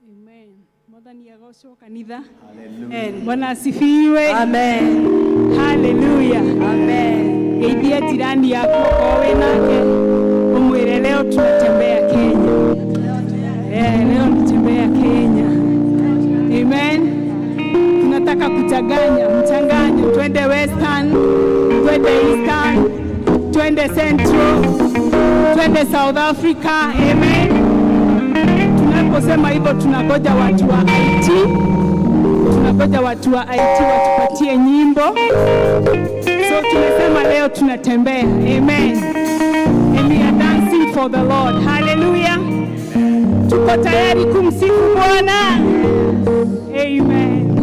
Amen. Mwathani agocwo kanitha. Hallelujah. Bwana asifiwe. Amen. Hallelujah. Amen. Geithia jirani yako kowe nake. Umwire leo tunatembea Kenya. Leo tunatembea Kenya. Amen. Tunataka mchanganyo. Twende Western, twende Eastern, twende Central, twende South Africa. Amen. Tunaposema hivyo tunangoja watu wa IT. Watupatie nyimbo. So tumesema leo tunatembea. Amen. And we are dancing for the Lord. Hallelujah. Tuko tayari kumsifu Bwana. Amen.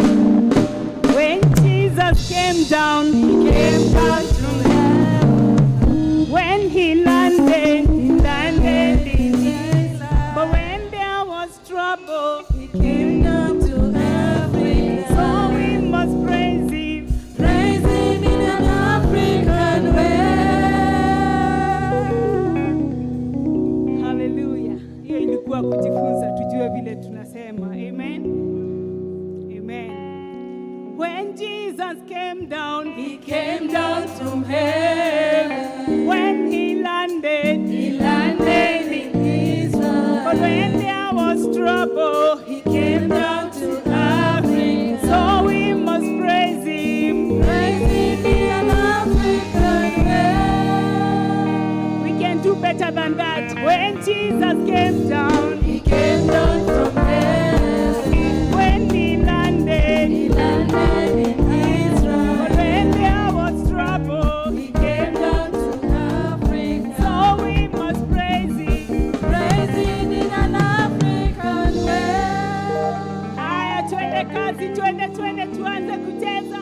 When Jesus came down, he came down from heaven. When he landed in his life. But when there was trouble, he came down to earth. So we must praise him in an African way. Hallelujah. Hiyo ilikuwa kujifunza tujue vile tunasema. Amen. Amen. When Jesus came down, he came down from heaven. When he landed in his life. But when there was trouble, he came down to earth. So we must praise him in an African way. We can do better than that. When Jesus came down, he came down from heaven. When he landed in his life. But when there was trouble, he came down to Africa. So we must praise him in an African way. Haya, twende kazi, twende tuanze kucheza.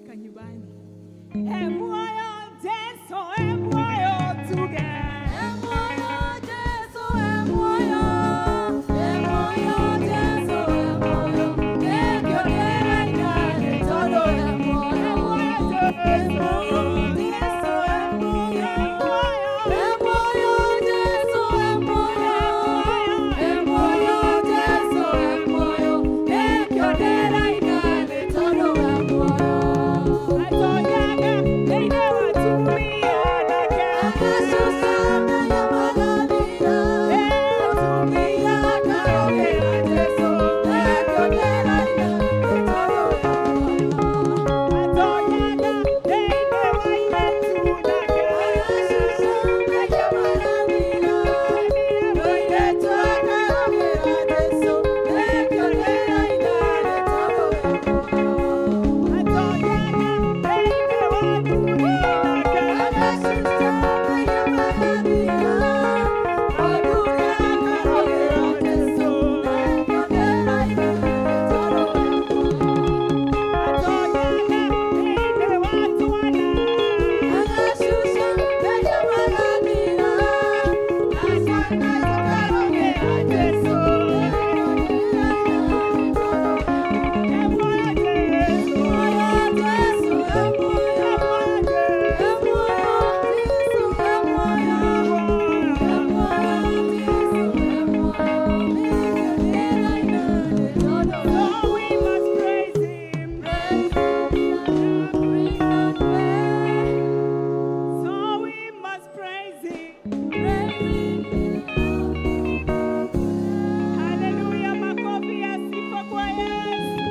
tumefika nyumbani. Emoyo Jesu, emoyo tuge. Emoyo Jesu, emoyo. Emoyo Jesu, emoyo. Ekyo kera inane todo emoyo. Emoyo Jesu, emoyo. Emoyo Jesu, emoyo. Emoyo Jesu, emoyo. Ekyo kera inane todo emoyo. Atonyaga, leine watumia nake. Akashusana ya malavira. Tumia kaoge Jesu. Ekyo kera inane todo emoyo. Atonyaga, leine waine tunake. Akashusana ya malavira. Leine twakaoge Jesu. Ekyo kera inane todo emoyo. Atonyaga, leine watumia nake. Akashusana ya malavira. Aduya kaoge Jesu. Ekyo kera inane todo emoyo. Atonyaga, leine watuana. Akashusha ya malavira. Asana kaoge Jesu. Emoyo Jesu, emoyo Jesu, emoyo. So we must praise Him. So we must praise Him. Hallelujah, makofi ya sifa kwa Yesu.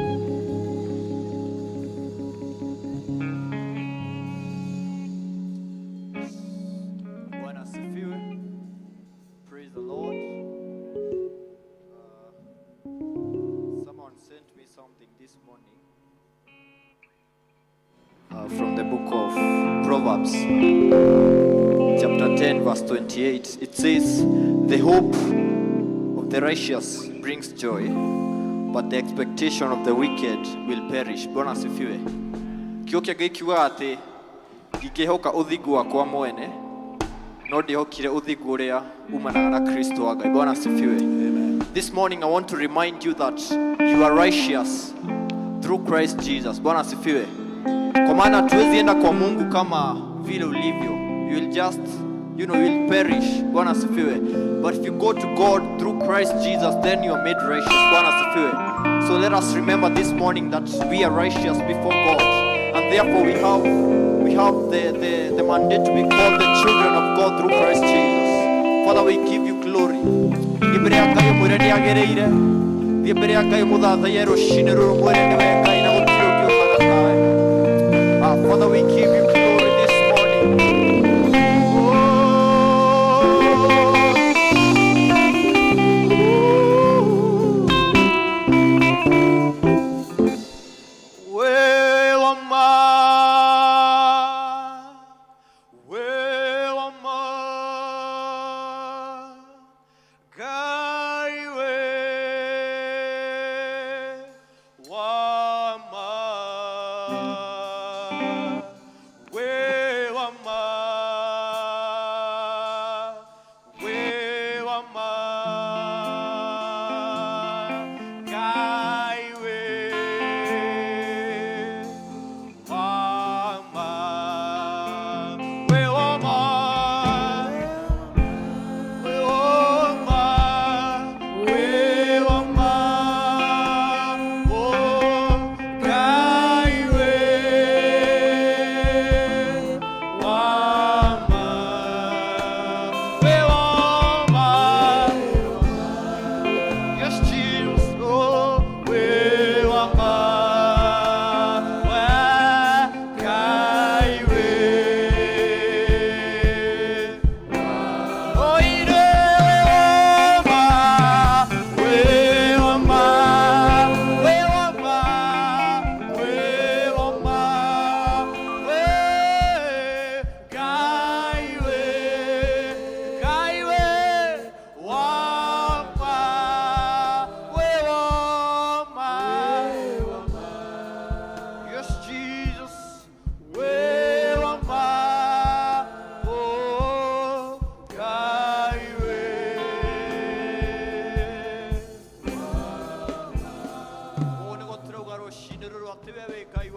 Bwana asifiwe. Praise the Lord. Someone sent me something this morning from the book of Proverbs, chapter 10, verse 28. It says, "The hope of the righteous brings joy, but the expectation of the wicked will perish." Bwana asifiwe. Kĩo kĩa Ngai kiugaga atĩ ndingĩhoka ũthingu wakwa mwene, no ndĩhokire ũthingu ũrĩa umanaga na Kristo wa Ngai. Bwana asifiwe. This morning I want to remind you that you are righteous through Christ Jesus. Bwana asifiwe. Kwa maana tuwezi enda kwa Mungu kama vile ulivyo. You will just, you will perish. Bwana asifiwe. But if you go to God through Christ Jesus, then you are made righteous. Bwana asifiwe. So let us remember this morning that we are righteous before God, and therefore we have the mandate to be called the children of God through Christ Jesus. Father, we give you glory. Imbere ya Ngai mwere ni agereire. Imbere ya Ngai muthathaie rucini ruru mwere ni we Ngai na gutiri ungi utagatae. Father, we give you glory this morning.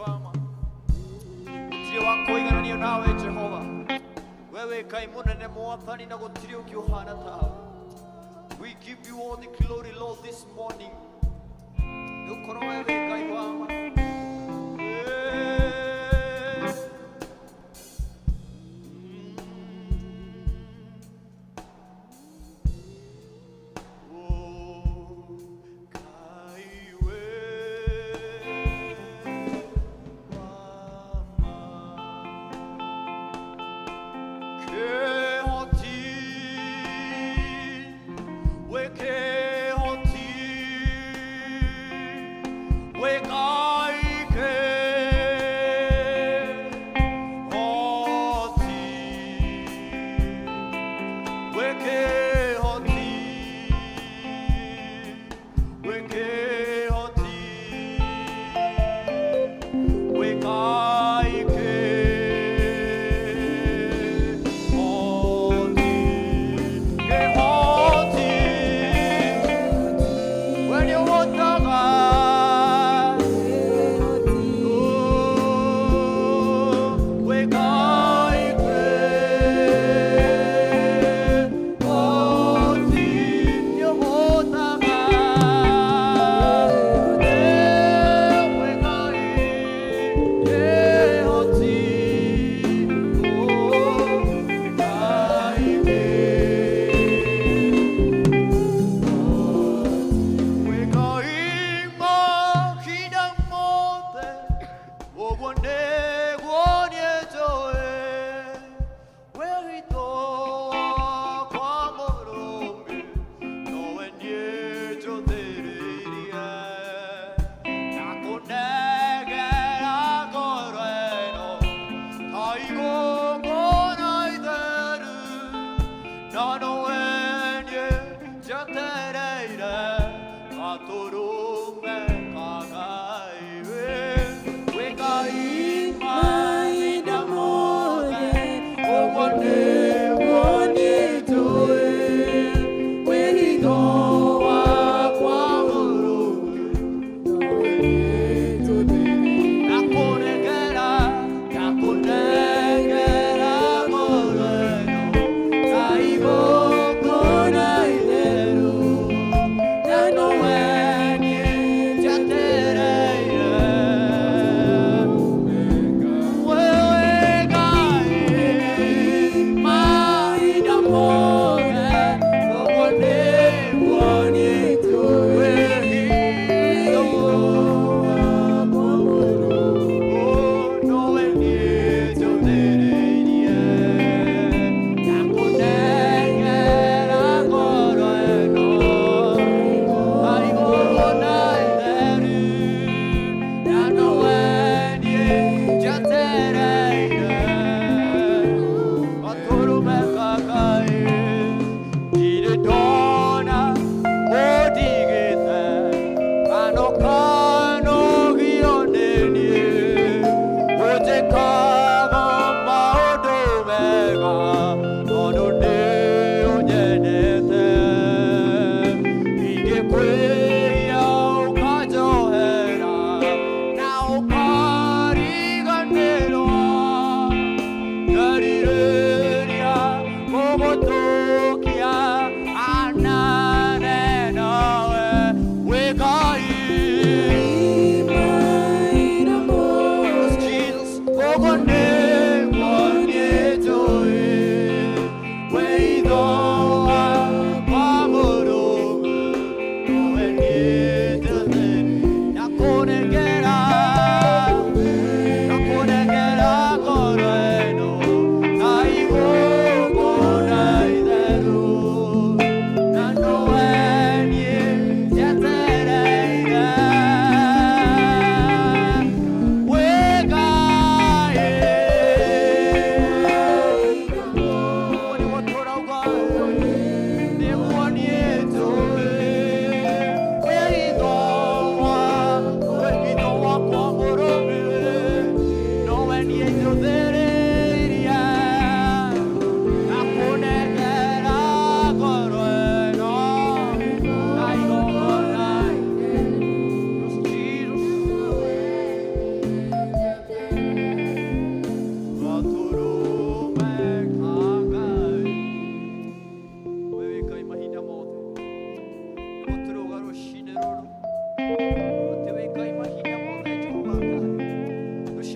wama. Gutiri wakuigananio nawe Jehova. Wewe kai munene mwathani na gutiri ukihana tawe. We give you all the glory, Lord, this morning. Ukoro wewe kai wama.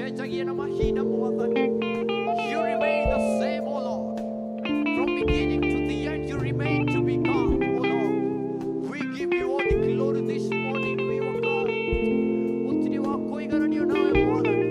ũcenjagie na mahinda Mwathani. You remain the same, O Lord. From beginning to the end, you remain to be God, O Lord. We give you all the glory this morning, we are God. Ũtiri wa kũigananio nawe Mwathani.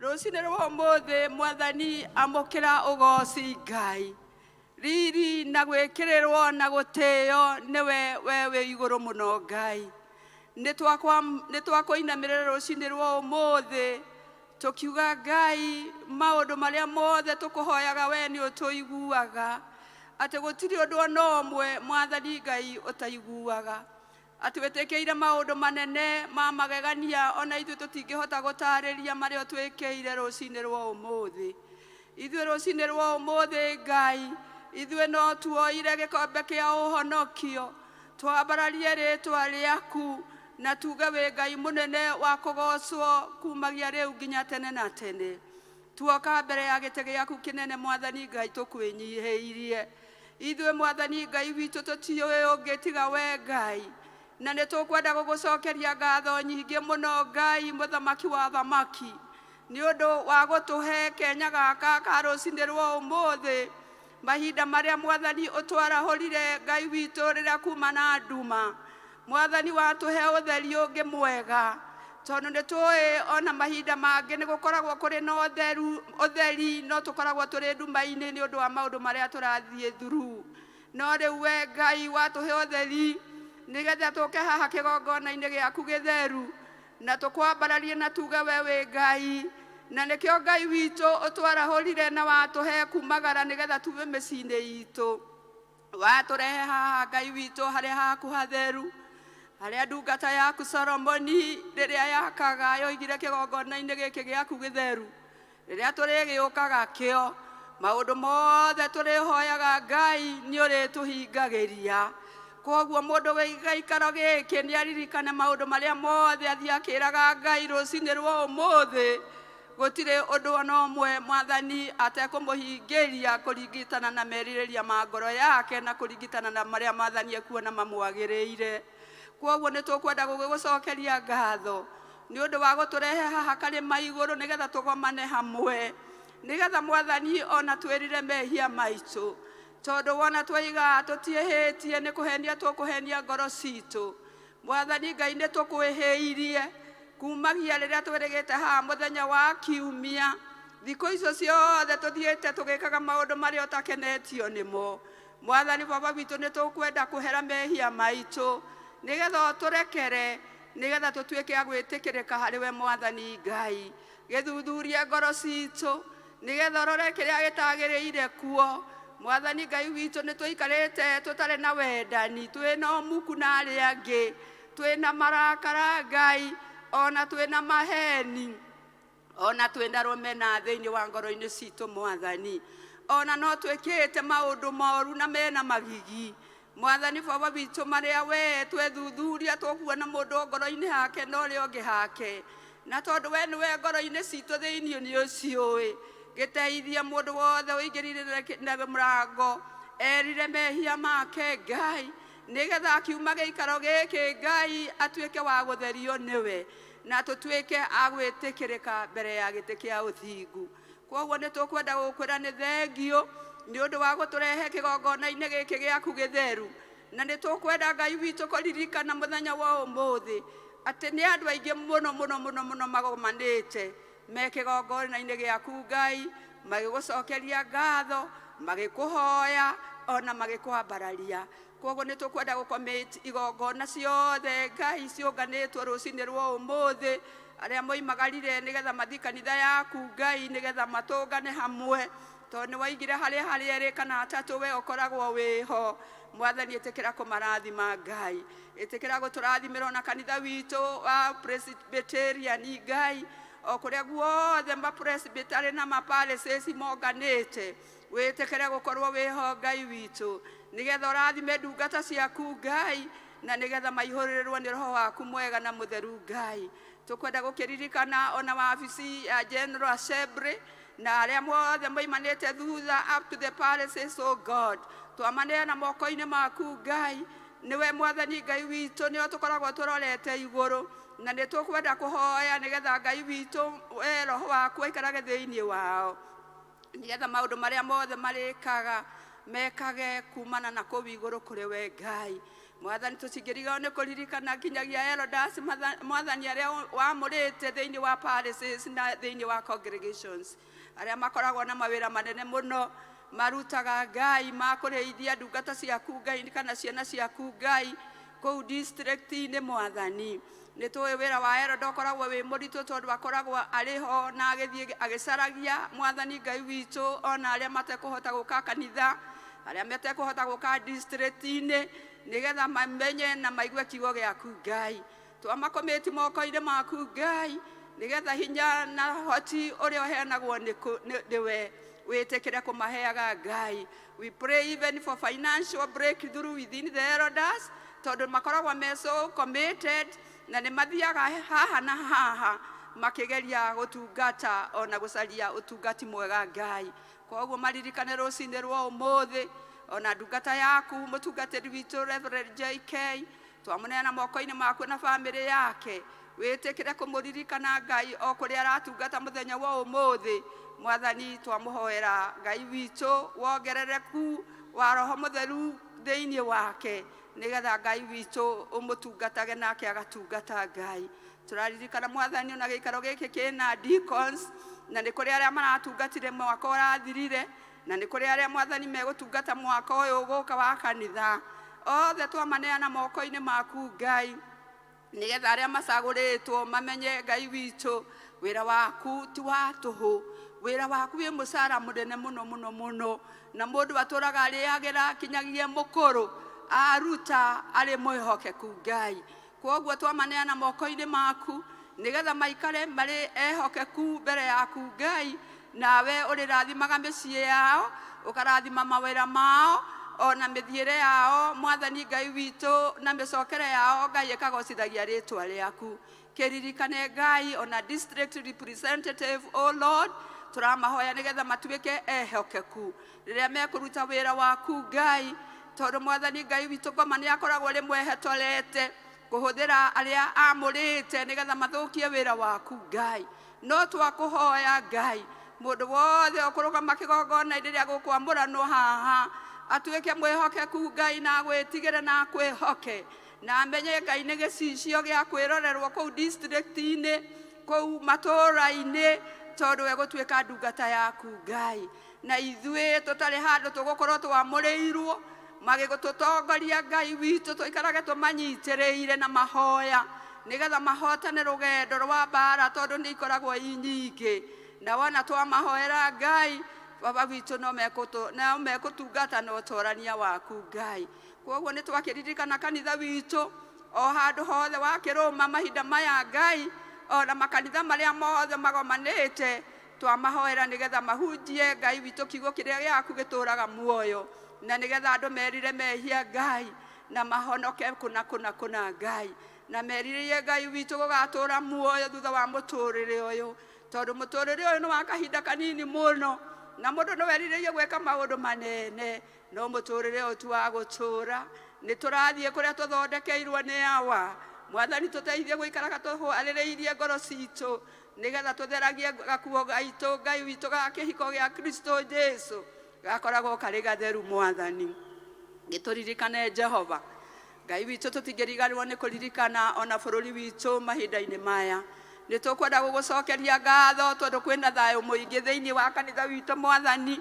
Rosinero mothe Mwathani amokera ugoci Ngai. Riri na gwekererwo na guteo niwe wewe iguru muno Ngai. Nitwakoinamirira rocinirwo mothe tukiuga Ngai maundu maria mothe tukuhoyaga we ni utuiguaga. Ati gutiri undu ona umwe Mwathani Ngai utaiguaga. Ati wetekeire maundu manene ma magegania ona ithu tutingihota gutariria maria twekeire rocinirwo umuthi. Ithu rocinirwo umuthi Ngai, ithu no tuoire gikombe kia uhonokio, twambararie ritwa riaku na tuge we Ngai munene wa kugocwo kumagia riu nginya tene na tene. Tuoka mbere ya gite giaku kinene Mwathani Ngai tukwinyihiirie. Ithu Mwathani Ngai witu tutiwe ungitiga we Ngai. Na nitukwenda gugucokeria ngatho nyingi muno Ngai muthamaki wa thamaki ni undu wa gutuhe Kenya gaka ka rucinirwo umuthi mahinda maria Mwathani utwarahorire Ngai witu riria kuma na nduma. Mwathani watuhe utheri ungi mwega tondu nitui ona mahinda mangi ni gukoragwo kuri no utheri no tukoragwo turi nduma-ini ni undu wa maundu maria turathie through. No riu we Ngai watuhe utheri nigetha tuke haha kigongona-ini giaku githeru na tukwambararie na tuge wewe Ngai na nikio Ngai witu utwarahorire na watuhe kumagara nigetha tuve micini itu. Waturehe haha Ngai witu haria haku hatheru haria ndungata yaku Solomoni riria yakaga yoigire kigongona-ini giki giaku githeru riria turigiukaga kio maundu mothe turihoyaga Ngai ni urituhingagiria. Koguo mundu wigaikaro giki ni aririkane maundu maria mothe athii akiraga Ngai rucinirwo umuthi gutire undu ona umwe Mwathani atekumuhingiria kuringitana na meririria ma ngoro yake na kuringitana na maria Mwathani ekuona mamwagiriire. Koguo nitukwenda gugucokeria ngatho ni undu wa guturehe haha karima iguru nigetha tugomane hamwe nigetha Mwathani ona twirire mehia maitu tondu wona twaiga tutiehitie ni kuhenia tukuhenia ngoro citu. Mwathani Ngai ni tukwihiirie kumagia riria twirigite ha muthenya wa kiumia thiko icio ciothe tuthiite tugikaga maundu maria utakenetio nimo. Mwathani Baba witu ni tukwenda kuhera mehia maitu nigetha turekere nigetha tutuike agwitikirika hariwe Mwathani Ngai. Githuthurie ngoro citu nigetha rore kiria gitagiriire kuo Mwathani Ngai witũ nĩ tũikarĩte tũtarĩ na wendani, twĩna ũmuku na arĩa angĩ, twĩna marakara Ngai, ona twĩna maheni, ona twĩna rũmena thĩinĩ wa ngoro-inĩ citũ Mwathani, ona no twĩkĩte maũndũ moru na mena magigi. Mwathani Baba witũ marĩa we twethuthuria tũkuona mũndũ ngoro-inĩ hake na ũrĩa ũngĩ hake, na tondũ we nĩwe ngoro-inĩ citũ thĩinĩ nĩ ũciũĩ, gĩteithia mũndũ wothe ũingĩrire na mũrango erire mehia make Ngai, nĩgetha akiuma gĩikaro gĩkĩ Ngai atuĩke wa gũtherio nĩwe, na tũtuĩke agwĩtĩkĩrĩka mbere ya gĩtĩ kĩa ũthingu. Koguo nĩ tũkwenda gũkwĩra nĩ thengio nĩ ũndũ wa gũtũrehe kĩgongona-inĩ gĩkĩ gĩaku gĩtheru, na nĩ tũkwenda Ngai witũ kũririkana mũthenya wa ũmũthĩ atĩ nĩ andũ aingĩ mũno magomanĩte me kĩgongona-inĩ gĩaku Ngai, magĩgũcokeria ngatho, magĩkũhoya, ona magĩkwambararia. Koguo nĩ tũkwenda gũcommit igongona ciothe Ngai ciũnganĩtwo rũcinĩ rwa ũmũthĩ, arĩa moimagarire nĩgetha mathiĩ kanitha yaku Ngai, nĩgetha matũngane hamwe, tondũ nĩ waigire harĩa erĩ kana atatũ we ũkoragwo wĩho. Mwathani ĩtĩkĩra kũmarathima Ngai, ĩtĩkĩra gũtũrathimĩrwo na kanitha witũ wa Presbyterian Ngai, o kũrĩa guothe ma-Presbyterian na ma-parishes monganĩte, wĩtĩkĩre gũkorwo wĩho Ngai witũ, nĩgetha ũrathime ndungata ciaku Ngai, na nĩgetha maihũrĩrwo nĩ Roho waku mwega na mũtheru Ngai. Tũkwenda gũkĩririkana ona wabici ya General Assembly na arĩa mothe moimanĩte thutha up to the parishes, oh God, twamaneana moko-inĩ maku Ngai, niwe Mwathani Ngai witũ, nĩo tũkoragwo tũrorete igũrũ, na nĩ tũkwenda kũhoya nĩgetha Ngai witũ we Roho waku aikarage thĩinĩ wao, nĩgetha maũndũ marĩa mothe marĩkaga mekage kumana na kũu igũrũ kũrĩ we Ngai. Mwathani tũtingĩriganĩrwo nĩ kũririkana nginyagia elders Mwathani arĩa wamũrĩte thĩinĩ wa parishes na thĩinĩ wa congregations, arĩa makoragwo na mawĩra manene mũno marutaga Ngai ma kũrĩithia ndungata ciaku Ngai kana ciana ciaku Ngai kũu district-inĩ Mwathani. Nĩ tũĩ wĩra wa elder ũkoragwo wĩ mũritũ, tondũ akoragwo arĩho na agĩthiĩ agĩcaragia Mwathani Ngai witũ ona arĩa matekũhota gũka kanitha, arĩa matekũhota gũka district-inĩ, nĩgetha mamenye na maigue kiugo gĩaku Ngai. Twamakomĩti moko-inĩ maku Ngai, nĩgetha hinya na hoti ũrĩa ũheanagwo nĩwe wĩtĩkĩre kũmaheaga Ngai. We pray even for financial breakthrough within the elders, tondũ makoragwo me so committed, na nĩ mathiaga haha na haha makĩgeria gũtungata ona gũcaria ũtungati mwega Ngai. Koguo maririkane rũcinĩ rwa ũmũthĩ ona ndungata yaku mũtungatĩri witũ Reverend JK, twamũneana moko-inĩ maku na family yake, wĩtĩkĩre kũmũririkana Ngai o kũrĩa aratungata mũthenya wa ũmũthĩ. Mwathani twamũhoera Ngai witũ wongerereku wa Roho Mũtheru thĩinĩ wake, nĩgetha Ngai witũ ũmũtungatage nake agatungata Ngai. Tũraririkana Mwathani ona gĩikaro gĩkĩ kĩna deacons, na nĩ kũrĩ arĩa maratungatire mwaka ũrathirire, na nĩ kũrĩ arĩa Mwathani megũtungata mwaka ũyũ ũgũka wa kanitha. Othe twamaneana moko-inĩ maku Ngai, nĩgetha arĩa macagũrĩtwo mamenye Ngai witũ wĩra waku ti wa tũhũ, wĩra waku wĩ mũcara mũnene mũno, na mũndũ atũraga arĩagĩra kinyagia mũkũrũ aruta arĩ mwĩhokeku Ngai. Koguo twamaneana moko-inĩ maku, nĩgetha maikare marĩ ehokeku mbere yaku Ngai, nawe ũrĩrathimaga mĩciĩ yao, ũkarathima mawĩra mao ona mĩthiĩre yao Mwathani Ngai witũ, na mĩcokere yao Ngai ĩkagocithagia rĩtwa rĩaku. Kĩririkane Ngai ona district representative, oh Lord, tũramahoya nĩgetha matuĩke ehokeku rĩrĩa mekũruta wĩra waku Ngai, tondũ Mwathani Ngai witũ ngoma nĩ akoragwo rĩmwe ehetorete kũhũthĩra arĩa amũrĩte nĩgetha mathũkie wĩra waku Ngai. No twakũhoya Ngai, mũndũ wothe ũkũrũgama kĩgongona-inĩ rĩa gũkwamũranwo haha atuĩke mwĩhokeku Ngai na gwĩtigĩre na kwĩhoke, na amenye Ngai nĩ gĩcicio gĩa kwĩrorerwo kũu district-inĩ, kũu matũũra-inĩ, tondũ we gũtuĩka ndungata yaku Ngai. Na ithuĩ tũtarĩ handũ tũgũkorwo twamũrĩirwo magĩgũtũtongoria Ngai witũ, tũikarage tũmanyitĩrĩire na mahoya, nĩgetha mahotane rũgendo rwa mbara, tondũ nĩ ikoragwo i nyingĩ. Na wona twamahoera Ngai, baba witũ no megũtungata na ũtorania waku Ngai. Koguo nĩ twakĩririkana kanitha witũ o handũ hothe wakĩrũma mahinda maya Ngai, ona makanitha marĩa mothe magomanĩte twamahoera nĩgetha mahunjie Ngai witũ kiugo kĩrĩa gĩaku gĩtũũraga muoyo, na nĩgetha andũ merire mehia Ngai na mahonoke kuna Ngai, na merirĩrie Ngai witũ gũgatũũra muoyo thutha wa mũtũũrĩre ũyũ, tondũ mũtũũrĩre ũyũ nĩ wa kahinda kanini mũno, na mũndũ no werirĩrie gwĩka maũndũ manene, no mũtũũrĩre ũyũ tu wa gũtũũra. Nĩ tũrathiĩ kũrĩa tũthondekeirwo nĩ awa. Mwathani tũteithie gũikaraga tũharĩrĩirie ngoro citũ nĩgetha tũtheragie gakuo gaitũ Ngai witũ ga kĩhiko gĩa Kristo Jesu gakoragwo karĩ gatheru. Mwathani gĩtũririkane Jehova Ngai witũ, tũtingĩriganĩrwo nĩ kũririkana ona bũrũri witũ mahinda-inĩ maya. Nĩ tũkwenda gũgũcokeria ngatho tondũ kwĩna thayũ mũingĩ thĩinĩ wa kanitha witũ Mwathani,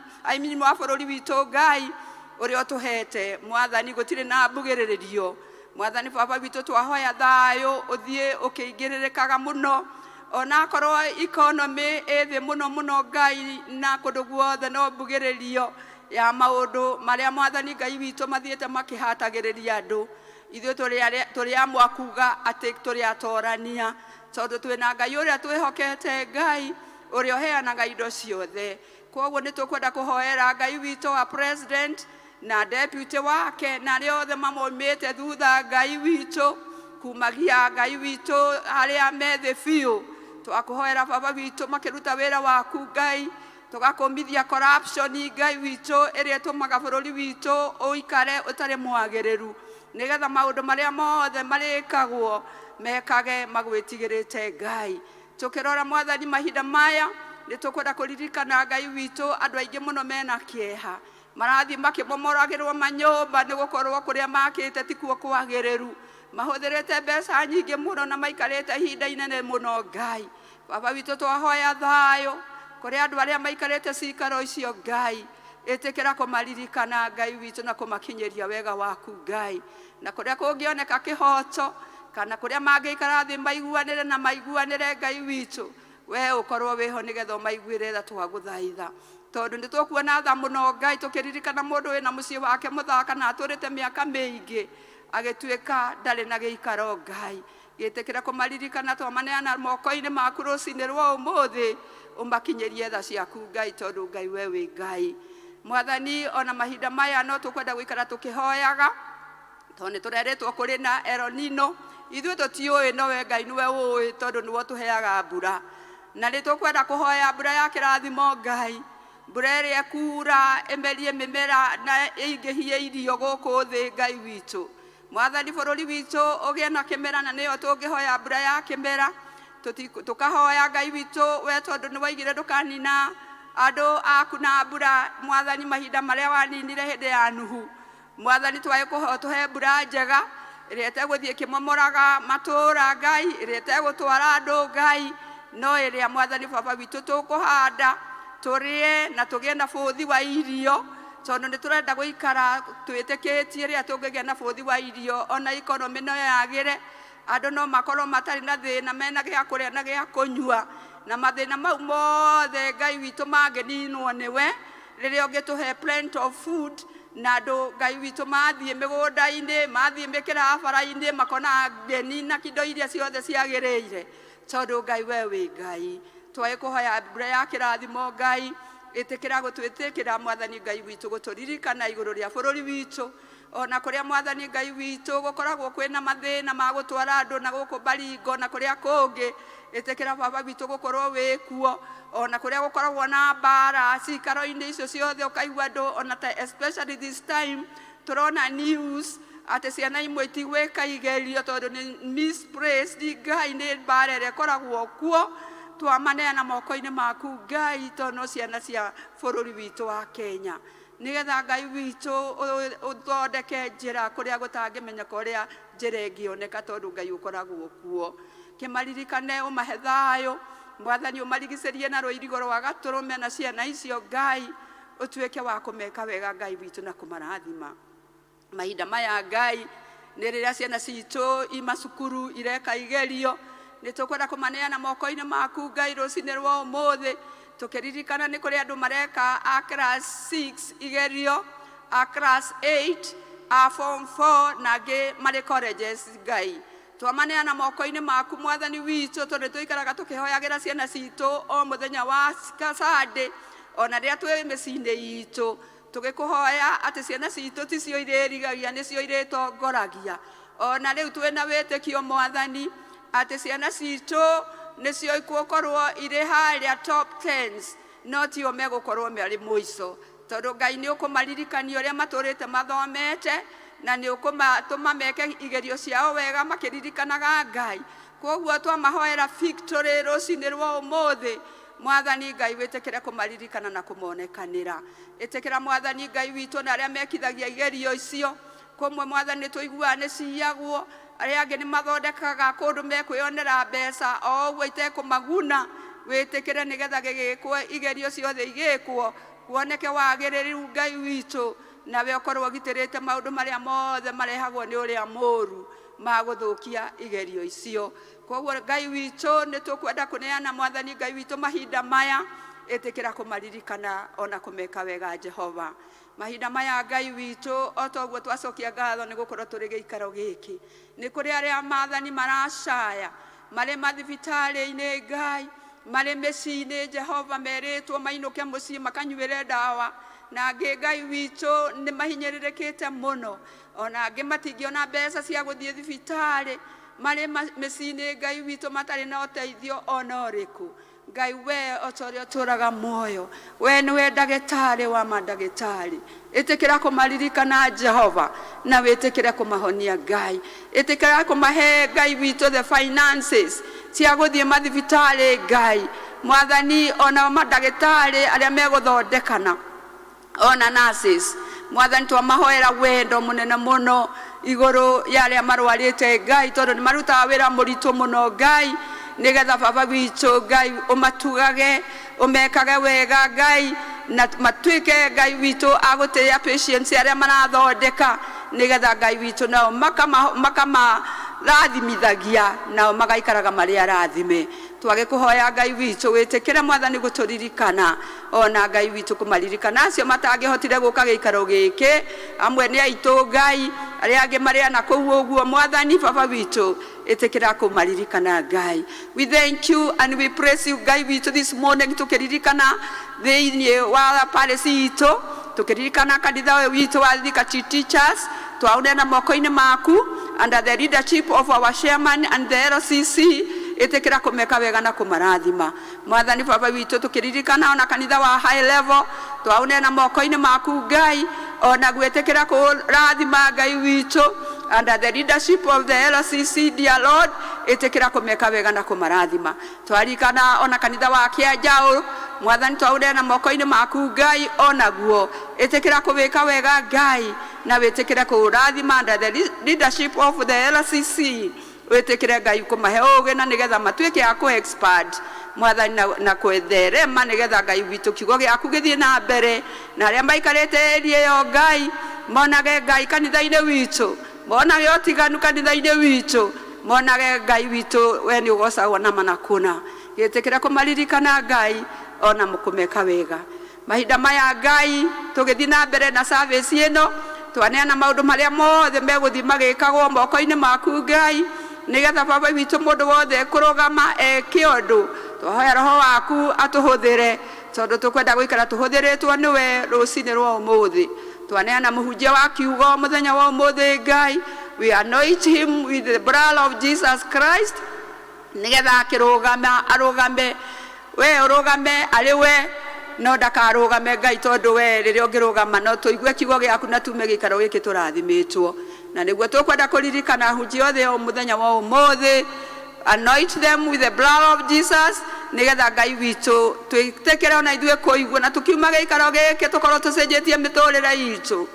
wa bũrũri witũ Ngai ũrĩa ũtũhete Mwathani, gũtirĩ na mbugĩrĩrio Mwathani. Baba witũ twahoya thayũ ũthiĩ ũkĩingĩrĩrĩkaga mũno, ona korwo economy ĩthĩ mũno Ngai, na kũndũ guothe no mbugĩrĩrio ya maũndũ marĩa Mwathani Ngai witũ mathiĩte makĩhatagĩrĩria andũ. Ithuĩ tũrĩ amwe kuga atĩ tũrĩ atorania, tondũ twĩna Ngai ũrĩa twĩhokete, Ngai ũrĩa ũheanaga indo ciothe. Koguo nĩ tũkwenda kũhoera Ngai witũ wa president na deputy wake na arĩa othe mamoimĩte thutha Ngai witũ, kumagia Ngai witũ arĩa methe biũ. Twakũhoera Baba witũ makĩruta wĩra waku Ngai, tũgakũmithia corruption Ngai witũ ĩrĩa ĩtũmaga bũrũri witũ ũikare ũtarĩ mwagĩrĩru, nĩgetha maũndũ marĩa mothe marĩkagwo mekage magwĩtigĩrĩte Ngai. Tũkĩrora Mwathani mahinda maya nĩ tũkwenda kũririkana Ngai witũ andũ aingĩ mũno mena kĩeha, marathiĩ makĩmomoragĩrwo manyũmba nĩ gũkorwo kũrĩa makĩte ti kuo kwagĩrĩru, mahũthĩrĩte mbeca nyingĩ mũno na maikarĩte ihinda inene mũno Ngai. Baba witũ twahoya thayũ kũrĩ andũ arĩa maikarĩte cikaro icio Ngai, ĩtĩkĩra kũmaririkana Ngai witũ na kũmakinyĩria wega waku Ngai, na kũrĩa kũngĩoneka kĩhoto kana kũrĩa mangĩikara thĩ maiguanĩre na maiguanĩre Ngai witũ, we ũkorwo wĩho nĩgetha ũmaiguĩre tha twagũthaitha. Tondũ nĩ tũkuona tha mũno Ngai tũkĩririkana mũndũ wĩna mũciĩ wake mũthaka na atũrĩte mĩaka mĩingĩ agĩtuĩka ndarĩ na gĩikaro Ngai. Gĩtĩkĩra kũmaririkana twamaneana moko-inĩ maku rũcinĩ rwa ũmũthĩ, ũmakinyĩrie tha ciaku Ngai, tondũ Ngai we wĩ Ngai. Mwathani ona mahinda maya no tũkwenda gũikara tũkĩhoyaga, tondũ nĩ tũrerĩtwo kũrĩ na El Nino. Ithuĩ tũtiũĩ, no we Ngai nĩwe ũĩ, tondũ nĩwe ũtũheaga mbura. Na nĩ tũkwenda kũhoya mbura ya kĩrathimo Ngai, mbura ĩrĩa kuura ĩmerie mĩmera na ĩingĩhie irio gũkũ thĩ Ngai witũ. Mwathani bũrũri witũ ũgĩe na kĩmera, na nĩyo tũngĩhoya mbura ya kĩmera. Tũkahoya Ngai witũ we tondũ nĩ waigire ndũkanina andũ aku na mbura Mwathani mahinda marĩa waninire hĩndĩ ya Nuhu. Mwathani tũhe mbura njega ĩrĩa ĩtegũthiĩ ĩkĩmomoraga matũũra Ngai, ĩrĩa ĩtegũtwara andũ Ngai, no ĩrĩa Mwathani Baba witũ tũkũhanda tũrĩe na tũgĩe na bũthi wa irio, tondũ nĩ tũrenda gũikara twĩtĩkĩtie rĩrĩa tũngĩgĩa na bũthi wa irio, ona economy no yagĩre, andũ no makorwo matarĩ na thĩna, mena gĩa kũrĩa na gĩa kũnyua, na mathĩna mau mothe Ngai witũ mangĩninwo nĩwe rĩrĩa ũngĩtũhe plenty of food. Na andũ Ngai witũ mathiĩ mĩgũnda-inĩ, mathiĩ mĩkĩrabara-inĩ, makona ngeni na kindo iria ciothe ciagĩrĩire, tondũ Ngai we wĩ Ngai. Twagĩkũhoya mbura ya kĩrathimo Ngai, ĩtĩkĩra gũtwĩtĩkĩra Mwathani Ngai witũ gũtũririkana igũrũ rĩa bũrũri witũ, ona kũrĩa Mwathani Ngai witũ gũkoragwo kwĩna mathĩna ma gũtwara andũ na gũkũ Baringo na kũrĩa kũngĩ, ĩtĩkĩra Baba witũ gũkorwo wĩ kuo, ona kũrĩa gũkoragwo na mbara cikaro-inĩ icio ciothe ũkaigua andũ, ona especially this time tũrona news atĩ ciana imwe itigwĩka igerio tondũ nĩ misplaced Ngai, nĩ mbara ĩrĩa ĩkoragwo kuo. Twamaneana moko-inĩ maku Ngai, tondũ no ciana cia bũrũri witũ wa Kenya, nĩgetha Ngai witũ ũthondeke njĩra kũrĩa gũtangĩmenyeka ũrĩa njĩra ĩngĩoneka, tondũ Ngai ũkoragwo kuo. Kĩmaririkane ũmahe thayũ Mwathani, ũmarigicĩrie na rũirigo rwa gatũrũme na ciana icio Ngai, ũtuĩke wa kũmeka wega Ngai witũ na kũmarathima. Mahinda maya Ngai nĩ rĩrĩa ciana citũ imacukuru ireka igerio, nĩ tũkwenda kũmaneana moko-inĩ maku Ngai rũcinĩ rwa ũmũthĩ, tukiririkana nĩ kũrĩ andũ mareka a class 6 igerio, a class 8, a form 4 na angĩ marĩ colleges. Ngai twamaneana moko-inĩ maku Mwathani witũ, tondũ tũikaraga tũkĩhoyagĩra ciana citũ o mũthenya wa Sunday, ona rĩrĩa twĩ mĩciĩ-inĩ itũ tũgĩkũhoya atĩ ciana citũ ticio irĩrigagia, nĩcio irĩtongoragia. Ona rĩu twĩna wĩtĩkio Mwathani atĩ ciana citũ nĩcio igũkorwo irĩ harĩa top 10s, no tio megũkorwo marĩ mũico, tondũ Ngai nĩ ũkũmaririkania ũrĩa matũrĩte mathomete, na nĩ ũkũmatũma meke igerio ciao wega makĩririkanaga Ngai. Koguo twamahoera victory rũcinĩ rwa ũmũthĩ. Mwathani Ngai wĩtĩkĩre kũmaririkana na kũmonekanĩra. Ĩtĩkĩra Mwathani Ngai witũ na arĩa mekithagia igerio icio, kũmwe Mwathani tũiguaga nĩ ciyagwo, arĩa angĩ nĩ mathondekaga kũndũ mekwĩonera mbeca o ũguo itekũmaguna. Wĩtĩkĩre nĩgetha gĩgĩkwo igerio ciothe igĩkwo kuoneke wagĩrĩru Ngai witũ, nawe ũkorwo ũgitĩrĩte maũndũ marĩa mothe marehagwo nĩ ũrĩa mũũru ma gũthũkia igerio icio. Koguo Ngai witũ nĩ tũkwenda kũneana Mwathani Ngai witũ mahinda maya, ĩtĩkĩra kũmaririkana ona kũmeka wega Jehova. Mahinda maya Ngai witũ o ta ũguo twacokia ngatho nĩ gũkorwo tũrĩ gĩikaro gĩkĩ. Nĩ kũrĩ arĩa Mwathani maracaya, marĩ mathibitarĩ-inĩ Ngai, marĩ mĩciĩ-inĩ Jehova, merĩtwo mainũke mũciĩ makanyuĩre ndawa, na angĩ Ngai witũ nĩ mahinyĩrĩrĩkĩte mũno, ona angĩ matingĩona mbeca cia gũthiĩ thibitarĩ, marĩ mĩciĩ-inĩ Ngai witũ matarĩ na ũteithio ona ũrĩkũ. Ngai we o ta ũrĩa ũtũũraga muoyo, we nĩwe ndagĩtarĩ wa mandagĩtarĩ. Ĩtĩkĩra kũmaririkana Jehova na wĩtĩkĩre kũmahonia Ngai. Ĩtĩkĩra kũmahe Ngai witũ the finances cia gũthiĩ mathibitarĩ Ngai. Mwathani ona mandagĩtarĩ arĩa megũthondekana, ona nurses, Mwathani twamahoera wendo mũnene mũno igũrũ ya arĩa marwarĩte Ngai, tondũ nĩ marutaga wĩra mũritũ mũno Ngai, nĩgetha Baba witũ Ngai ũmatugage, ũmekage wega Ngai, na matuĩke Ngai witũ agũtĩĩa patients arĩa marathondeka, nĩgetha Ngai witũ nao makamarathimithagia, nao magaikaraga marĩ arathime. Twagĩkũhoya Ngai witũ wĩtĩkĩre Mwathani gũtũririkana, ona Ngai witũ kũmaririkana acio matangĩhotire gũka gĩikaro gĩkĩ, amwe nĩ aitũ Ngai, arĩa angĩ marĩ na kũu ũguo Mwathani Baba witũ, ĩtĩkĩra kũmaririkana Ngai. We thank you and we praise you Ngai witũ this morning, tũkĩririkana thĩinĩ wa P.C.E.A itũ, tũkĩririkana kanitha ũyũ witũ wa Thika Teachers, twaunena moko-inĩ maku under the leadership of our chairman and the LCC. Ĩtĩkĩra kũmeka wega na kũmarathima. Mwathani Baba witũ tũkĩririkana ona kanitha wa high level, twaunena moko-inĩ maku Ngai, ona gwĩtĩkĩra kũrathima Ngai witũ under the leadership of the LCC, dear Lord. Ĩtĩkĩra kũmeka wega na kũmarathima. Twarikana ona kanitha wa Kĩanjaũ, Mwathani twaunena moko-inĩ maku Ngai, onaguo ĩtĩkĩra kũwĩka wega Ngai, na wĩtĩkĩre kũrathima under the leadership of the LCC. Wĩtĩkĩre Ngai kũmahe ũũgĩ na nĩgetha matuĩke a kũ-expand Mwathani na kwĩtherema, nĩgetha Ngai witũ kiugo gĩaku gĩthiĩ na mbere, na arĩa maikarĩte ĩrĩa ĩyo Ngai monage Ngai kanitha-inĩ witũ, monage ũtiganu kanitha-inĩ witũ, monage Ngai witũ we nĩ ũgocagwo na manakuna. Gĩtĩkĩre kũmaririkana Ngai ona mũkũmeka wega. Mahinda maya Ngai tũgĩthiĩ na mbere na service ĩno, twaneana maũndũ marĩa mothe megũthiĩ magĩkagwo moko-inĩ maku Ngai, nĩgetha Baba witũ mũndũ wothe kũrũgama eke ũndũ, twahoya Roho waku atũhũthĩre, tondũ tũkwenda gũikara tũhũthĩrĩtwo nĩwe rũcinĩ rwa ũmũthĩ. Twaneana mũhunjia wa kiugo mũthenya wa ũmũthĩ Ngai, we anoint him with the blood of Jesus Christ, nĩgetha akĩrũgama arũgame, we ũrũgame arĩ we, no ndakarũgame Ngai, tondũ we rĩrĩa ũngĩrũgama no tũigue kiugo gĩaku na tume gĩikaro gĩkĩ tũrathimĩtwo. Na nĩguo tũkwenda kũririkana hunjia othe o mũthenya wa ũmũthĩ, anoint them with the blood of Jesus, nĩgetha Ngai witũ twĩtĩkĩre ona ithuĩ kũigua na tũkiuma gĩikaro gĩkĩ tũkorwo tũcenjetie mĩtũrĩre itũ,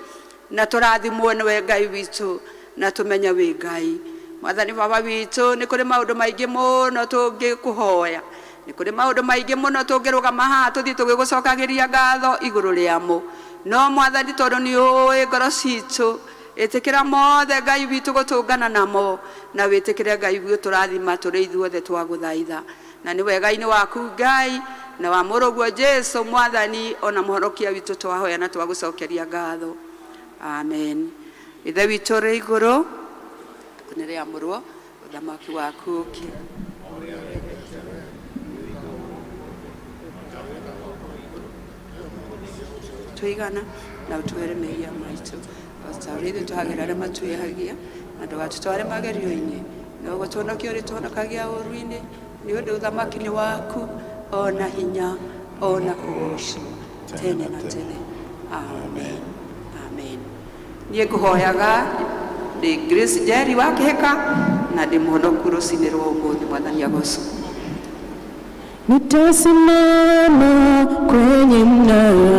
na tũrathimwo nĩwe Ngai witũ na tũmenye wĩ Ngai. Mwathani Baba witũ, nĩ kũrĩ maũndũ maingĩ mũno tũngĩkũhoya, nĩ kũrĩ maũndũ maingĩ mũno tũngĩrũgama haha tũthiĩ tũgĩgũcokagĩria ngatho igũrũ rĩamo, no Mwathani tondũ nĩ ũĩ ngoro citũ, ĩtĩkĩra mothe Ngai witũ gũtũngana namo, na wĩtĩkĩre Ngai witũ tũrathima tũrĩ ithuothe twagũthaitha. Na nĩ wega-inĩ waku Ngai na wa mũrũguo Jesu mwathani ona mũhonokia witũ twahoya na twagũcokeria ngatho. Amen. Ithe witũ ũrĩ igũrũ, nĩrĩamũrwo ũthamaki waku ũũke. Tuigana na ũtwere mehia maitũ taũrĩa ithuĩ twagĩra arĩa matwĩhagia na ndũgatũtware magerio-inĩ, no gũtũhonokia ũrĩ tũhonokagia ũũru-inĩ, nĩ ũndũ ũthamaki nĩ waku ona hinya ona kũgocwo tene na tene. Amen. Amen. Niĩ ngũhoyaga ndĩ Grace Njeri wa Kĩhĩka na ndĩ mũhonoku rũcinĩ rwa ũmũthĩ. Mwathani agocwo. Nitasimama kwenye mnara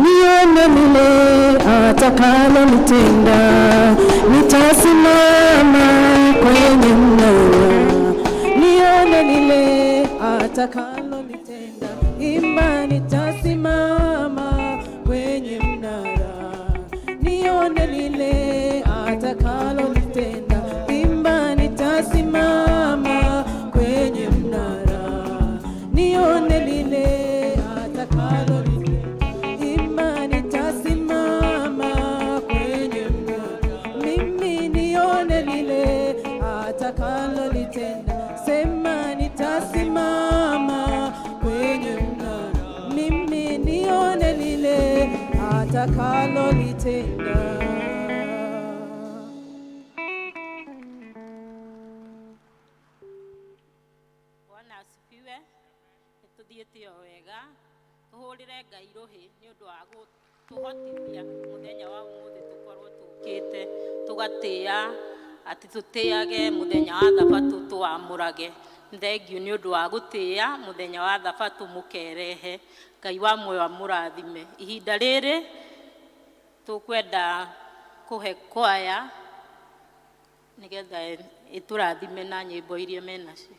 nione lile atakalonitenda. Nitasimama kwenye mnara nione lile atakalonitenda. Imba, nitasimama kwenye mnara nione lile atakalonitenda. Imba, nitasimama kwenye mnara nione lile atakalonitenda. Imba, nitasimama kwenye mnara mimi nione lile atakalonitenda. Sema, nitasimama kwenye mnara mimi nione lile atakalonitenda. Bwana asifiwe. Nituthiĩte o wega tũhũrĩre Ngai rũhĩ nĩ ũndũ wa gũtũhotithia mũthenya wa ũmũthĩ tũkorwo tũkĩte tũgatĩĩa atĩ tũtĩage mũthenya wa Thabatũ tũwamũrage. Thengiũ nĩ ũndũ wa gũtĩĩa mũthenya wa Thabatũ mũkerehe. Ngai wa muoyo amũrathime. Ihinda rĩrĩ tũkwenda kũhe kwaya nĩgetha ĩtũrathime na nyĩmbo iria menacio.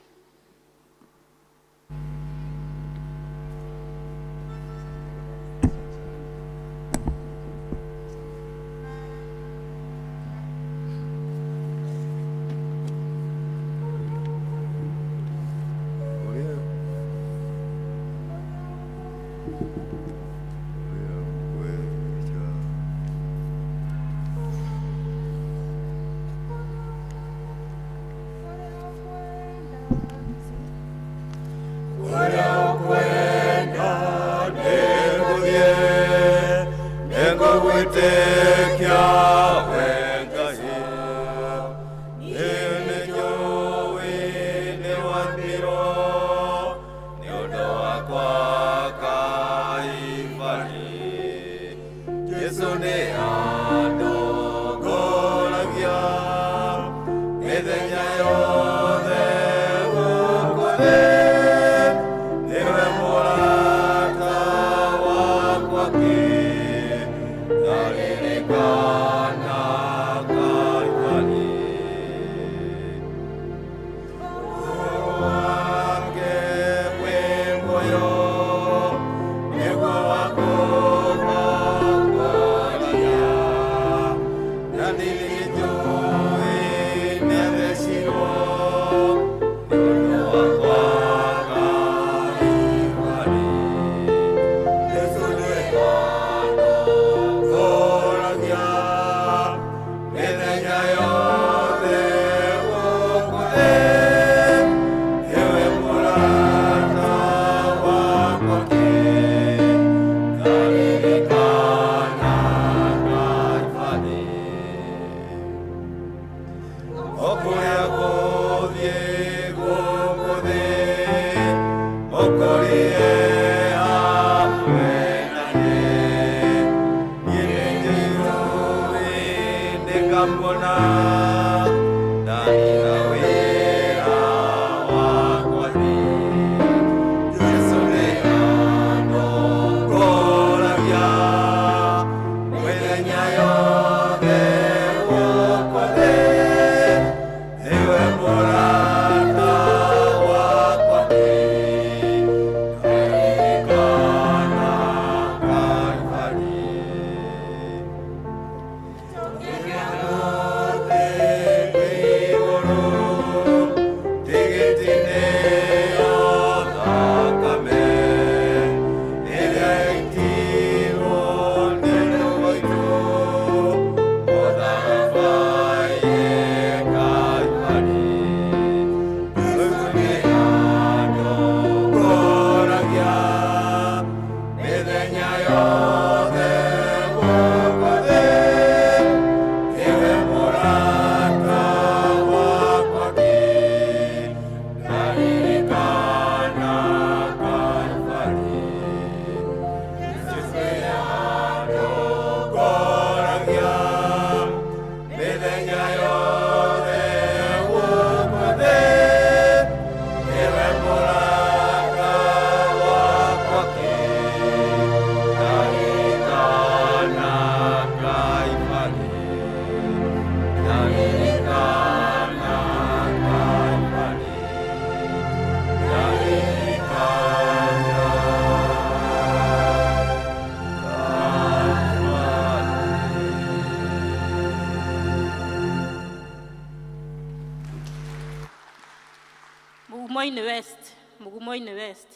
Mugumo-ini West.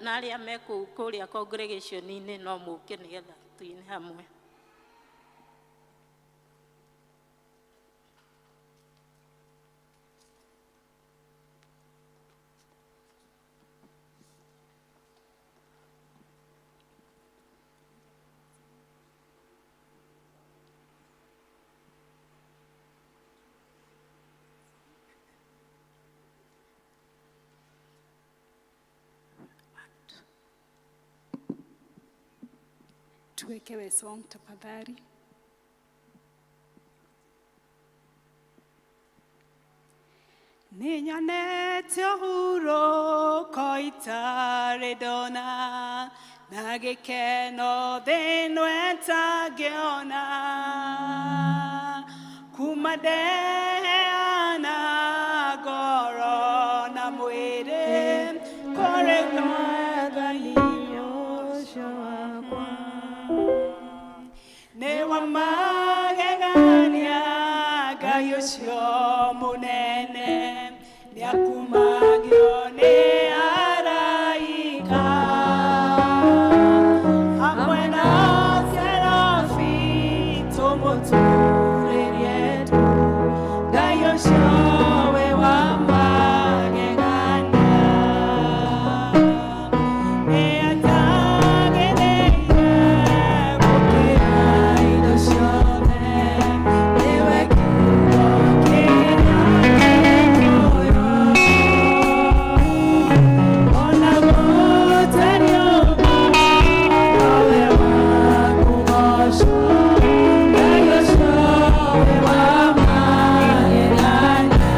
Naria meku kuria congregation-ini no muke nigetha tuine hamwe. Tuwekewe song tafadhali. Ninyonete uhuru koitare dona na gikeno thĩinĩ ĩtangĩona kumadeana ngoro na mwĩrĩ kũrĩ mwathani ũcio wakwa nĩ wa magegania Ngai ũcio mũnene nĩakumagio nĩ araika hamwe na serafi tũmũturĩrie tu Ngai ũcio we wa magegania nĩatagĩrĩire gũkĩra indo ciothe nĩwe kiugo kĩrĩa muoyo ona gũtario nowe wa kũgocwo Ngai ũcio we wa magegania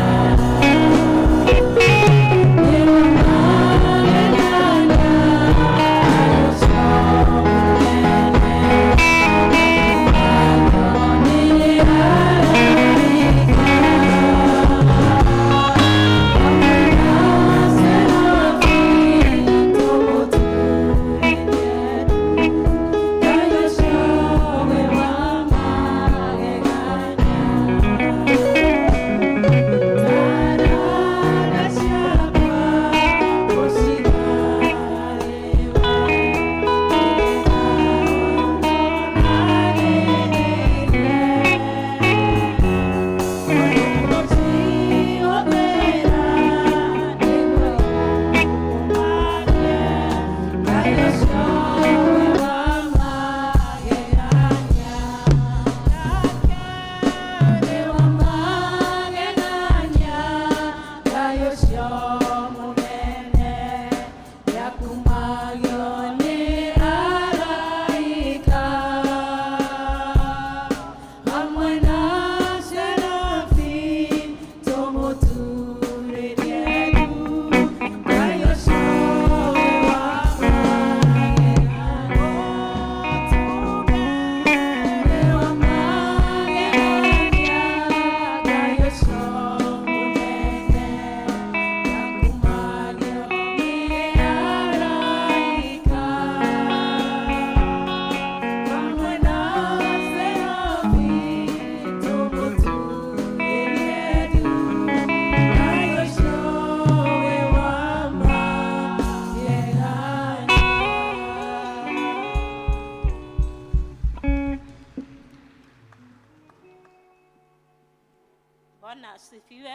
Bwana asifiwe.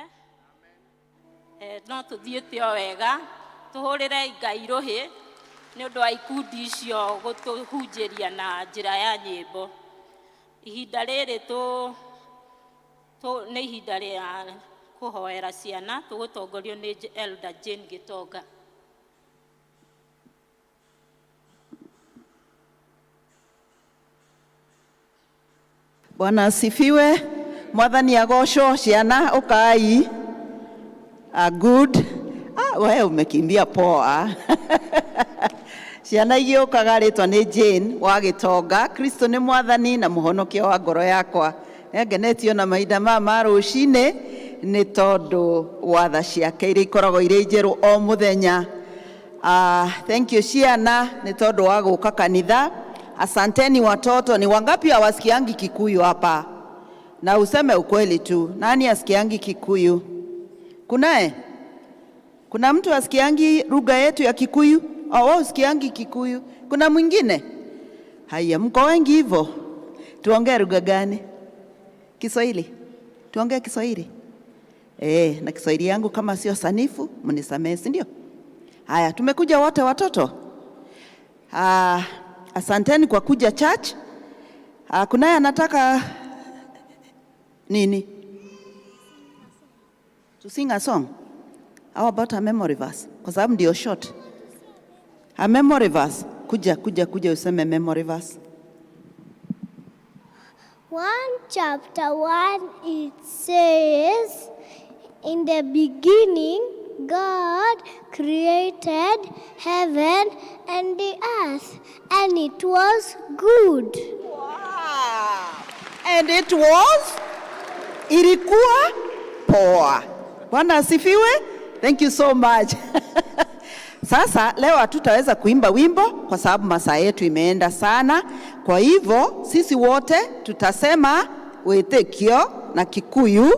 No tuthiĩte o wega tuhũrĩre Ngai rũhĩ nĩ ũndũ wa ikundi icio gũtũhunjĩria na njĩra ya nyĩmbo. Ihinda rĩrĩ nĩ ihinda rĩa kũhoera ciana tũgũtongorio nĩ Elder Jane Gitonga. Bwana asifiwe. Mwathani agocwo. Ciana ukai. Good. Wewe umekimbia poa. Ciana igĩũkaga rĩtwa nĩ Jane wa Gitonga. Kristo nĩ mwathani na mũhonokia wa ngoro yakwa. Nĩngenetio na mahinda ma rũcinĩ nĩ tondũ watha ciake iria ikoragwo irĩ njerũ o mũthenya. Thank you ciana nĩ tondũ wa gũka kanitha. Asanteni watoto. Ni wangapi hawasikiangi Kikuyu hapa? Na useme ukweli tu. Nani asikiangi Kikuyu? Kunaye? Kuna mtu asikiangi lugha yetu ya Kikuyu? Au usikiangi Kikuyu? Kuna mwingine? Haya, mko wengi hivyo. Tuongee lugha gani? Kiswahili. Tuongee Kiswahili. Na Kiswahili yangu kama sio sanifu, mnisamehe, si ndio? Haya, tumekuja wote watoto. Asanteni kwa kuja church. Kunaye anataka nini? To sing a song. How about a memory verse? Kwa sababu ndio short. A memory verse. Kuja useme memory verse. 1 chapter 1 it says, in the beginning God created heaven and the earth, and it was good. Wow. And it was? Ilikuwa poa. Bwana asifiwe. Thank you so much. Sasa leo hatutaweza kuimba wimbo kwa sababu masaa yetu imeenda sana. Kwa hivyo sisi wote tutasema wĩtĩkio na Kikuyu.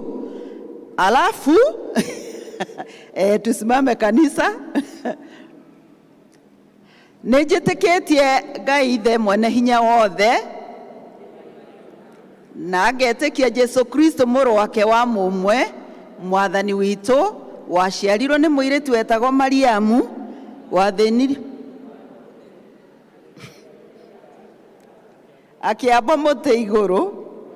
Alafu tusimame kanisa. Nĩnjĩtĩkĩtie Ngai Ithe mwene hinya wothe na ngetĩkia Jesu Kristo mũrũ wake wa mũmwe mwathani witũ waciarirwo nĩ mũirĩtu wetagwo Mariamu wathĩnire akĩamba mũtĩ igũrũ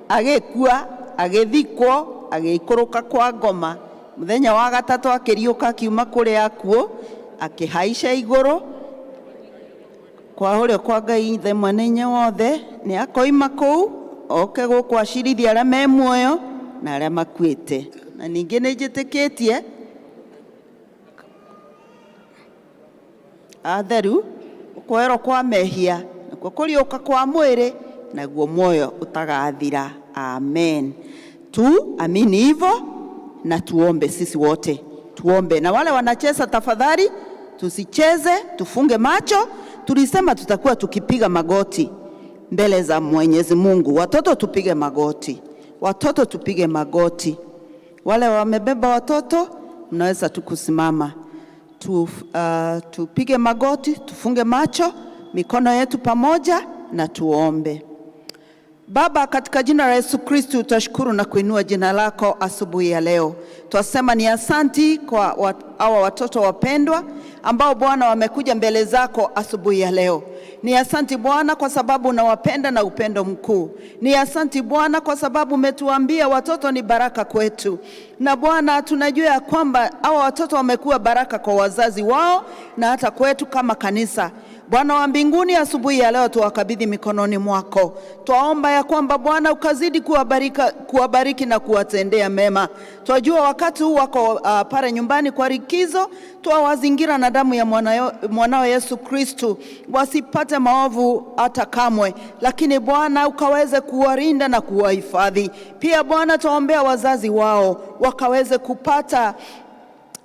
agĩkua agĩthikwo agĩikũrũka kwa ngoma mũthenya wa gatatũ akĩriũka akiuma kũrĩ akuũ akĩhaica igũrũ kwa ũrĩo kwa Ngai Ithe mwene hinya wothe nĩ akoima kũu oke gũkũ acirithia arĩa me muoyo na arĩa makuĩte. Na ningĩ nĩnjĩtĩkĩtie atheru kuoerwo kwa mehia nakuo kũriũka kwa mwĩrĩ naguo muoyo utagathira. Amen. Amini hivyo na tuombe sisi wote. Tuombe. Na wale wanacheza tafadhali tusicheze, tufunge macho. Tulisema tutakuwa tukipiga magoti mbele za Mwenyezi Mungu. Watoto tupige magoti. Watoto tupige magoti. Wale wamebeba watoto mnaweza tukusimama. Tupige magoti, tufunge macho, mikono yetu pamoja na tuombe. Baba, katika jina la Yesu Kristo tutashukuru na kuinua jina lako asubuhi ya leo. Twasema ni asanti kwa hawa watoto wapendwa ambao Bwana wamekuja mbele zako asubuhi ya leo. Ni asanti Bwana kwa sababu unawapenda na upendo mkuu. Ni asanti Bwana kwa sababu umetuambia watoto ni baraka kwetu. Na Bwana tunajua ya kwamba hawa watoto wamekuwa baraka kwa wazazi wao na hata kwetu kama kanisa. Bwana wa mbinguni, asubuhi ya leo tuwakabidhi mikononi mwako. Twaomba ya kwamba Bwana ukazidi kuwabariki na kuwatendea mema. Twajua wakati huu wako pale nyumbani kwa likizo, twawazingira na damu ya mwanao Yesu Kristo, wasipate maovu hata kamwe. Lakini Bwana ukaweze kuwarinda na kuwahifadhi. Pia Bwana twaombea wazazi wao, wakaweze kupata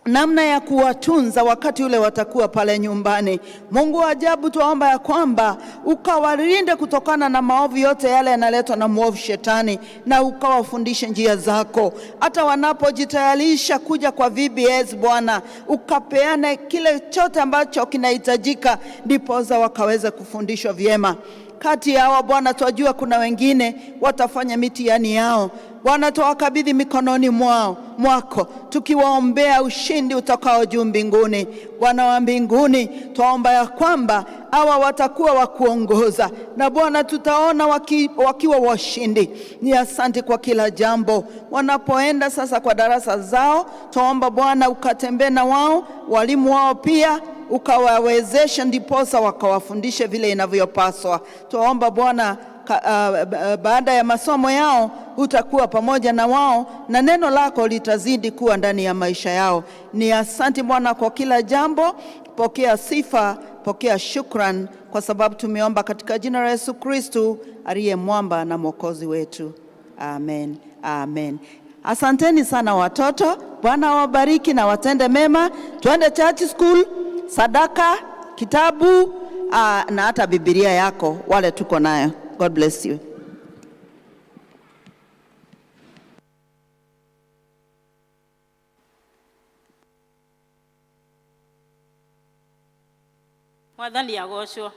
namna ya kuwatunza wakati ule watakuwa pale nyumbani. Mungu wa ajabu, tuomba ya kwamba ukawalinde kutokana na maovu yote yale yanaletwa na mwovu shetani, na ukawafundishe njia zako. Hata wanapojitayarisha kuja kwa VBS Bwana, ukapeane kile chote ambacho kinahitajika ndipoza wakaweze kufundishwa vyema. Kati yao Bwana twajua kuna wengine watafanya mitihani yao. Bwana tuwakabidhi mikononi mwako, tukiwaombea ushindi utakao juu mbinguni. Bwana wa mbinguni, tuomba ya kwamba hawa watakuwa wakuongoza, na Bwana tutaona wakiwa washindi. Ni asante kwa kila jambo. Wanapoenda sasa kwa darasa zao, tuomba Bwana ukatembee na wao, walimu wao pia ukawawezesha ndiposa wakawafundishe vile inavyopaswa. Tuomba Bwana baada ya masomo yao utakuwa pamoja na wao na neno lako litazidi kuwa ndani ya maisha yao. Ni asante Bwana kwa kila jambo. Pokea sifa, pokea shukran, kwa sababu tumeomba katika jina la Yesu Kristo aliye mwamba na mwokozi wetu. Amen. Amen. Asanteni sana watoto. Bwana wabariki na watende mema. Tuende church school, sadaka, kitabu na hata Biblia yako wale tuko nayo. God bless you. Mwathani agocwo.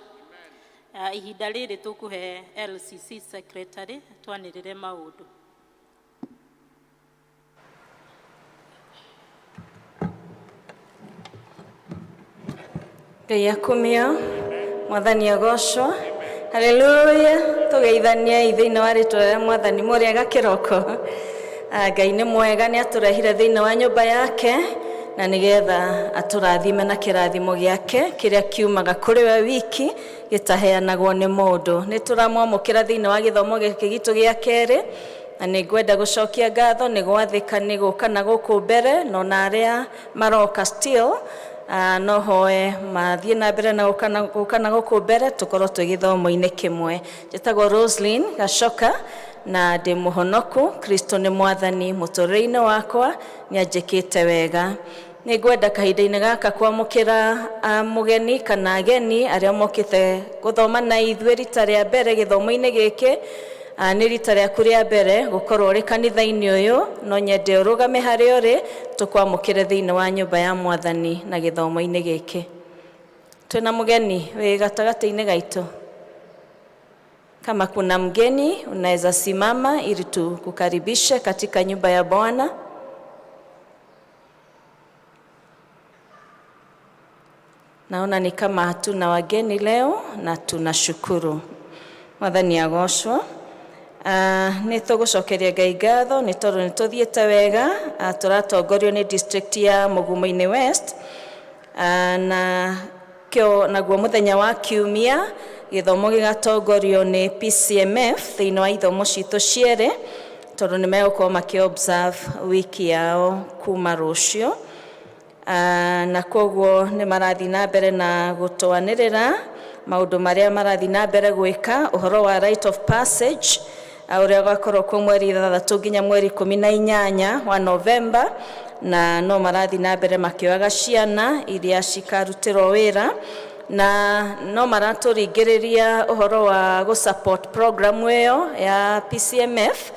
Ihinda rĩrĩ tũkũhe LCC secretary twanĩrĩre maũndũ. Ngai akumio, Mwathani agocwo. Haleluya. Tũgeithanie thĩinĩ wa rĩtwa rĩa Mwathani mũrĩega kĩroko. Ngai nĩ mwega, nĩ atũrehire thĩinĩ wa nyũmba yake na nĩgetha atũrathime na kĩrathimo gĩake kĩrĩa kiumaga kũrĩ we wiki gĩtaheanagwo nĩ mũndũ. Nĩ tũramwamũkĩra thĩinĩ wa gĩthomo gĩkĩ gitũ gĩa kerĩ, na nĩ ngwenda gũcokia ngatho nĩ gwathĩka nĩ gũka na gũkũ mbere, no na arĩa maroka still no hoe mathiĩ na mbere na gũka na gũkũ mbere tũkorwo twĩ gĩthomo-inĩ kĩmwe. Njĩtagwo Roslyn Gacoka na ndĩ mũhonoku. Kristo nĩ Mwathani mũtũrĩre-inĩ wakwa, nĩ anjĩkĩte wega. Nĩ ngwenda kahinda-inĩ gaka kwamũkĩra mũgeni kana ageni arĩa mokĩte gũthoma na ithuĩ rita rĩa mbere gĩthomo-inĩ gĩkĩ. Nĩ rita rĩaku rĩa mbere gũkorwo ũrĩ kanitha-inĩ ũyũ, no nyende ũrũgame harĩa ũrĩ tũkwamũkĩre thĩinĩ wa nyũmba ya Mwathani na gĩthomo-inĩ gĩkĩ. Twĩna mũgeni wĩ gatagatĩ-inĩ gaitũ. Kama kuna mgeni unaweza simama ili tukukaribishe katika nyumba ya Bwana. Naona ni kama hatuna wageni leo na tunashukuru. Mwathani agocwo. Nĩ tũgũcokeria Ngai ngatho nĩ tondũ nĩ tũthiĩte wega, tũratongorio nĩ district ya Mugumo-inĩ West, na naguo mũthenya wa kiumia gĩthomo gĩgatongorio nĩ PCMF thĩinĩ wa ithomo citũ cierĩ, tondũ nĩ megũkorwo makĩ-observe wiki yao kuma rũciũ, na koguo nĩ marathiĩ na mbere na gũtwanĩrĩra maũndũ marĩa marathiĩ na mbere gwĩka ũhoro wa rite of passage ũrĩa ũgakorwo kwa mweri 6 nginya mweri 18 wa November, na no marathiĩ na mbere makĩoyaga ciana iria cikarutĩrwo wĩra, na no maratũringĩrĩria ũhoro wa gũ-support program ĩyo ya PCMF,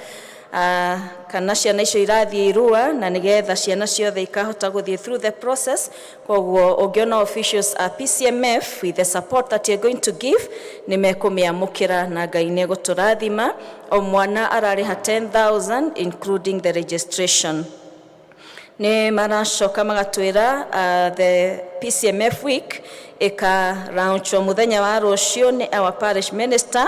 kana ciana icio irathiĩ irua na nĩgetha ciana ciothe ikahota gũthiĩ through the process. Koguo ũngĩona officials a PCMF with the support that you're going to give nĩ mekũmĩamũkĩra na Ngai nĩ gũtũrathima. O mwana ararĩha 10,000 including the registration. Nĩ maracoka magatwĩra the PCMF week ĩka-launchwo mũthenya wa rũciũ nĩ our parish minister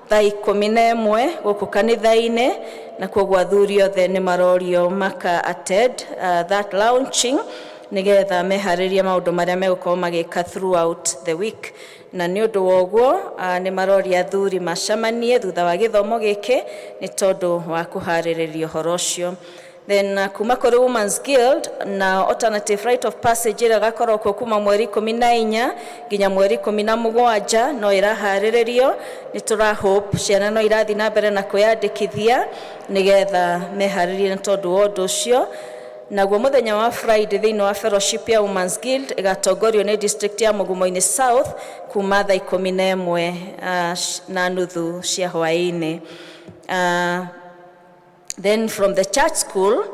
thaa 11 gũkũ kanitha-inĩ, na koguo athuri othe nĩ marorio maka-attend that launching nĩgetha meharĩrie maũndũ marĩa megũkorwo magĩka throughout the week. Na nĩ ũndũ wa ũguo nĩ maroria athuri macemanie thutha wa gĩthomo gĩkĩ nĩ tondũ wa kũharĩrĩria ũhoro ũcio. Then kuma kũrĩ Women's Guild na alternative rite of passage ĩrĩa gakorwo kuo kuma mweri 14 nginya mweri 17 no ĩraharĩrĩrio. Nĩ tũra-hope ciana no irathiĩ na mbere na kwĩyandĩkithia nĩgetha meharĩrie nĩ tondũ wa ũndũ ũcio. Naguo mũthenya wa Friday thĩinĩ wa fellowship ya Women's Guild ĩgatongorio nĩ district ya Mugumo-inĩ South kuma thaa 11:30 cia hwaĩ-inĩ. Then from the church school,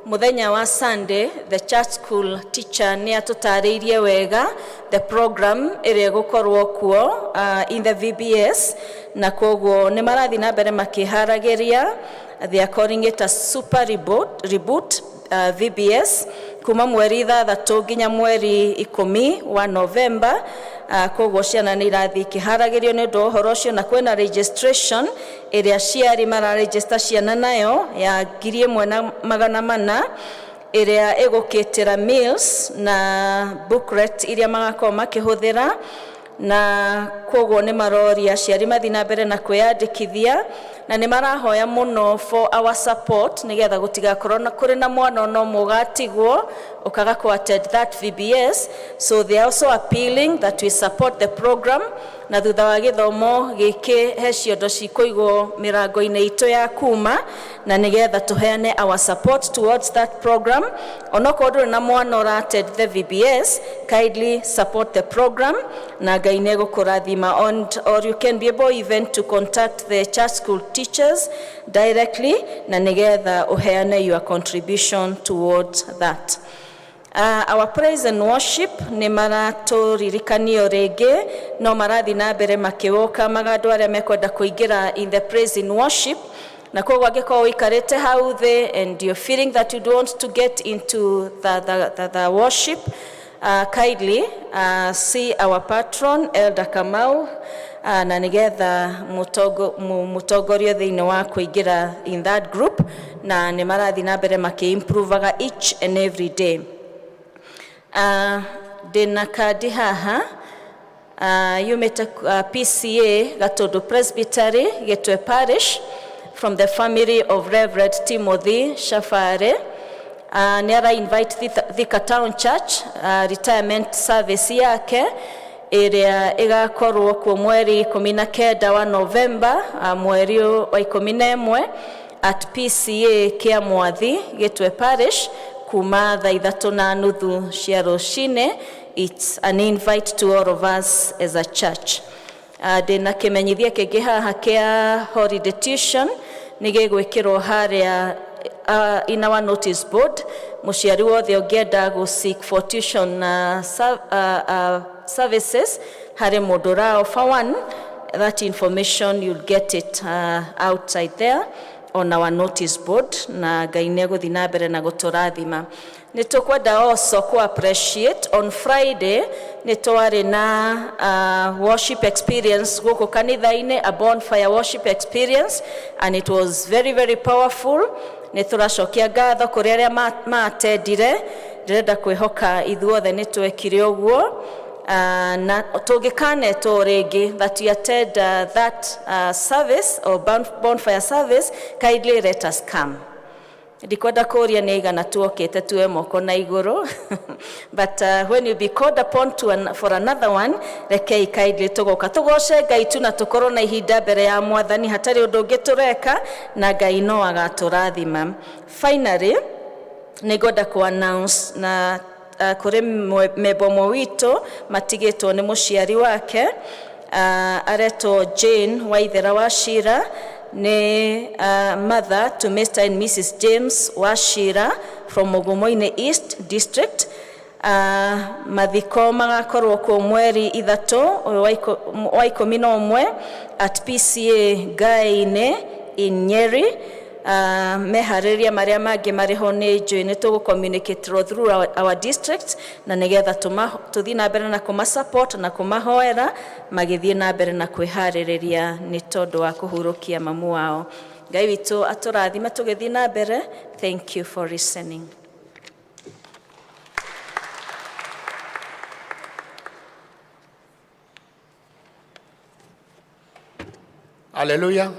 muthenya wa Sunday, the church school teacher nĩ atũtarĩirie wega the program ĩrĩa gũkorwo kuo in the VBS, na koguo nĩ marathiĩ na mbere makĩharagĩria. They are calling it a super reboot VBS kuma mweri 6 nginya mweri 10 wa November. Koguo ciana nĩ irathiĩ ikĩharagĩrio nĩ ũndũ wa ũhoro ũcio, na kwĩna registration ĩrĩa ciari mararegister ciana nayo ya 1,400 ĩrĩa ĩgũkĩtĩra meals na booklet iria magakorwo makĩhũthĩra. Na koguo nĩ maroria ciari mathiĩ na mbere na kwĩyandĩkithia, na nĩ marahoya mũno for our support nĩgetha gũtigakorwo kũrĩ na mwana no mũgatigwo ũkaga attend that VBS. So they are also appealing that we support the program, na thutha wa gĩthomo gĩkĩ he ciondo cikũigwo mĩrango-inĩ itũ ya kuma, na nĩgetha tũheane our support towards that program. Onokorwo ndũrĩ na mwana ũra-attend the VBS, kindly support the program na Ngai nĩ gũkũrathima. Or you can be able even to contact the church school teachers directly na nĩgetha ũheane your contribution towards that. Our praise and worship nĩ maratũririkanio rĩngĩ, no marathi na mbere makĩwoka magandũ arĩa mekwenda kũingĩra in the praise and worship. Na koguo angĩkorwo ũikarĩte hau thĩ and you're feeling that you don't want to get into the worship, kindly see our patron Elder Kamau, na nigetha mutongorio thĩinĩ wa kũingĩra in that group, na nĩ marathi na mbere makĩimprovaga each and every day. Ndĩna kandi haha yumĩte P.C.E.A. Gatundu Presbytery Gĩtwe Parish, from the family of Reverend Timothy Shafare. Nĩ ara invite Thika Town Church retirement service yake ĩrĩa ĩgakorwo kuo mweri 19 wa November mweri wa 11 at Pcea kia Mwathi Gĩtwe Parish kuma thaa 3:30 cia rũcinĩ. It's an invite to all of us as a church. Ndĩna kĩmenyithia kĩngĩ haha kĩa holiday tuition nĩ gĩgwĩkĩrwo harĩa in our notice board. Mũciari wothe ũngĩenda go seek for tuition services harĩ mũndũ ũra offer one, that information you'll get it outside there on our notice board, na Ngai nĩegũthiĩ na mbere na gũtũrathima. Nĩtũkwenda also to appreciate on Friday nĩtwarĩ na worship experience gũkũ kanitha-inĩ, a bonfire worship experience, and it was very very powerful. Nĩtũracokia ngatho kũrĩ arĩa matendire. Ndĩrenda kwĩhoka ithuothe nĩtwekire ũguo, na tũngĩkanetwo rĩngĩ that you attend that service or bonfire service, kindly let us come. Ndikwenda kũria nĩ igana tuokĩte tuwe moko na igũrũ, but when you be called upon for another one, rekei kindly tũgoka tũgoce Ngai tu na tũkorwo na ihinda mbere ya Mwathani, hatarĩ ũndũ ũngĩ tũreka, na Ngai no agatũrathima. Finally, nĩngwenda ku-announce na kũrĩ member witũ matigĩtwo nĩ mũciari wake, aretwo Jane Waithera Wachira, ne mother to Mr. and Mrs. James Wachira from Mogomoine East District. Mathiko magakorwo kuo mweri 3 wa 11 at P.C.E.A. Gai-inĩ in Nyeri. Meharĩria marĩa mangĩ marĩho nĩ njũĩ nĩ communicate through our district, na nĩgetha tũthiĩ na mbere na kũmasupport na kũmahoera magĩthiĩ na mbere na kwĩharĩrĩria nĩ tondũ wa kũhurũkia mamu wao. Ngai witũ atũrathime tũgĩthiĩ na mbere. Thank you for listening. Hallelujah.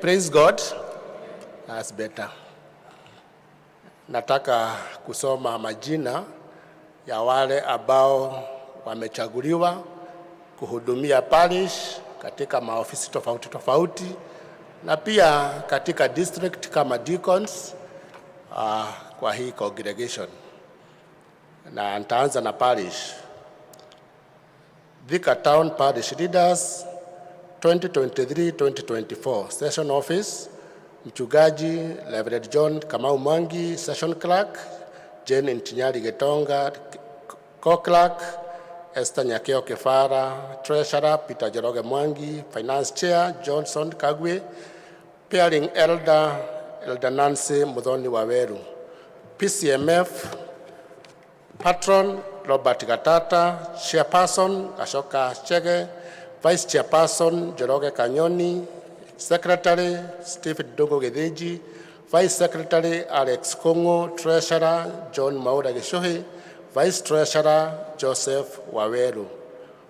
Praise God. That's better. Nataka kusoma majina ya wale ambao wamechaguliwa kuhudumia parish katika maofisi tofauti tofauti na pia katika district kama deacons kwa hii congregation. Na nitaanza na parish. Thika Town Parish Leaders 2023-2024 Session Office, Mchungaji Reverend John Kamau Mwangi, Session Clerk, Jane Ntinyari Getonga, Co-Clerk, Esther Nyakeo Kefara, Treasurer Peter Joroge Mwangi, Finance Chair Johnson Kagwe, Pairing Elder Nancy Muthoni Waweru, PCMF Patron Robert Gatata, Chairperson Ashoka Chege, Vice Chairperson Joroge Kanyoni, Secretary Stephen Dogo Gedeji, Vice Secretary Alex Kongo, Treasurer John Maura Geshohe, Vice Treasurer Joseph Waweru.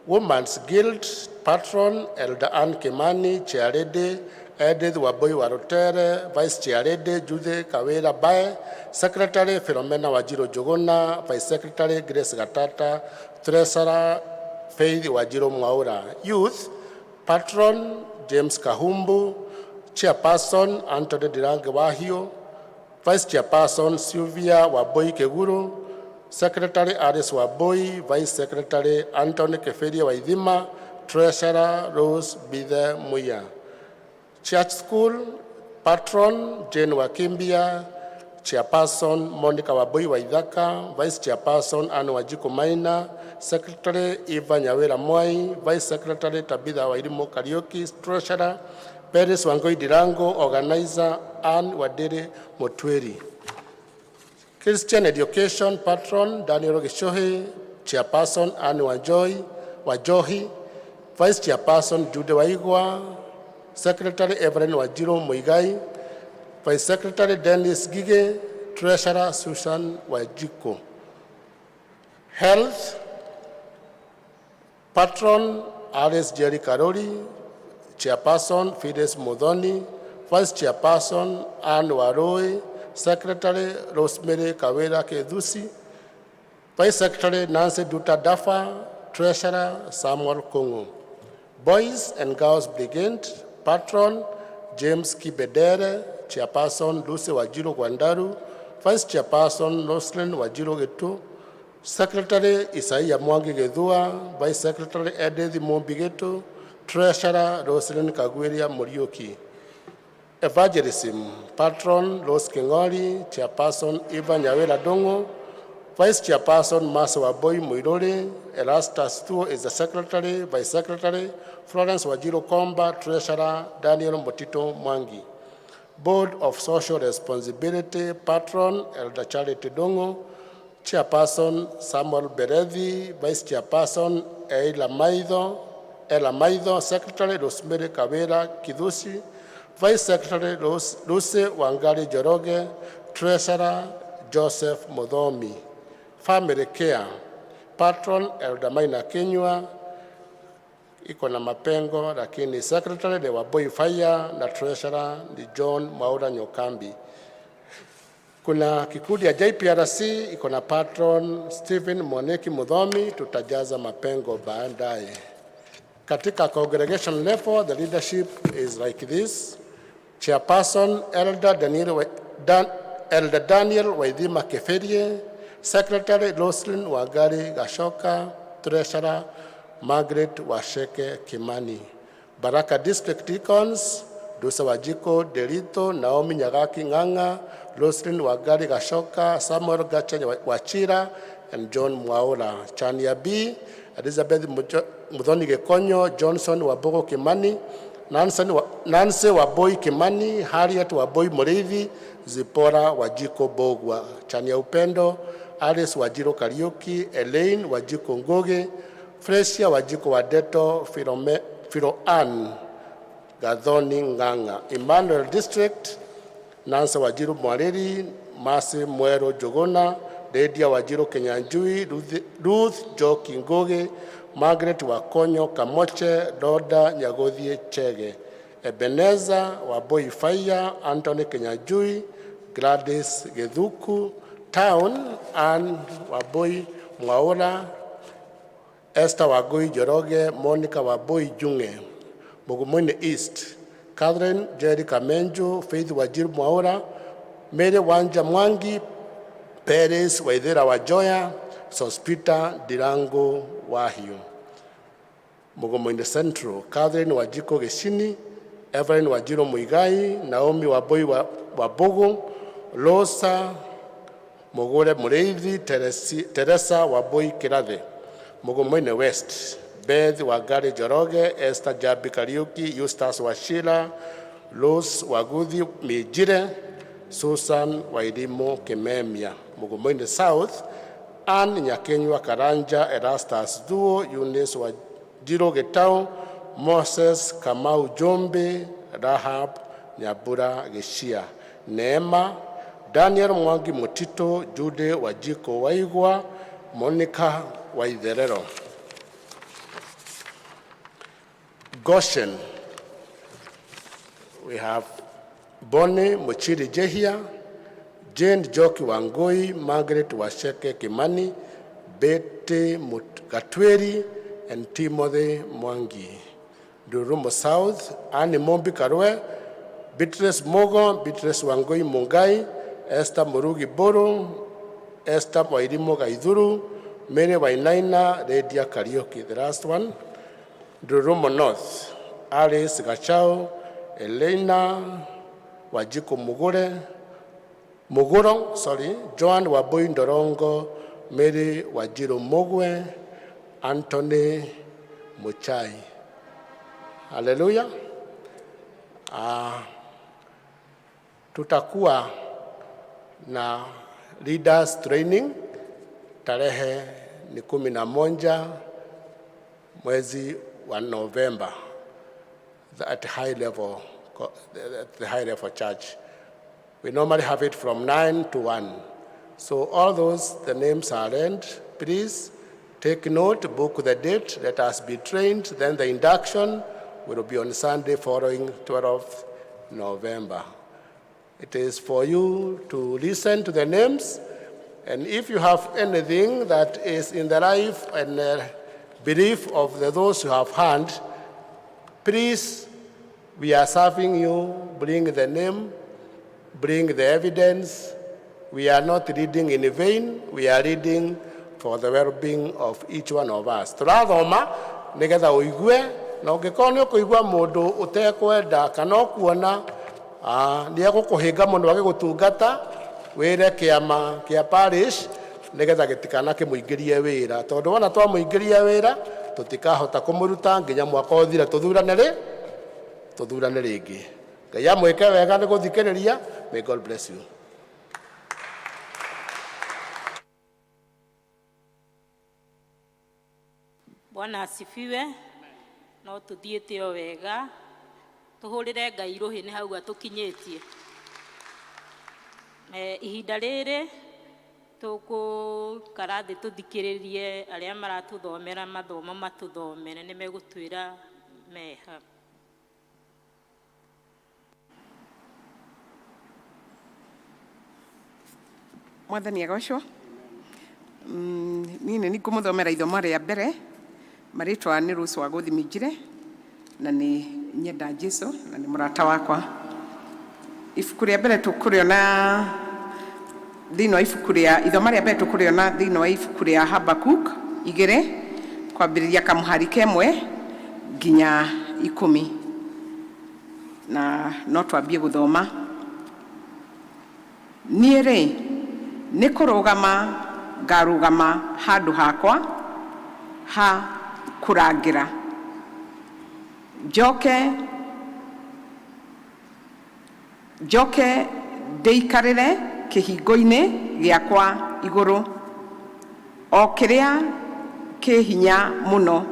Women's Guild Patron Elder Ann Kimani, Chairlady Edith Waboi Warotere, Vice Chairlady Jude Kawera Bae, Secretary Philomena Wajiro Jogona, Vice Secretary Grace Gatata, Treasurer Faith Wajiro Mwaura. Youth Patron James Kahumbu, Chairperson Anthony Dirange Wahio, Vice Chairperson Sylvia Waboi Keguru, Secretary Alice Waboi, Vice Secretary Anthony Keferia Waidhima, Treasurer Rose Bide Muya. Church School Patron Jane Wakimbia, Chairperson Monica Wabui Waithaka, Vice Chairperson Anne Wajiko Maina, Secretary Eva Nyawera Mwai, Vice Secretary Tabitha Wairimo Karaoke, Treasurer Peres Wangoi Dirango, Organizer Anne Wadere Motweri. Christian Education Patron Daniel Gishohe, Chairperson Anne Wajohi, Vice Chairperson Jude Waigwa, Secretary Evelyn Wajiro Muigai, Vice Secretary Dennis Gige, Treasurer Susan Wajiko. Health Patron Alice Jerry Karori, Chairperson Fides Modoni, Vice Chairperson Anne Waroi, Secretary Rosemary Kawera Kedusi, Vice Secretary Nancy Duta Dafa, Treasurer Samuel Kongo. Boys and Girls Brigade Patron James Kibedere, Chairperson Lucy Wajiro Gwandaru, Vice Chairperson Roslyn Wajiro Getu, Secretary Isaiah Mwangi Gedua, Vice Secretary Edith Mombigeto, Treasurer Roslyn Kagweria Morioki. Evangelism Patron Rose Kingori, Chairperson Eva Nyawela Dongo, Vice Chairperson Masa Waboy Muirole, Erastus Tuo is the Secretary, Vice Secretary Florence Wajiro Komba, Treasurer Daniel Motito Mwangi. Board of Social Responsibility Patron Elder Charity Dongo, Chairperson Samuel Berethi, Vice Chairperson Ella Maido, Secretary Rosemary Kavera Kidusi, Vice Secretary Lucy Wangari Joroge, Treasurer Joseph Modomi. Family Care Patron Elder Maina Kenywa, iko na mapengo lakini Secretary ni Waboi Fire na Treasurer ni John Maura Nyokambi. Kuna kikundi ya JPRC iko na Patron Stephen Moneki Mudhomi, tutajaza mapengo baadaye. Katika congregation level, the leadership is like this. Chairperson Elder Daniel Waidhima Keferie, Secretary Roslyn Wagari Gashoka, Treasurer Margaret Washeke Kimani. Baraka District Deacons, Dusa Wajiko Delito, Naomi Nyagaki Nganga, Roslyn Wagari Gashoka, Samuel Gacha Wachira, and John Mwaola. Chania B, Elizabeth Mudhoni Gekonyo, Johnson Wabogo Kimani, Nancy Waboi Kimani, Harriet Waboi Murithi, Zipora Wajiko Bogwa. Chania Upendo, Alice Wajiro Karaoke, Elaine Wajiko Ngoge, Fresia Wajiko Wadeto, Firoan Gadhoni Nganga. Emmanuel District, Nancy Wajiro Mwareri, Masi Mwero Jogona, Dedia Wajiro Kenyanjui, Ruth Joki Ngoge, Margaret Wakonyo Kamoche, Roda Nyagodhie Chege, Ebeneza Waboi Fire, Anthony Kenyanjui, Gladys Gedhuku, Town, Anne Waboi Mwaola, Esther Wagoi Joroge, Monica Waboi Junge. Bogomone East, Catherine Jerry Kamenjo, Faith Wajir Mwaola, Mary Wanja Mwangi, Perez Waithera Wajoya, Sospita Dirango Wahio. Bogomone Central, Catherine Wajiko Geshini, Evelyn Wajiro Muigai, Naomi Waboi Wabogo, Rosa Mogore Mureithi, Teresa Waboi Kirathe. Mogomone West, Beth Wagari Joroge, Esther Jabi Karaoke, Eustace Washila, Rose Waguthi Mijire, Susan Wairimo Kememia. Mogomone South, Anne Nyakenywa Karanja, Erastus Duo, Eunice Wajiro Getao, Moses Kamau Jombe, Rahab Nyabura Geshia. Neema, Daniel Mwangi Mutito, Jude Wajiko Waigwa, Monica Waitherero. Goshen, we have Bonnie Muchiri Jehia, Jane Joki Wangoi, Margaret Washeke Kimani, Betty Gatweri, and Timothy Mwangi. Durumo South, Annie Mombi Karwe, Beatrice Mogo, Beatrice Wangoi Mungai, Esther Murugi Boro, Esther Wairimo Gaiduru, Mary Wainaina, Redia Karaoke. The last one, Durumo North, Alice Gachao, Elena Wajiko Mugore, Muguro, Joan Wabui Ndorongo, Mary Wajiro Mogwe, Anthony Muchai. Hallelujah. Tutakuwa na leaders training tarehe ni 11 mwezi wa November at the high level church. We normally have it from 9 to 1. So all those, the names are read. Please take note, book the date, let us be trained. Then the induction will be on Sunday following 12th November. It is for you to listen to the names, and if you have anything that is in the life and belief of those who have heard, please, we are serving you, bring the name, bring the evidence. We are not reading in vain, we are reading for the well-being of each one of us. Turathoma nigetha uigue na ungikorwo ni ukuigua mundu utekwenda kana ukuona ni egukuhinga muno agigutungata wire kiama kia parish nigetha gitikana kimuingirie wira tondu wona twamuingirie wira tutikahota kumuruta nginya mwaka uthire tuthurane ringi. Ngai amwike wega ni guthikiriria. May God bless you. Bwana asifiwe. No tuthiete o wega tuhurire Ngai ruhi ni hau atukinyetie. Ihinda riri tukarathi tuthikiririe aria maratuthomera mathomo matuthomere ni megutwira meha. Mwathani agocwo. Nini ni kumuthomera ithomo ria mbere maritwa ni Rusu wa guthimingire na ni nyenda Jesu na ni murata wakwa. Ibuku ria mbere tukuriona thino ibuku ria ithomo ria mbere tukuriona thino ibuku ria Habakkuk 2 kwambiriria kamuhari kemwe nginya 10 na no twambie guthoma. Niere ni kurugama ngarugama handu hakwa ha kurangira njoke ndeikarire kihingo-ini giakwa iguru o kiria kihinya muno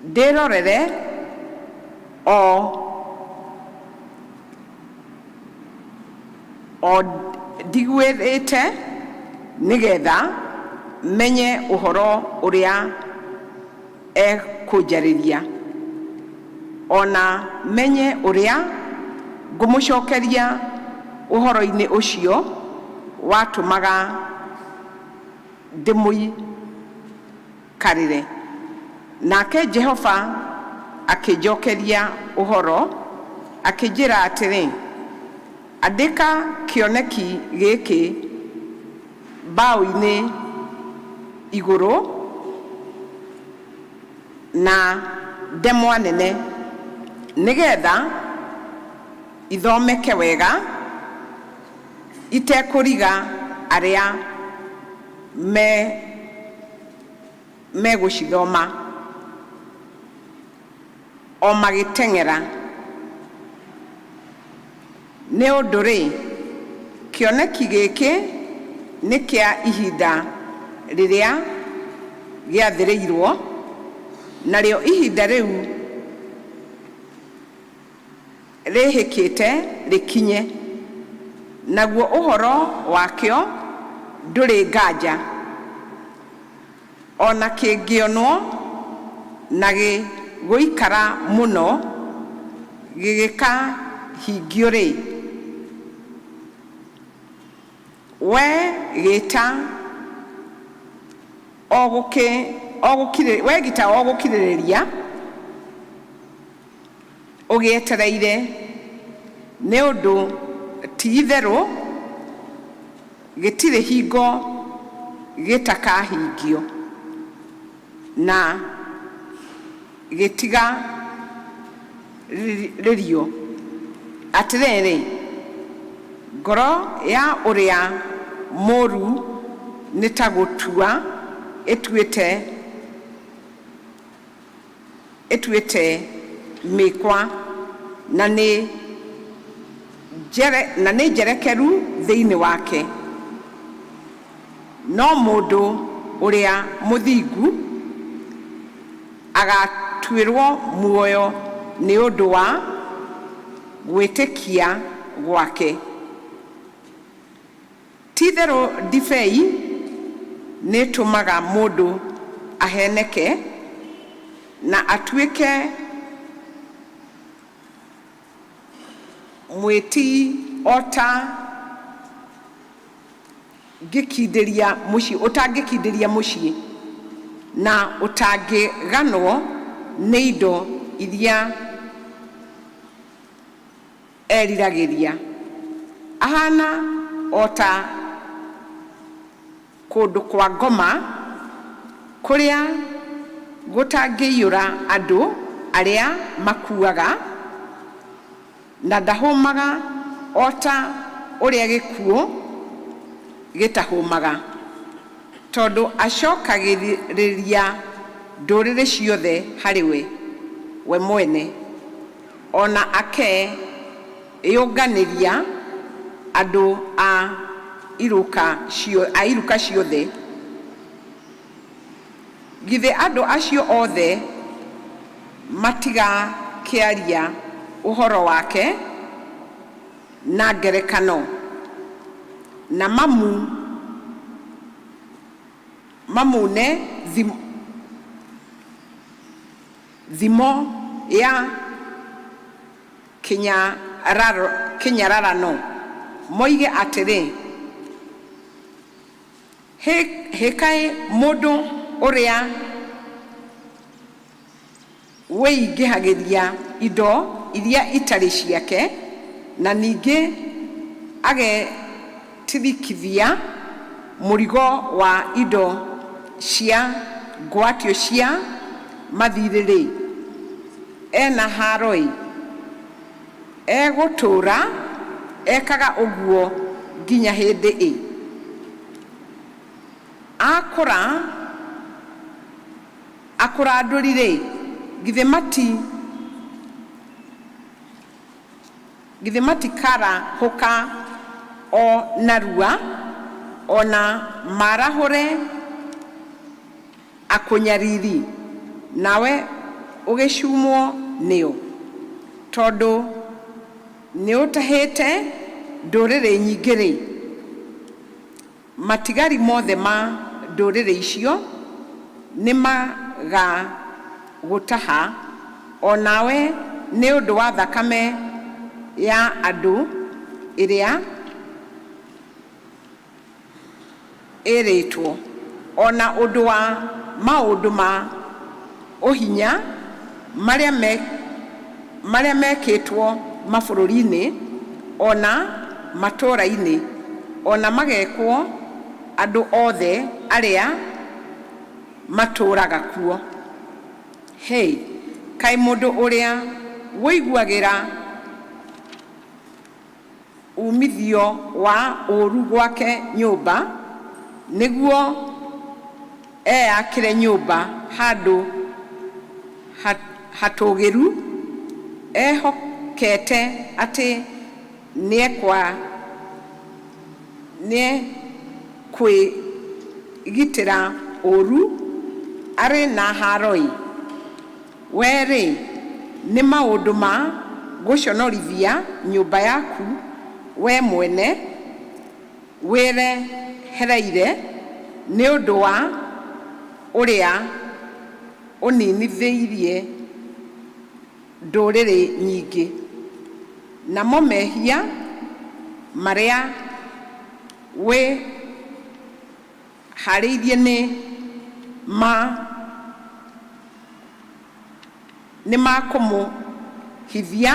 ndirorere o ndigwirite nigetha menye uhoro uria kunjariria ona menye uria ngumucokeria uhoro-ini ucio watumaga ndimuikarire. Nake Jehova akinjokeria uhoro akinjira atiri, andika kioneki giki bao-ini iguru na ndemwa nene nigetha ithomeke wega itekuriga aria megucithoma o magiteng'era. Ni undu ri kioneki giki ni kia ihinda riria giathiriirwo nario ihinda riu rihikite rikinye, naguo uhoro wakio nduri nganja ona kingionwo na giguikara muno gigika hingio ri we gita ogukiriria ugietereire ni undu ti itheru gitire hingo gitakahingio na gitiga ririo atiriri ngoro ya ũrĩa mũru nĩ ta gũtua ĩtuĩte mĩkwa na nĩ njerekeru thĩinĩ wake, no mũndũ ũrĩa mũthingu agatuĩrwo muoyo nĩ ũndũ wa gwĩtĩkia gwake. Ti-itherũ ndibei nĩ ĩtũmaga mũndũ aheneke na atuĩke mwĩtii ũtangĩkindĩria mũciĩ na ũtangĩganwo nĩ indo iria eriragĩria. Ahana ota kũndũ kwa ngoma kũrĩa gũtangĩiyũra andũ arĩa makuaga, na ndahũmaga ota ũrĩa gĩkuũ gĩtahũmaga, tondũ acokagĩrĩria ndũrĩrĩ ciothe harĩ we mwene, ona akeyũnganĩria andũ a iruka ciothe. Githĩ andũ acio othe matigakĩaria ũhoro wake na ngerekano na mamune thimo ya kĩnyararano, moige atĩrĩ, hĩkaĩ mũndũ ũrĩa wĩingĩhagĩria indo iria itarĩ ciake na ningĩ agetirikithia mũrigo wa indo cia ngwatio cia mathirĩrĩ, ena haroi, egũtũra ekaga ũguo nginya hĩndĩ akũrandũrire, githĩ matikarahũka o narua, ona marahũre akũnyariri, nawe ũgĩcumwo nĩo, tondũ nĩ ũtahĩte ndũrĩrĩ nyingĩ-rĩ. Matigari mothe ma ndũrĩrĩ icio nĩ magagũtaha, onawe nĩ ũndũ wa thakame ya andũ ĩrĩa ĩrĩtwo, ona ũndũ wa maũndũ ma ũhinya marĩa mekĩtwo mabũrũri-inĩ ona matũũra-inĩ, ona magekwo andũ othe arĩa matũũraga kuo. Kaĩ mũndũ ũrĩa wũiguagĩra umithio wa ũũru gwake nyũmba nĩguo eyakĩre nyũmba handũ hatũgĩru, ehokete atĩ nĩekwĩgitĩra ũũru arĩ na haroi. Werĩ nĩ maũndũ ma gũconorithia nyũmba yaku we mwene wĩrehereire nĩ ũndũ wa ũrĩa ũninithĩirie ndũrĩrĩ nyingĩ, namo mehia marĩa wĩharĩirie nĩ makũmũhithia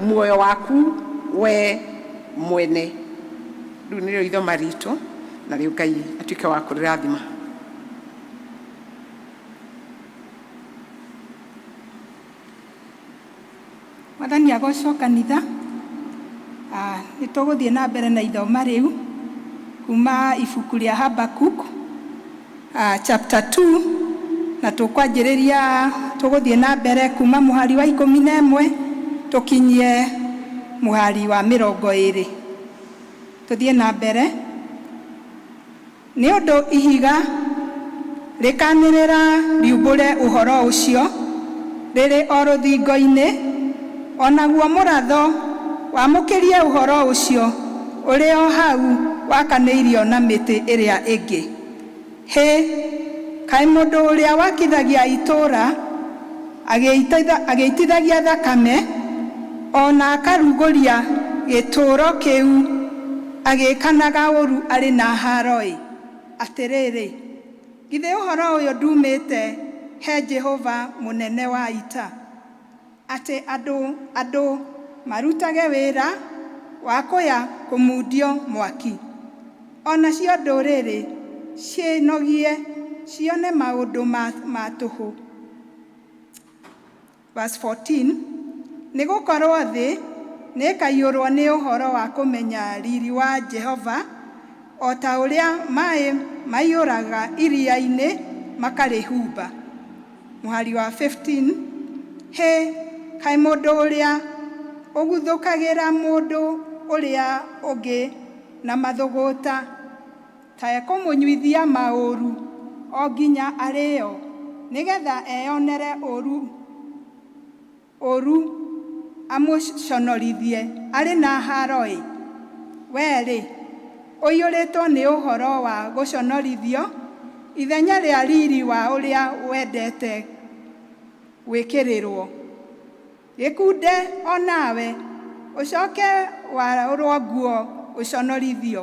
muoyo waku we mwene. Rĩu nĩrĩo ithoma ritũ, na rĩu Ngai atuĩke wa kũrĩrathima. Mwathani agocwo kanitha, Nĩtũgũthiĩ na mbere na ithoma rĩu kuma ibuku rĩa Habakkuk chapter 2 na tũkwanjĩrĩria tũgũthiĩ na mbere kuma mũhari wa 11 tũkinyie mũhari wa 20. Tũthiĩ na mbere. Nĩ ũndũ ihiga rĩkanĩrĩra riumbũre ũhoro ũcio rĩrĩ o rũthingo-inĩ, onaguo mũratho wamũkĩrie ũhoro ũcio ũrĩ o hau wakanĩirio na mĩtĩ ĩrĩa ĩngĩ. Kaĩ mũndũ ũrĩa wakithagia itũũra agĩitithagia thakame, ona akarugũria gĩtũũro kĩu agĩkanaga ũru arĩ na haro-ĩ. Atĩrĩrĩ, githĩ ũhoro ũyũ ndumĩte he Jehova mũnene wa ita, atĩ andũ marutage wĩra wa kũya kũmundio mwaki, onacio ndũrĩrĩ ciĩnogie cione maũndũ ma tũhũ. Verse 14, nĩgũkorwo thĩ nĩĩkaiyũrwo nĩ ũhoro wa kũmenya riri wa Jehova, o ta ũrĩa maĩ maiyũraga iria-inĩ makarĩhumba. Mũhari wa 15, kaĩ mũndũ ũrĩa ũguthũkagĩra mũndũ ũrĩa ũngĩ na mathũgũta, ta ekũmũnyuithia maũru o nginya arĩo, nĩgetha eyonere ũru amũconorithie arĩ na haro-ĩ. Werĩ, ũiyũrĩtwo nĩ ũhoro wa gũconorithio, ithenya rĩa riri wa ũrĩa wendete gwĩkĩrĩrwo. Gĩkunde onawe ũcoke warũrwo nguo ũconorithio,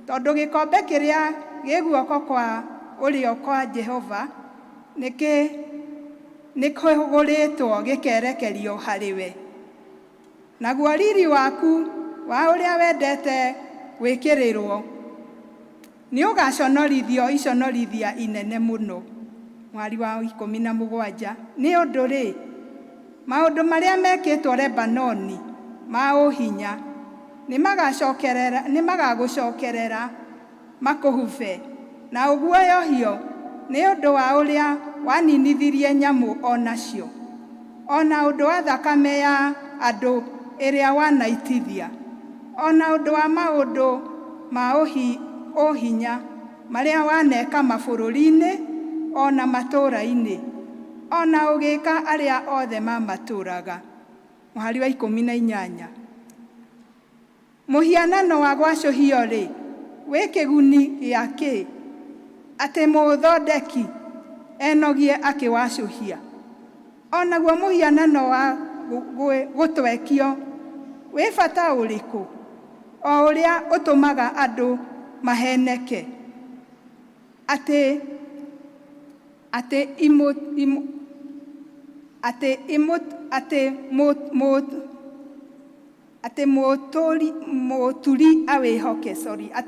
tondũ gĩkombe kĩrĩa gĩ guoko kwa ũrĩo kwa Jehova nĩkũgũrĩtwo gĩkerekerio harĩwe. Naguo riri waku wa ũrĩa wendete gwĩkĩrĩrwo nĩũgaconorithio iconorithia inene mũno. Mwari wa 17, nĩ ũndũ-rĩ, maũndũ marĩa mekĩtwo Lebanoni ma ũhinya nĩmagagũcokerera makũhube, na ũguoyohio nĩ ũndũ wa ũrĩa waninithirie nyamũ onacio, ona ũndũ wa thakame ya andũ ĩrĩa wanaitithia, ona ũndũ wa maũndũ ma ũhinya marĩa waneka mabũrũri-inĩ ona matũũra-inĩ, ona ũgĩka arĩa othe mamatũũraga. Mũhari wa 18, mũhianano wa gwacũhio-rĩ, wĩ kĩguni gĩakĩ, atĩ mũthondeki enogie akĩwacũhia? Onaguo mũhianano wa gũtwekio wĩ bata ũrĩkũ, o ũrĩa ũtũmaga andũ maheneke, atĩ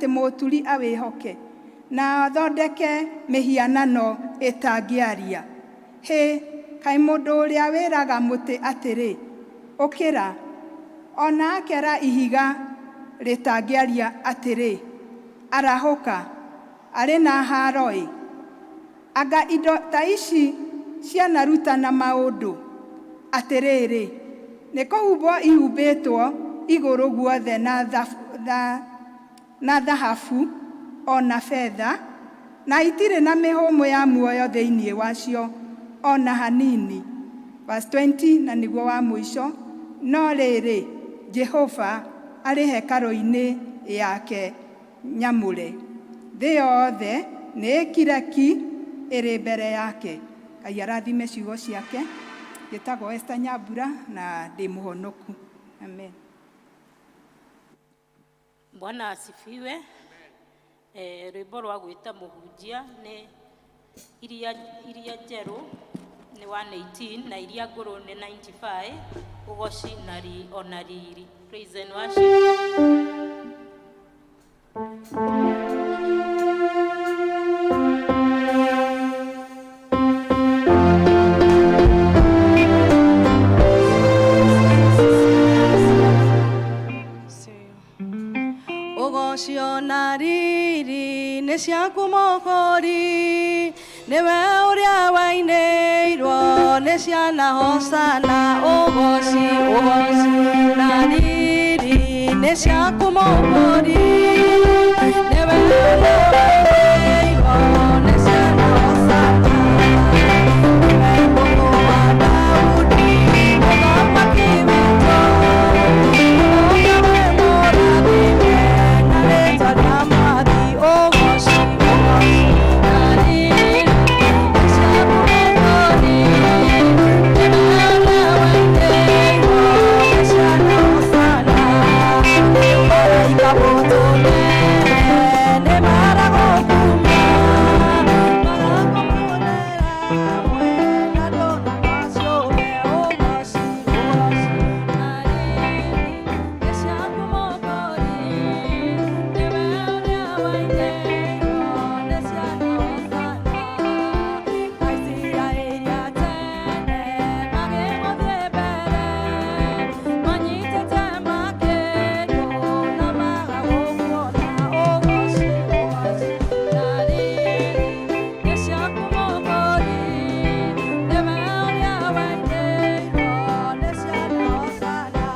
mũturi awĩhoke na athondeke mĩhianano ĩtangĩaria. Kaĩ mũndũ ũrĩa wĩraga mũtĩ atĩrĩ, ũkĩra, ona akera ihiga rĩtangĩaria atĩrĩ, arahũka, arĩ na haro-ĩ. Anga indo ta ici cianarutana maũndũ? Atĩrĩrĩ, nĩkũhumbwo ihumbĩtwo igũrũ guothe na thahabu ona betha, na itirĩ na mĩhũmũ ya muoyo thĩinĩ wacio ona hanini. Verse 20, na nĩguo wa mũico, no rĩrĩ, Jehova arĩ hekarũ-inĩ yake nyamũre, thĩ yothe nĩĩkireki ĩrĩ mbere yake. Ngai arathime ciugo ciake. Gĩtagwo Esther Nyambura na ndĩ mũhonoku. Amen. Bwana asifiwe. Rwĩmbo rwa gwĩta mũhunjia nĩ iria njerũ nĩ 118 na iria ngũrũ nĩ 95, ũgoci na riri. Praise and worship. Say nĩ ciaku Mũkũri, nĩwe ũrĩa wainĩirwo nĩ ciana hosana, ũgoci ũgoci na riri nĩ ciaku Mũkũri, nĩwe ũrĩa wainĩirwo nĩ ciana hosana, nĩwe Mũkũ wa Daudi, mũthamaki witũ, ũkawe mũrathime na rĩĩtwa rĩa Mwathi, ũgoci ũgoci na riri nĩ ciaku Mũkũri, nĩwe ũrĩa wainĩirwo nĩ ciana hosana, malaika mũtũne nĩ maragũkumia, magakumũnĩra hamwe na ndũna maciũre, ũgoci ũgoci na riri nĩ ciaku Mũkũri, nĩwe ũrĩa wainĩirwo nĩ ciana hosana, Aisiraeli a tene magĩgũthiĩ mbere, manyitĩte makĩndũ na magagũkuona, ũgoci ũgoci na riri nĩ ciaku Mũkũri, nĩwe ũrĩa wainĩirwo nĩ ciana hosana,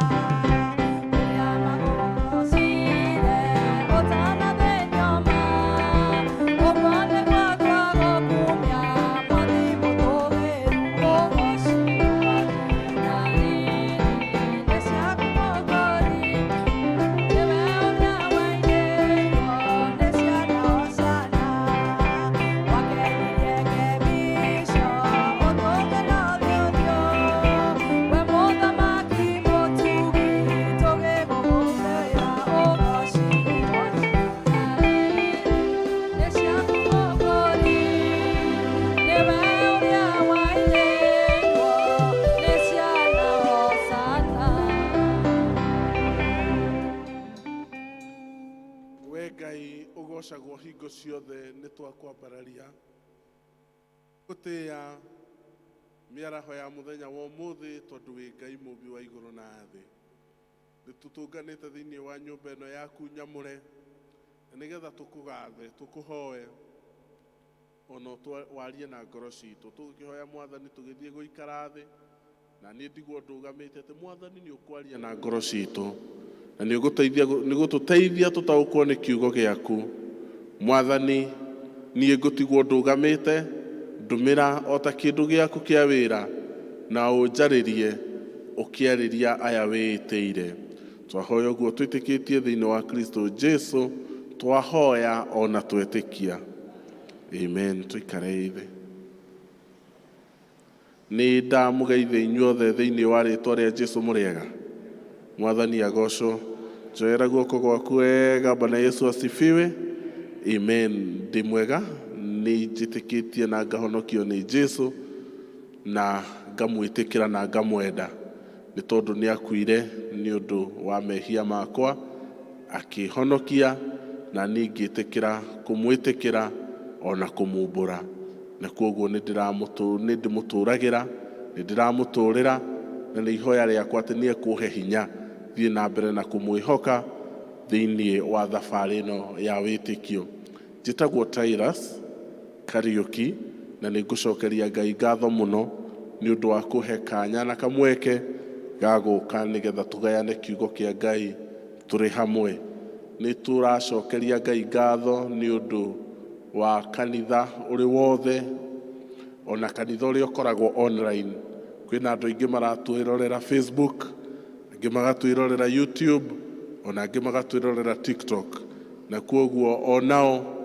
ũrĩa magũgocire ũtanathĩnio ma, ũguo nĩguo twagũkumia Mwathi mũtũgĩru, ũgoci ũgoci na riri nĩ ciaku Mũkũri, nĩwe ũrĩa wainĩirwo nĩ ciana hosana, wakenirie ngemisho ũtũgĩra ũthiũthio, we mũthamaki mũtugi tũgĩgũgũmĩra, ũgoci ũgoci na riri nĩ ciaku Mũkũri, nĩwe ũrĩa wainĩirwo nĩ ciana hosana. We Ngai ũgocagwo hingo ciothe nĩ twakwambararia gũtĩĩa mĩaraho ya mũthenya wa ũmũthĩ, tondũ wĩ Ngai mũmbi wa igũrũ na thĩ. Nĩ tũtũnganĩte thĩinĩ wa nyũmba ĩno yaku nyamũre, na nĩgetha tũkũgathe tũkũhoe ona warie na ngoro citũ, tũgĩkĩhoya Mwathani tũgĩthiĩ gũikara thĩ, na niĩ ndigwo ndũgamĩte atĩ Mwathani nĩ ũkwaria na ngoro citũ, na nĩ gũtũteithia tũtaũkwo nĩ kiugo gĩaku. Mwathani, niĩ ngũtigwo ndũgamĩte, ndũmĩra o ta kĩndũ gĩaku kĩa wĩra, na ũnjarĩrie ũkĩarĩria aya wĩĩtĩire. Twahoya ũguo twĩtĩkĩtie thĩinĩ wa Kristo Jesu, twahoya ona twetĩkia. Amen. Tũikare thĩ. Nĩ ndamũgeithia inyuothe thĩinĩ wa rĩĩtwa rĩa Jesu mũrĩega. Mwathani agocwo. Njoera guoko gwaku wega. Bwana Yesu asifiwe. Amen. Ndĩ mwega, nĩ njĩtĩkĩtie na ngahonokio nĩ Jesu, na ngamwĩtĩkĩra na ngamwenda, nĩ tondũ nĩ akuire nĩ ũndũ wa mehia makwa, akĩhonokia, na niĩ ngĩtĩkĩra kũmwĩtĩkĩra ona kũmumbũra. Na koguo nĩ ndĩmũtũragĩra, nĩ ndĩramũtũrĩra, na nĩ ihoya rĩakwa atĩ nĩ ekũhe hinya thiĩ na mbere na kũmwĩhoka thĩinĩ wa thabarĩ ĩno ya wĩtĩkio. Njĩtagwo Tyrus Kariũki, na nĩ ngũcokeria Ngai ngatho mũno nĩ ũndũ wa kũhe kanya na kamweke ga gũka nĩgetha tũgayane kiugo kĩa Ngai tũrĩ hamwe. Nĩ tũracokeria Ngai ngatho nĩ ũndũ wa kanitha ũrĩ wothe, ona kanitha ũrĩa ũkoragwo online. Kwĩna andũ aingĩ maratwĩrorera Facebook, angĩ magatwĩrorera YouTube, ona angĩ magatwĩrorera TikTok. Na koguo onao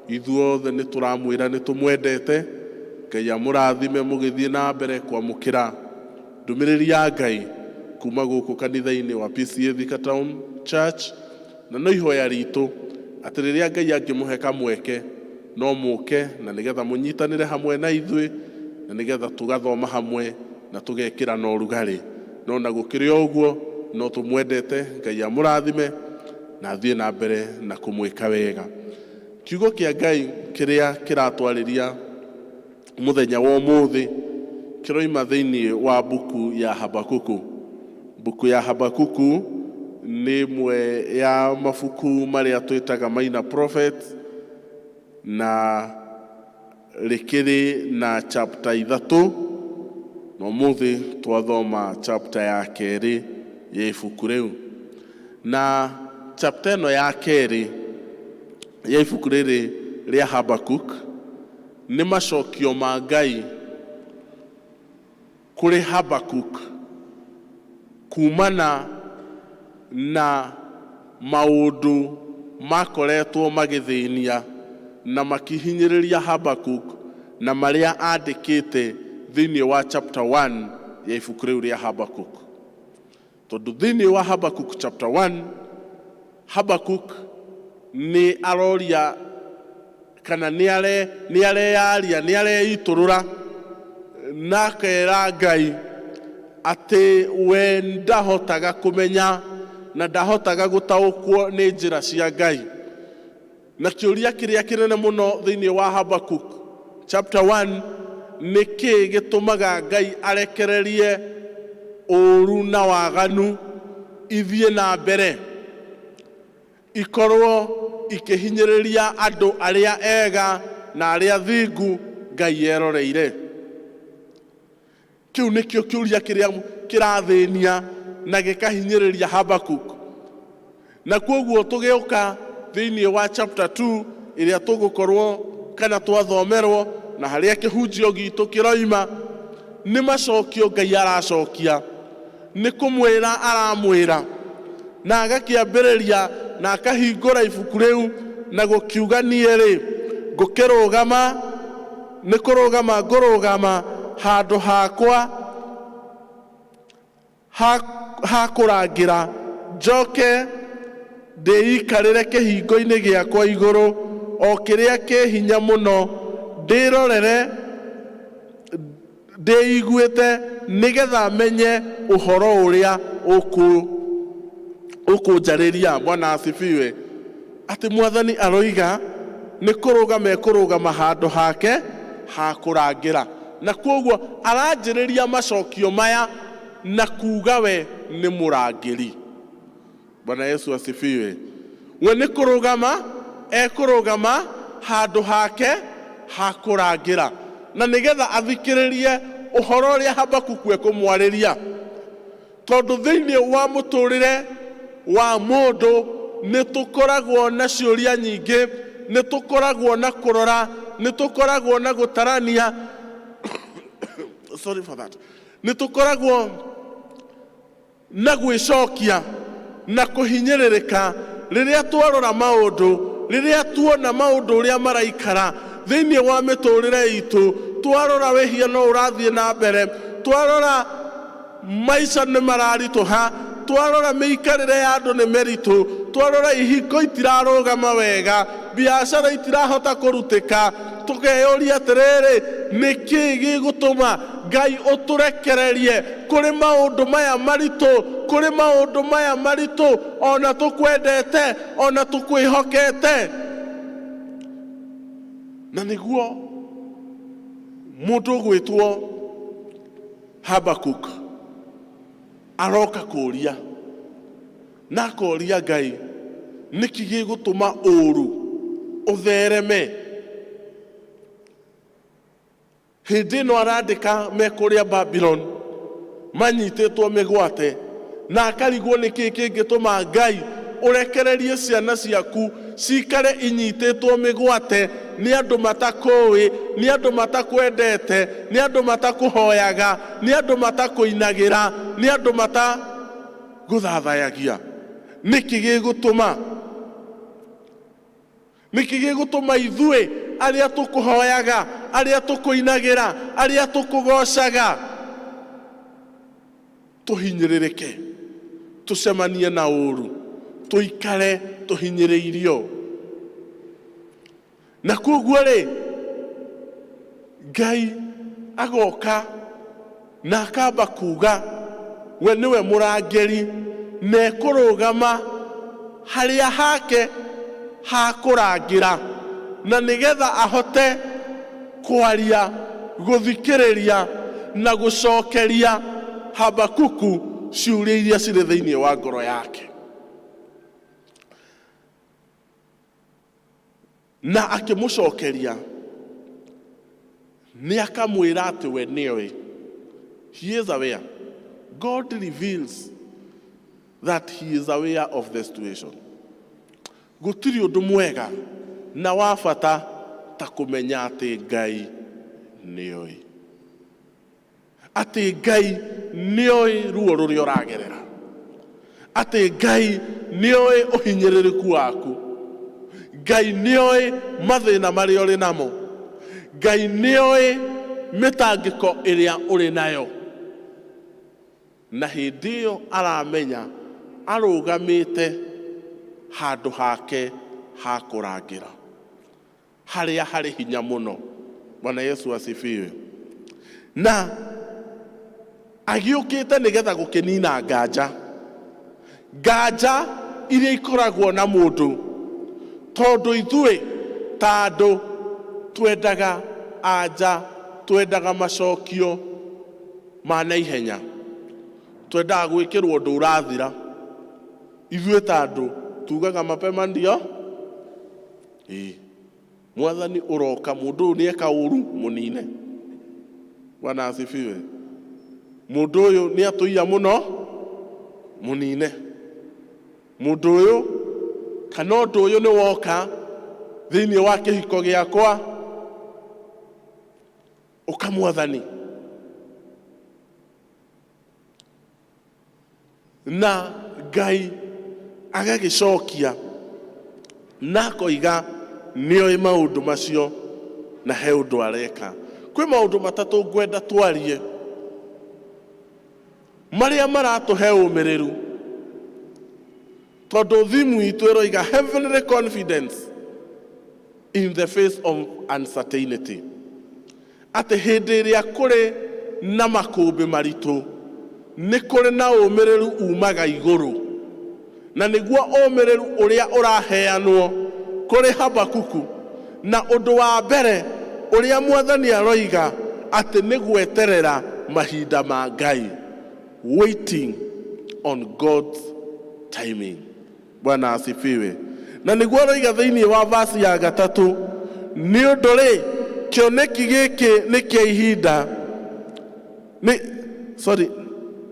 ithuothe nĩ tũramwĩra nĩ tũmwendete. Ngai amũrathime mũgĩthiĩ na mbere kwamũkĩra ndũmĩrĩri ya Ngai kuma gũkũ kanitha-inĩ wa P.C.E.A Thika Town Church. Na no ihoya ritũ atĩ rĩrĩa Ngai angĩmũhe kamweke no mũke, na nĩgetha mũnyitanĩre hamwe na ithuĩ, na nĩgetha tũgathoma hamwe na tũgekĩra na ũrugarĩ. No na gũkĩrĩ o ũguo no tũmwendete. Ngai amũrathime na thiĩ na mbere na kũmwĩka wega. Kiugo kĩa Ngai kĩrĩa kĩratwarĩria mũthenya wa ũmũthĩ kĩroima thĩinĩ wa buku ya Habakuku. Buku ya Habakuku nĩ ĩmwe ya mabuku marĩa twĩtaga minor prophets, na rĩkĩrĩ na chapter 3 na ũmũthĩ twathoma chapter ya 2 ya ibuku rĩu. Na chapter ĩno ya 2 ya ibuku rĩrĩ rĩa Habakkuk nĩ macokio ma Ngai kũrĩ Habakkuk kumana na maũndũ makoretwo magĩthĩnia na makihinyĩrĩria Habakkuk na marĩa andĩkĩte thĩinĩ wa chapter 1 ya ibuku rĩu rĩa Habakkuk. Tondũ thĩinĩ wa Habakkuk chapter 1, Habakkuk nĩ aroria kana nĩ areitũrũra na akera Ngai atĩ we ndahotaga kũmenya na ndahotaga gũtaũkwo nĩ njĩra cia Ngai. Na kĩũria kĩrĩa kĩnene mũno thĩinĩ wa Habakkuk chapter 1, nĩ kĩĩ gĩtũmaga Ngai arekererie ũũru na waganu ithiĩ na mbere ikorwo ikĩhinyĩrĩria andũ arĩa ega na arĩa thingu Ngai eroreire. Kĩu nĩkĩo kĩũria kĩrĩa kĩrathĩnia na gĩkahinyĩrĩria Habakkuk. Na kwoguo tũgĩũka thĩinĩ wa chapter 2 ĩrĩa tũgũkorwo kana twathomerwo na harĩa kĩhunjio gitũ kĩroima, nĩ macokio Ngai aracokia, nĩ kũmwĩra aramwĩra, na agakĩambĩrĩria na akahingũra ibuku rĩu na gũkiuga niĩ-rĩ ngũkĩrũgama, nĩ kũrũgama ngũrũgama handũ hakwa ha kũrangĩra, njoke ndĩikarĩre kĩhingo-inĩ gĩakwa igũrũ, o kĩrĩa kĩ hinya mũno ndĩrorere ndĩiguĩte, nĩgetha menye ũhoro ũrĩa ũkũnjarĩria. Bwana asifiwe. Atĩ Mwathani aroiga nĩ kũrũgama ekũrũgama handũ hake ha kũrangĩra. Na kwoguo aranjĩrĩria macokio maya na kuuga we nĩ mũrangĩri. Bwana Yesu asifiwe. We nĩ kũrũgama ekũrũgama handũ hake ha kũrangĩra, na nĩgetha athikĩrĩrie ũhoro ũrĩa Habakkuk ekũmwarĩria. Tondũ thĩinĩ wa mũtũrĩre wa mũndũ nĩ tũkoragwo na ciũria nyingĩ, nĩ tũkoragwo na kũrora, nĩ tũkoragwo na gũtarania sorry for that, nĩ tũkoragwo na gwĩcokia na kũhinyĩrĩrĩka rĩrĩa twarora maũndũ, rĩrĩa tuona maũndũ ũrĩa maraikara thĩinĩ wa mĩtũrĩre itũ, twarora wĩhia no ũrathiĩ na mbere, twarora maica nĩ mararitũha, twarora mĩikarĩre ya andũ nĩ mĩritũ, twarora ihiko itirarũgama wega, biacara itirahota kũrutĩka, tũkeyũria atĩrĩrĩ, nĩ kĩĩ gĩgũtũma Ngai ũtũrekererie kũrĩ maũndũ maya maritũ, kũrĩ maũndũ maya maritũ, ona tũkwendete, ona tũkwĩhokete. Na nĩguo mũndũ gwĩtwo Habakkuk aroka kũria na akoria Ngai, nĩkĩ gĩgũtũma ũũru ũthereme? Hĩndĩ ĩno arandĩka me kũrĩa Babylon manyitĩtwo mĩgwate, na akarigwo nĩkĩ kĩngĩtũma Ngai ũrekererie ciana ciaku cikare inyitĩtwo mĩgwate nĩ andũ matakũĩ, nĩ andũ matakwendete, nĩ andũ matakũhoyaga, nĩ andũ matakũinagĩra, nĩ andũ matakũthathayagia. Nĩkĩ gĩgũtũma? Nĩkĩ gĩgũtũma ithuĩ arĩa tũkũhoyaga, arĩa tũkũinagĩra, arĩa tũkũgocaga tũhinyĩrĩrĩke, tũcemanie na ũũru, tũikare tũhinyĩrĩirio? Na kwoguo-rĩ, Ngai agoka na akamba kuga we nĩwe mũrangĩri na ekũrũgama harĩa hake ha kũrangĩra, na nĩgetha ahote kwaria, gũthikĩrĩria na gũcokeria Habakuku ciũria iria cirĩ thĩinĩ wa ngoro yake. na akĩmũcokeria nĩ akamwĩra atĩ we nĩoĩ. He is aware. God reveals that he is aware of the situation. Gũtirĩ ũndũ mwega na wa bata ta kũmenya atĩ Ngai nĩoĩ. Atĩ Ngai nĩoĩ ruo rũrĩa ũragerera. Atĩ Ngai nĩoĩ ũhinyĩrĩrĩku waku. Ngai nĩoĩ mathĩna marĩa ũrĩ namo. Ngai nĩoĩ mĩtangĩko ĩrĩa ũrĩ nayo. Na hĩndĩ ĩyo aramenya arũgamĩte handũ hake ha kũrangĩra, harĩa harĩ hinya mũno. Bwana Yesu asifiwe. Na agĩũkĩte nĩgetha gũkĩnina nganja. Nganja iria ikoragwo na mũndũ, tondũ ithuĩ ta andũ twendaga anja, twendaga macokio ma naihenya. Twendaga gwĩkĩrwo ũndũ ũrathira. Ithuĩ ta andũ tugaga mapema ndio. Mwathani ũroka, mũndũ ũyũ nĩeka ũru mũnine. Bwana asifiwe. Mũndũ ũyũ nĩatũiya mũno mũnine. Mũndũ ũyũ kana ũndũ ũyũ nĩ woka thĩinĩ wa kĩhiko gĩakwa, ũkamwathani. Na Ngai agagĩcokia na akoiga nĩoĩ maũndũ macio na he ũndũ areka. Kwĩ maũndũ matatũ ngwenda twarie marĩa maratũhe ũmĩrĩru, tondũ thimu itũ ĩroiga heavenly confidence in the face of uncertainty. Atĩ hĩndĩ ĩrĩa kũrĩ na makũmbĩ maritũ, nĩ kũrĩ na ũmĩrĩru umaga igũrũ. Na nĩguo ũmĩrĩru ũrĩa ũraheanwo kũrĩ Habakuku, na ũndũ wa mbere ũrĩa Mwathani aroiga atĩ nĩ gweterera mahinda ma Ngai. Waiting on God's timing. Bwana asifiwe. Na nĩguo aroiga thĩinĩ wa verse ya 3, nĩ ũndũ rĩ kĩoneki gĩkĩ nĩ kĩa ihinda. Nĩ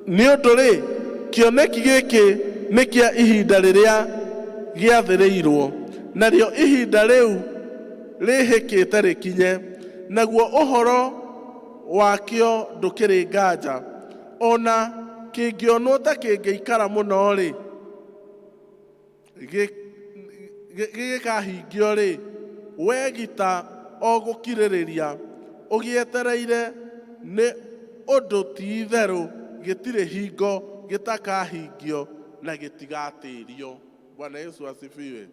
ũndũ rĩ kĩoneki gĩkĩ nĩ kĩa ihinda rĩrĩa gĩathĩrĩirwo, narĩo ihinda rĩu rĩhĩkĩte rĩkinye, naguo ũhoro wakĩo ndũkĩrĩ nganja. Ona kĩngĩonwo ta kĩngĩikara mũno rĩ, gĩgĩkahingio rĩ, we gita o gũkirĩrĩria ũgĩetereire, nĩ ũndũ ti itherũ gĩtirĩ hingo gĩtakahingio na gĩtigatĩrio. Bwana Yesu asifiwe.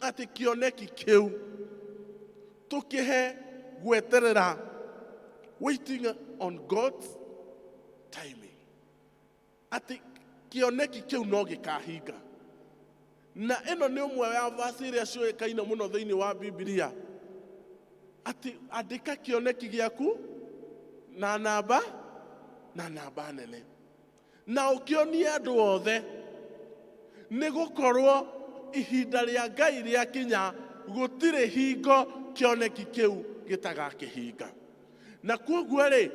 Atĩ kĩoneki kĩu tũkĩhe gweterera, waiting on God's timing. Atĩ kĩoneki kĩu no gĩkahinga. Na ĩno nĩ ũmwe wa verse iria ciũĩkaine mũno thĩinĩ wa Biblia. Atĩ andĩka kĩoneki gĩaku na namba nene, na ũkĩonie andũ othe, nĩ gũkorwo ihinda rĩa Ngai rĩakinya, gũtirĩ hingo kĩoneki kĩu gĩtagakĩhinga. Na kuoguo rĩ,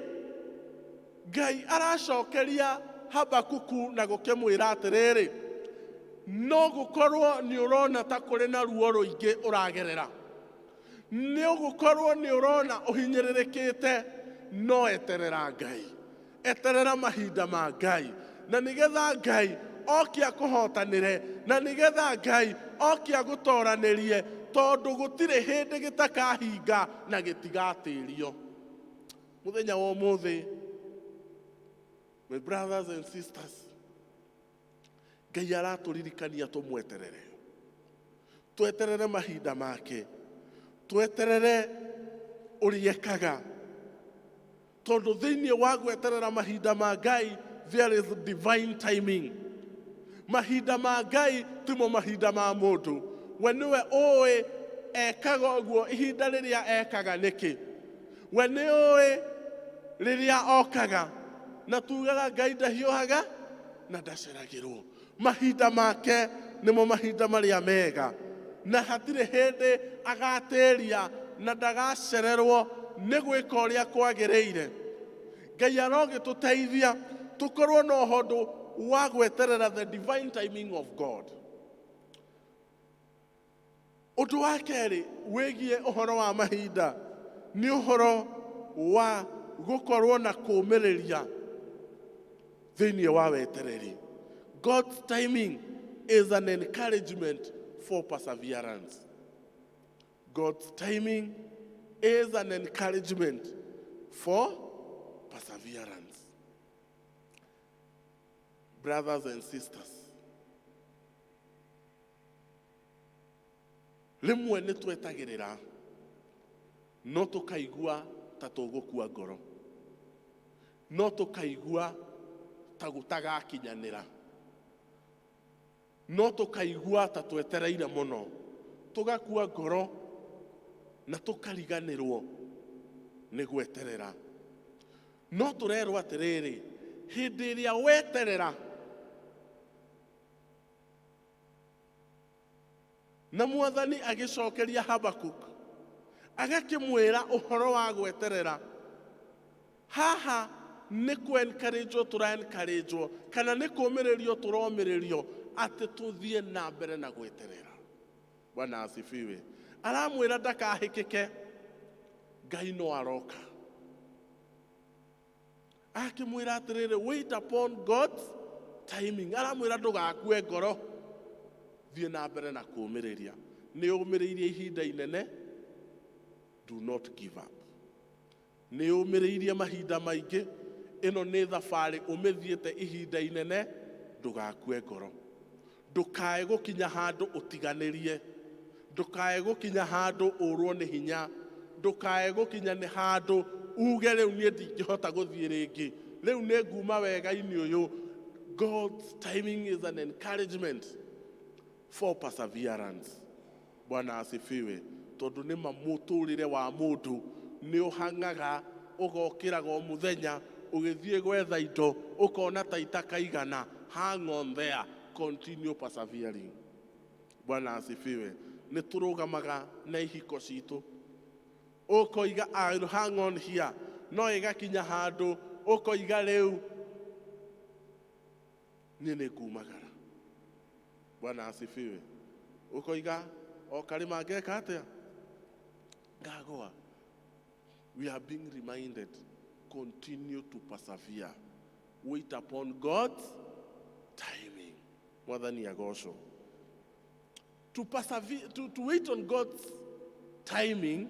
Ngai aracokeria Habakuku na gũkĩmwĩra atĩrĩrĩ, no gũkorwo nĩ ũrona ta kũrĩ na ruo rũingĩ ũragerera, nĩ gũkorwo nĩ ũrona ũhinyĩrĩrĩkĩte, no eterera Ngai, eterera mahinda ma Ngai, na nĩgetha Ngai oke akũhotanĩre, na nĩgetha Ngai oke agũtoranĩrie, tondũ gũtirĩ hĩndĩ gĩtakahinga na gĩtigatĩrio. Mũthenya wa ũmũthĩ, my brothers and sisters, Ngai aratũririkania tũmweterere, tweterere mahinda make, tweterere ũrĩa ekaga, tondũ thĩinĩ wa gweterera mahinda ma Ngai there is divine timing. Mahinda ma Ngai timo mahinda ma mũndũ. We nĩwe ũĩ ekaga ũguo ihinda rĩrĩa ekaga nĩkĩ. We nĩ ũĩ rĩrĩa okaga, na tugaga Ngai ndahiũhaga na ndaceragĩrwo. Mahinda make nĩmo mahinda marĩa mega. na hatirĩ hĩndĩ agatĩria na ndagacererwo nĩ gwĩka ũrĩa kwagĩrĩire. Ngai arogĩtũteithia tũkorwo na ũhoro wa gweterera the divine timing of God. Ũndũ wa kerĩ wĩgiĩ ũhoro wa mahinda nĩ ũhoro wa gũkorwo na kũũmĩrĩria thĩinĩ wa wetereri. God's timing is an encouragement for perseverance. God's timing is an encouragement for perseverance. Brothers and sisters, rĩmwe nĩ twetagĩrĩra no tũkaigua ta tũgũkua ngoro, no tũkaigua ta gũtagakinyanĩra, no tũkaigua ta twetereire mũno, tũgakua ngoro na tũkariganĩrwo nĩ gweterera. No tũrerwo atĩrĩrĩ, hĩndĩ ĩrĩa weterera na Mwathani agĩcokeria Habakkuk agakĩmwĩra ũhoro wa gweterera, haha nĩ kũ-encourage tũra-encourage kana nĩ kũũmĩrĩrio tũromĩrĩrio atĩ tũthiĩ na mbere na gweterera. Bwana asifiwe. Aramwĩra ndakahĩkĩke, Ngai no aroka. Akĩmwĩra atĩrĩrĩ, wait upon God's timing. Aramwĩra ndũgakue ngoro, thiĩ na mbere na kũũmĩrĩria. Nĩ ũmĩrĩirie ihinda inene, do not give up. Nĩ ũmĩrĩirie mahinda maingĩ, ĩno nĩ thabarĩ ũmĩthiĩte ihinda inene, ndũgakue ngoro. Ndũkae gũkinya handũ ũtiganĩrie, ndũkae gũkinya handũ ũrwo nĩ hinya, ndũkae gũkinya nĩ handũ uge rĩu niĩ ndingĩhota gũthiĩ rĩngĩ, rĩu nĩ nguma wega-inĩ ũyũ. God's timing is an encouragement for perseverance. Bwana asifiwe. Tondũ nĩ mũtũrĩre wa mũndũ nĩ ũhangaga, ũgokĩraga o mũthenya ũgĩthiĩ gwetha indo ũkona ta itakaigana. Hang on there, continue persevering. Bwana asifiwe. Nĩ tũrũgamaga na ihiko citũ, ũkoiga I'll hang on here, no ĩgakinya handũ ũkoiga rĩu niĩ nĩ kumagara. Bwana asifiwe. Ũkoiga o karĩma ngeka atĩa ngagũa. We are being reminded, continue to persevere. Wait upon God's timing. Mwathani agocwo. To persevere, to wait on God's timing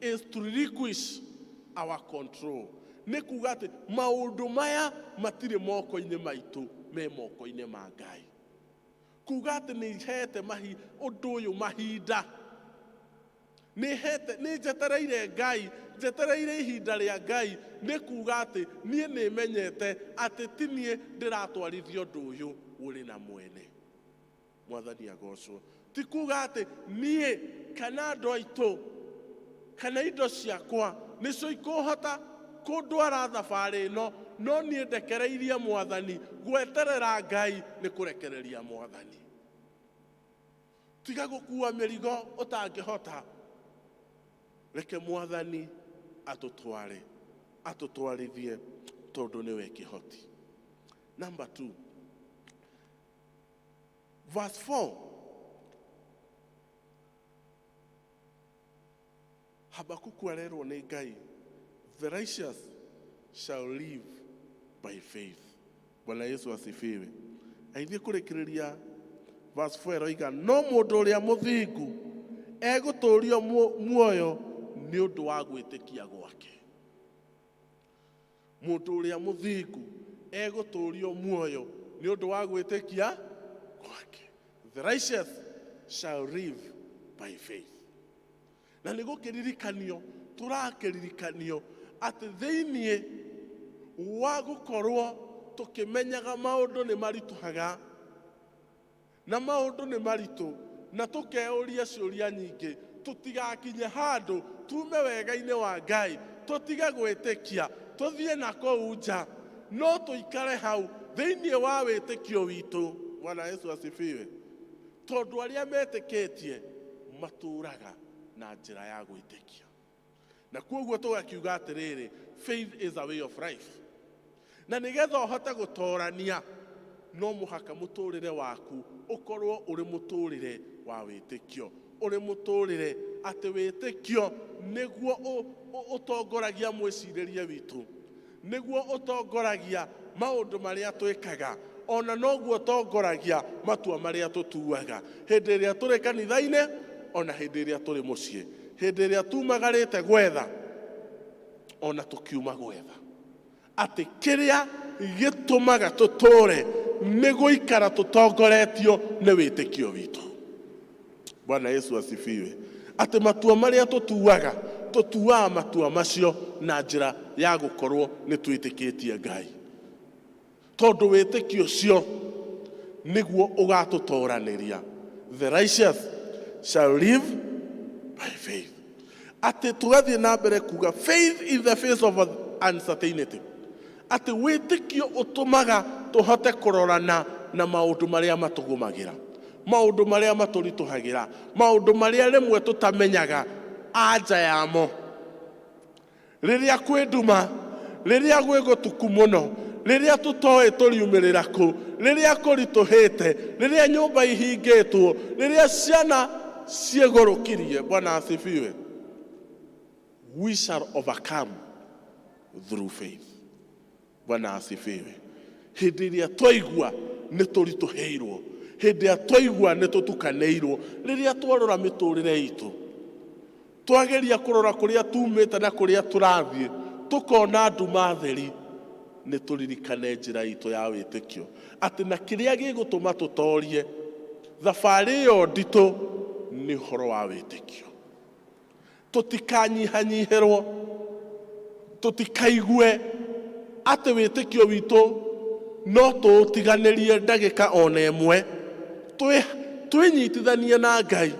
is to relinquish our control. Nĩ kuga atĩ maũndũ maya matirĩ moko-inĩ maitũ, me moko-inĩ ma Ngai. Kuga atĩ nĩ hete ũndũ ũyũ mahinda, nĩ njetereire Ngai, njetereire ihinda rĩa Ngai. Nĩ kuga atĩ niĩ nĩ menyete atĩ ti niĩ ndĩratwarithia ũndũ ũyũ, ũrĩ na mwene. Mwathani agocwo. Ti kuga atĩ niĩ kana andũ aitũ kana indo ciakwa nĩcio ikũhota kũndwara thabarĩ ĩno, no niĩ ndekereirie Mwathani. Gweterera Ngai nĩ kũrekereria Mwathani. Tiga gũkua mĩrigo ũtangĩhota, reke Mwathani atũtwarithie tondũ nĩwe kĩhoti. Number 2, verse 4. Habakkuk arerwo nĩ Ngai, the righteous shall live by faith. Bwana Yesu asifiwe. Aithiĩ kũrĩkĩrĩria verse 4 oiga, no mũndũ ũrĩa mũthingu egũtũũrio muoyo nĩ ũndũ wa gwĩtĩkia gwake. Mũndũ ũrĩa mũthingu egũtũũrio muoyo nĩ ũndũ wa gwĩtĩkia gwake. The righteous shall live by faith. Na nĩ gũkĩririkanio, tũrakĩririkanio atĩ thĩinĩ wa gũkorwo tũkĩmenyaga maũndũ nĩ maritũhaga na maũndũ nĩ maritũ, na tũkeũria ciũria nyingĩ, tũtigakinye handũ tume wega-inĩ wa Ngai, tũtige gwĩtĩkia, tũthiĩ na kũu nja, no tũikare hau thĩinĩ wa wĩtĩkio witũ. Bwana Yesu asifiwe. Tondũ arĩa metĩkĩtie matũraga na njĩra ya gwĩtĩkia. Na kuoguo tũgakiuga atĩrĩrĩ, faith is a way of life. Na nĩgetha ũhote gũtorania, no mũhaka mũtũrĩre waku ũkorwo ũrĩ mũtũrĩre wa wĩtĩkio. Ũrĩ mũtũrĩre atĩ wĩtĩkio nĩguo ũtongoragia mwĩcirĩrie witũ, nĩguo ũtongoragia maũndũ marĩa twĩkaga, ona noguo ũtongoragia matua marĩa tũtuaga hĩndĩ ĩrĩa tũrĩ kanitha-inĩ, ona hĩndĩ ĩrĩa tũrĩ mũciĩ, hĩndĩ ĩrĩa tumagarĩte gwetha, ona tũkiuma gwetha. Atĩ kĩrĩa gĩtũmaga tũtũre nĩ gũikara tũtongoretio nĩ wĩtĩkio witũ. Bwana Yesu asifiwe. Atĩ matua marĩa tũtuaga matua macio na njĩra ya gũkorwo nĩ twĩtĩkĩtie Ngai. Tondũ wĩtĩkio ũcio nĩguo ũgatũtoranĩria. The righteous shall live by faith. Atĩ tũgathiĩ na mbere kuga faith in the face of uncertainty. Atĩ wĩtĩkio ũtũmaga tũhote kũrorana na maũndũ marĩa matũgũmagĩra, maũndũ marĩa matũritũhagĩra, maũndũ marĩa rĩmwe tũtamenyaga anja yamo. Rĩrĩa kwĩ nduma, rĩrĩa gwĩ gũtuku mũno, rĩrĩa tũtoĩ tũriumĩrĩra kũ, rĩrĩa kũritũhĩte, rĩrĩa nyũmba ihingĩtwo, rĩrĩa ciana ciĩgũrũkirie. Bwana asifiwe. We shall overcome through faith. Bwana asifiwe. Hĩndĩ ĩrĩa twaigua nĩ tũritũhĩirwo, hĩndĩ ĩrĩa twaigua nĩ tũtukanĩirwo, rĩrĩa twarora mĩtũrĩre itũ, twageria kũrora kũrĩa tumĩte na kũrĩa tũrathiĩ, tũkona nduma theri, nĩ tũririkane njĩra itũ ya wĩtĩkio. Atĩ na kĩrĩa gĩgũtũma tũtorie thabarĩ ĩyo nditũ nĩ ũhoro wa wĩtĩkio. Tũtikanyihanyihĩrwo, tũtikaigue atĩ wĩtĩkio witũ no tũũtiganĩrie ndagĩka ona ĩmwe, twĩnyitithanie na Ngai,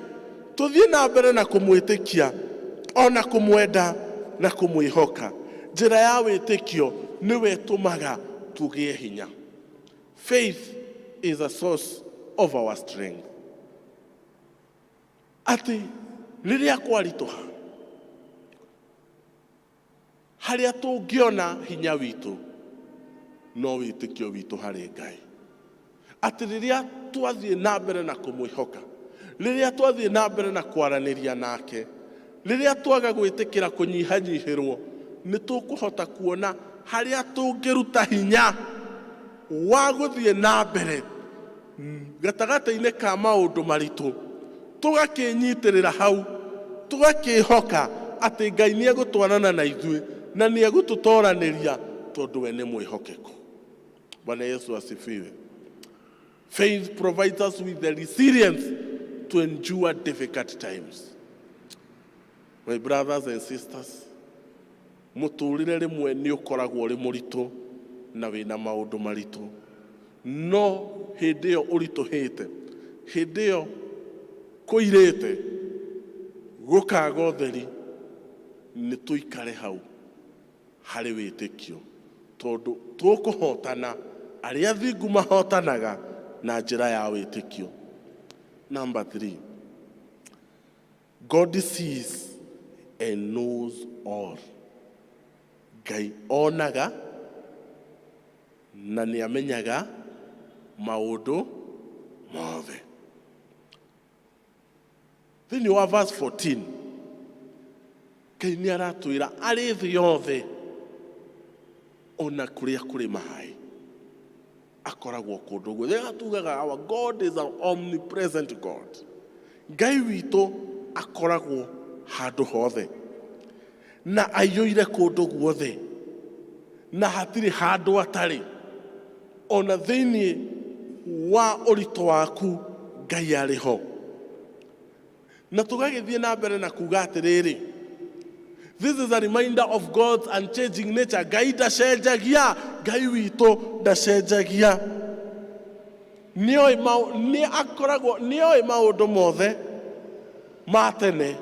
tũthiĩ na mbere na kũmwĩtĩkia, ona kũmwenda na kũmwĩhoka. Njĩra ya wĩtĩkio nĩwe ĩtũmaga tũgĩe hinya. Faith is a source of our strength. Atĩ rĩrĩa kwaritũha, harĩa tũngĩona hinya witũ no wĩtĩkio witũ harĩ Ngai. Atĩ rĩrĩa twathiĩ na mbere na kũmwĩhoka, rĩrĩa twathiĩ na mbere na kwaranĩria nake, rĩrĩa twaga gwĩtĩkĩra kũnyihanyihĩrwo, nĩ tũkũhota kuona harĩa tũngĩruta hinya wa gũthiĩ na mbere gatagatĩ-inĩ ka maũndũ maritũ, tũgakĩnyitĩrĩra hau, tũgakĩhoka atĩ Ngai nĩ egũtwarana na ithuĩ na nĩ egũtũtoranĩria tondũ we nĩ mwĩhokeku. Bwana Yesu asifiwe. Faith provides us with the resilience to endure difficult times. My brothers and sisters, mũtũrĩre rĩmwe nĩ ũkoragwo ũrĩ mũritũ na wĩna maũndũ maritũ, no hĩndĩ ĩyo ũritũhĩte, hĩndĩ ĩyo kũirĩte, gũkaga ũtheri, nĩ tũikare hau harĩ wĩtĩkio, tondũ tũkũhotana. Arĩa athingu mahotanaga na njĩra ya wĩtĩkio. Number 3, God sees and knows all. Ngai onaga na nĩ amenyaga maũndũ mothe. Thĩinĩ wa verse 14, Ngai nĩ aratwĩra arĩ thĩ yothe, ona kũrĩa kũrĩ maĩ akoragwo kũndũ guothe. Atugaga our God is an omnipresent God. Ngai witũ akoragwo handũ hothe na aiyũire kũndũ guothe, na hatirĩ handũ atarĩ. Ona thĩinĩ wa ũritũ waku Ngai arĩ ho. Na tũgagĩthiĩ na mbere na kuga atĩrĩrĩ, this is a reminder of God's unchanging nature. Ngai ndacenjagia, Ngai witũ ndacenjagia. Nĩ oĩ maũndũ mothe ma tene,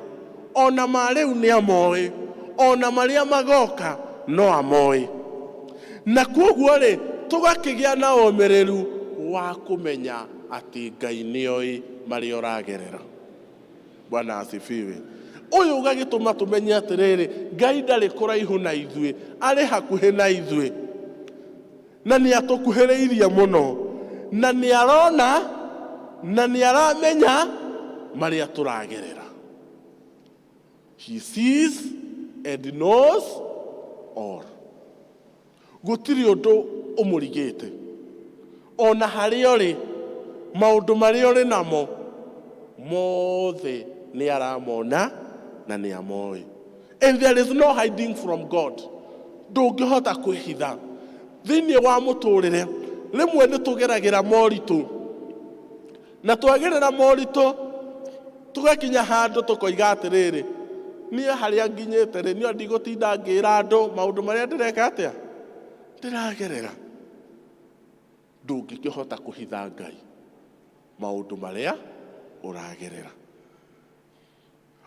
ona ma rĩu nĩ amoĩ, ona marĩa magoka no amoĩ. Na kuoguo rĩ, tũgakĩgĩa na ũmĩrĩru wa kũmenya atĩ Ngai nĩ oĩ marĩa ũragerera. Bwana asifiwe. Uyu ugagituma tumenye atiriri Ngai ndari kuraihu na ithuĩ, ari hakuhi na ithuĩ, na nĩ atukuhĩrĩirie mũno, na nĩ arona na nĩ aramenya marĩa tũragerera. He sees and knows all. Gũtirĩ ũndũ ũmũrigĩte, ona harĩa ũrĩ, maũndũ marĩa ũrĩ namo mothe nĩ aramona na nĩ amoĩ. And there is no hiding from God. Ndũngĩhota kwĩhitha thĩinĩ wa mũtũrĩre. Rĩmwe nĩ tũgeragĩra moritũ, na twagerera moritũ tugakinya handũ tũkoiga atĩrĩrĩ, niĩ harĩa nginyĩte rĩ, niĩ ndigũtinda ngĩra andũ maũndũ marĩa ndĩreka atĩa ndĩragerera. Ndũngĩkĩhota kũhitha Ngai maũndũ marĩa ũragerera.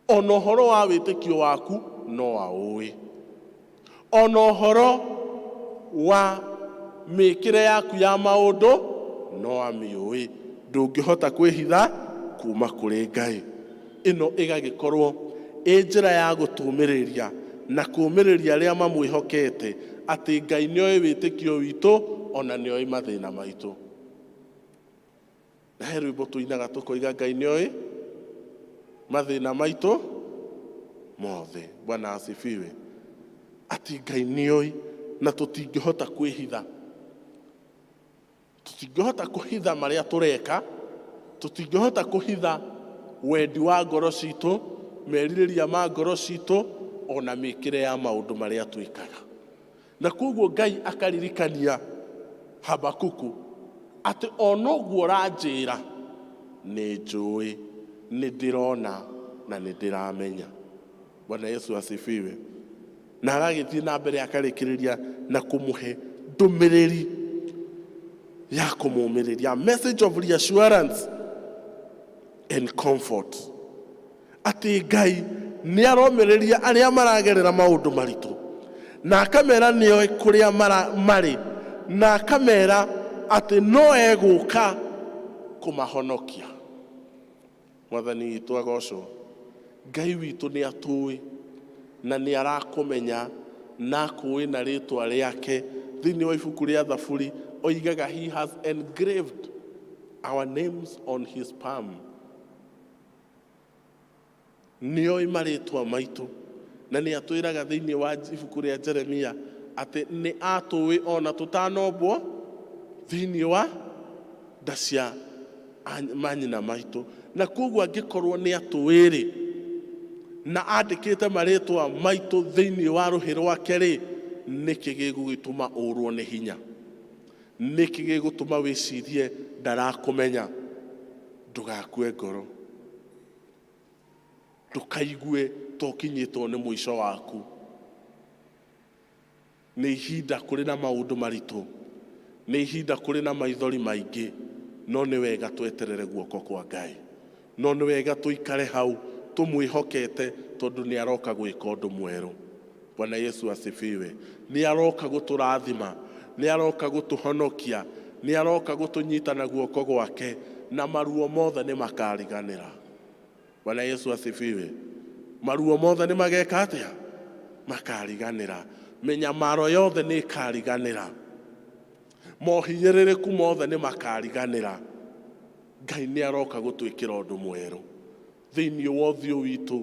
Ona ũhoro wa wĩtĩkio waku no aũĩ, ona ũhoro wa mĩkĩre yaku ya maũndũ no amĩũĩ. Ndũngĩhota kwĩhitha kuma kũrĩ Ngai. Ĩno ĩgagĩkorwo ĩ njĩra ya gũtũmĩrĩria na kũũmĩrĩria arĩa mamwĩhokete atĩ Ngai nĩoĩ wĩtĩkio witũ, ona nĩoĩ mathĩna maitũ. Na he rwĩmbo tũinaga tũkoiga Ngai nĩoĩ mathĩna maitũ mothe. Bwana asifiwe. Ati Ngai nĩoĩ, na tũtingĩhota kwĩhitha. Tũtingĩhota kũhitha marĩa tũreka, tũtingĩhota kũhitha wendi wa ngoro citũ, merirĩria ma ngoro citũ, ona mĩkĩre ya maũndũ marĩa twĩkaga. Na koguo Ngai akaririkania Habakuku atĩ ona ũguo ũranjĩra nĩ njũĩ, nĩ ndĩrona na nĩ ndĩramenya. Bwana Yesu asifiwe. Na agagĩthiĩ na mbere akarĩkĩrĩria na kũmũhe ndũmĩrĩri ya kũmũmĩrĩria, message of reassurance and comfort. Atĩ Ngai nĩ aromĩrĩria arĩa maragerera maũndũ maritũ, na akamera nĩoĩ kũrĩa marĩ, na akamera atĩ no egũka kũmahonokia. Mwathani witũ agocwo. Ngai witũ nĩ atũĩ na nĩ arakũmenya na akũĩ na rĩtwa rĩake. Thĩinĩ wa ibuku rĩa Thaburi oigaga he has engraved our names on his palm. Nĩoĩ marĩtwa maitũ, na nĩ atwĩraga thĩinĩ wa ibuku rĩa Jeremia atĩ nĩ atũĩ ona tũtanombwo thĩinĩ wa nda cia manyina maitũ. Na koguo angĩkorwo nĩ atũĩ-rĩ, na andĩkĩte marĩtwa maitũ thĩinĩ wa rũhĩ rwake rĩ, nĩkĩ gĩgũgĩtũma ũrwo nĩ hinya? Nĩkĩ gĩgũtũma wĩcirie ndarakũmenya? Ndũgakue ngoro, ndũkaigue tokinyĩtwo nĩ mũico waku. Nĩ ihinda kũrĩ na maũndũ maritũ, nĩ ihinda kũrĩ na maithori maingĩ, no nĩ wega tweterere guoko kwa Ngai, no nĩ wega tũikare hau tũmwĩhokete, tondũ nĩ aroka gwĩka ũndũ mwerũ. Bwana Yesu asifiwe. Nĩ aroka gũtũrathima, nĩ aroka gũtũhonokia, nĩ aroka gũtũnyita na guoko gwake, na maruo mothe nĩ makariganĩra. Bwana Yesu asifiwe. Maruo mothe nĩ mageka atĩa? Makariganĩra. Mĩnyamaro yothe nĩ ikariganĩra. Mohinyĩrĩrĩku mothe nĩ makariganĩra. Ngai nĩ aroka gũtwĩkĩra ũndũ mwerũ. Thĩinĩ wa ũthiũ witũ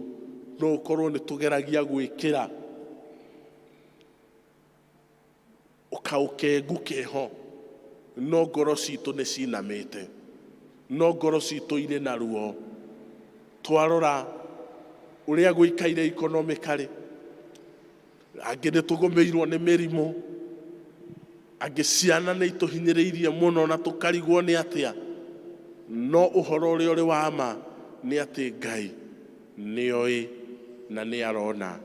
no ũkorwo nĩ tũgeragia gwĩkĩra ũkaũkengu keho, no ngoro citũ nĩ cinamĩte, no ngoro citũ irĩ na ruo. Twarora ũrĩa gũikaire economically, angĩ nĩ tũgũmĩirwo nĩ mĩrimũ, angĩ ciana nĩ itũhinyĩrĩirie mũno na tũkarigwo nĩ atĩa. No ũhoro ũrĩa ũrĩ wa ma nĩ atĩ Ngai nĩoĩ na nĩ arona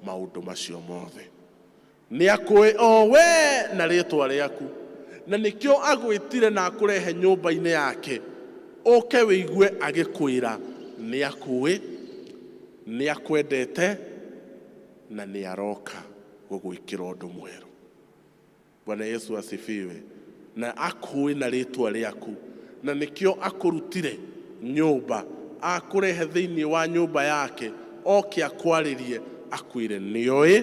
maũndũ macio mothe. Nĩ akũĩ o we na rĩtwa rĩaku, na nĩkĩo agwĩtire na akũrehe nyũmba-inĩ yake, ũke wĩigue agĩkwĩra nĩ akũĩ, nĩ akwendete na nĩ aroka gũgwĩkĩra ũndũ mwerũ. Bwana Yesu asifiwe. Na akũĩ na rĩtwa rĩaku, na nĩkĩo akũrutire nyũmba akũrehe thĩinĩ wa nyũmba yake oke akwarĩrie akwĩre nĩoĩ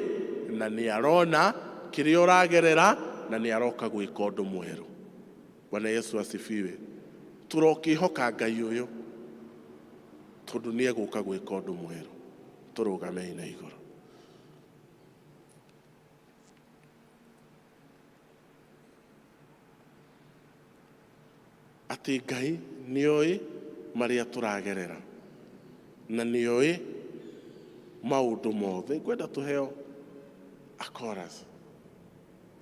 na nĩ arona kĩrĩa ũragerera na nĩ aroka gwĩka ũndũ mwerũ. Bwana Yesu asifiwe. Tũrokĩhoka Ngai ũyũ tondũ nĩ egũka gwĩka ũndũ mwerũ. Tũrũgamei na igũrũ. Atĩ Ngai nĩoĩ marĩa tũragerera na nĩoĩ maũndũ mothe. Ngwenda tũheo a chorus.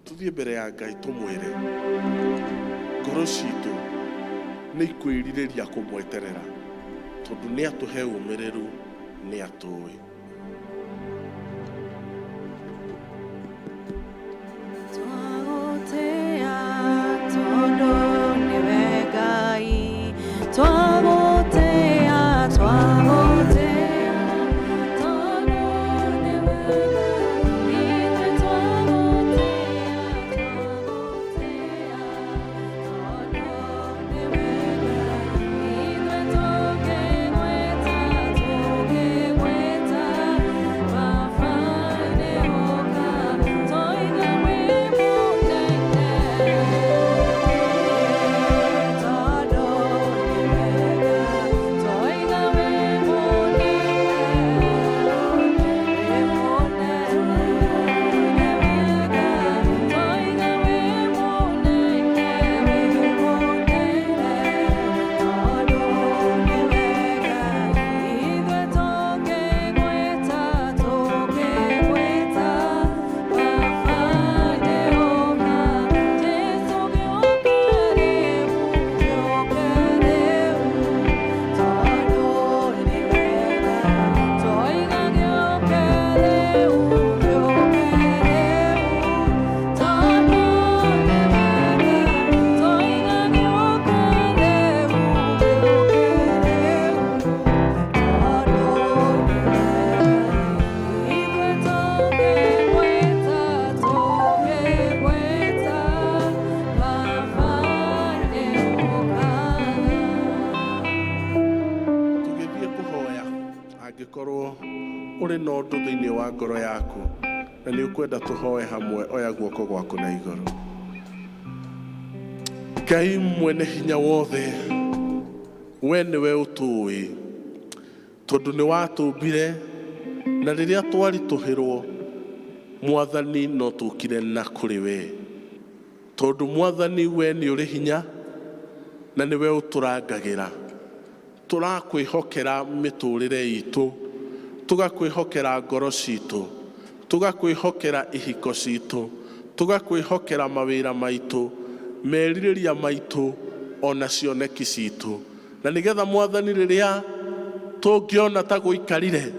Tuthiĩ mbere ya Ngai tũmwĩre ngoro citũ nĩ ikwĩrirĩria kũmweterera tondũ nĩ atũhe ũmĩrĩru, nĩ atũĩ. Twagũtĩĩa tondũ nĩwe Ngai, twagũtĩĩa, twagũtĩĩa tondũ nĩwe Ngai, ithuĩ twagũtĩĩa, twagũtĩĩa tondũ nĩwe ngoro yaku na nĩ ũkwenda tũhoe hamwe, oya guoko gwaku na igũrũ. Ngai mwene hinya wothe, we nĩwe ũtũĩ tondũ nĩ watũmbire, na rĩrĩa twaritũhĩrwo Mwathani no tũkire na kũrĩ we, tondũ Mwathani we nĩ ũrĩ hinya na nĩwe ũtũrangagĩra. Tũrakwĩhokera mĩtũrĩre itũ, tugakwĩhokera ngoro citũ, tugakwĩhokera ihiko citũ, tugakwĩhokera mawĩra maitũ, merirĩria maitũ, ona cioneki citũ. Na nĩgetha Mwathani rĩrĩa tũngĩona ta gũikarire,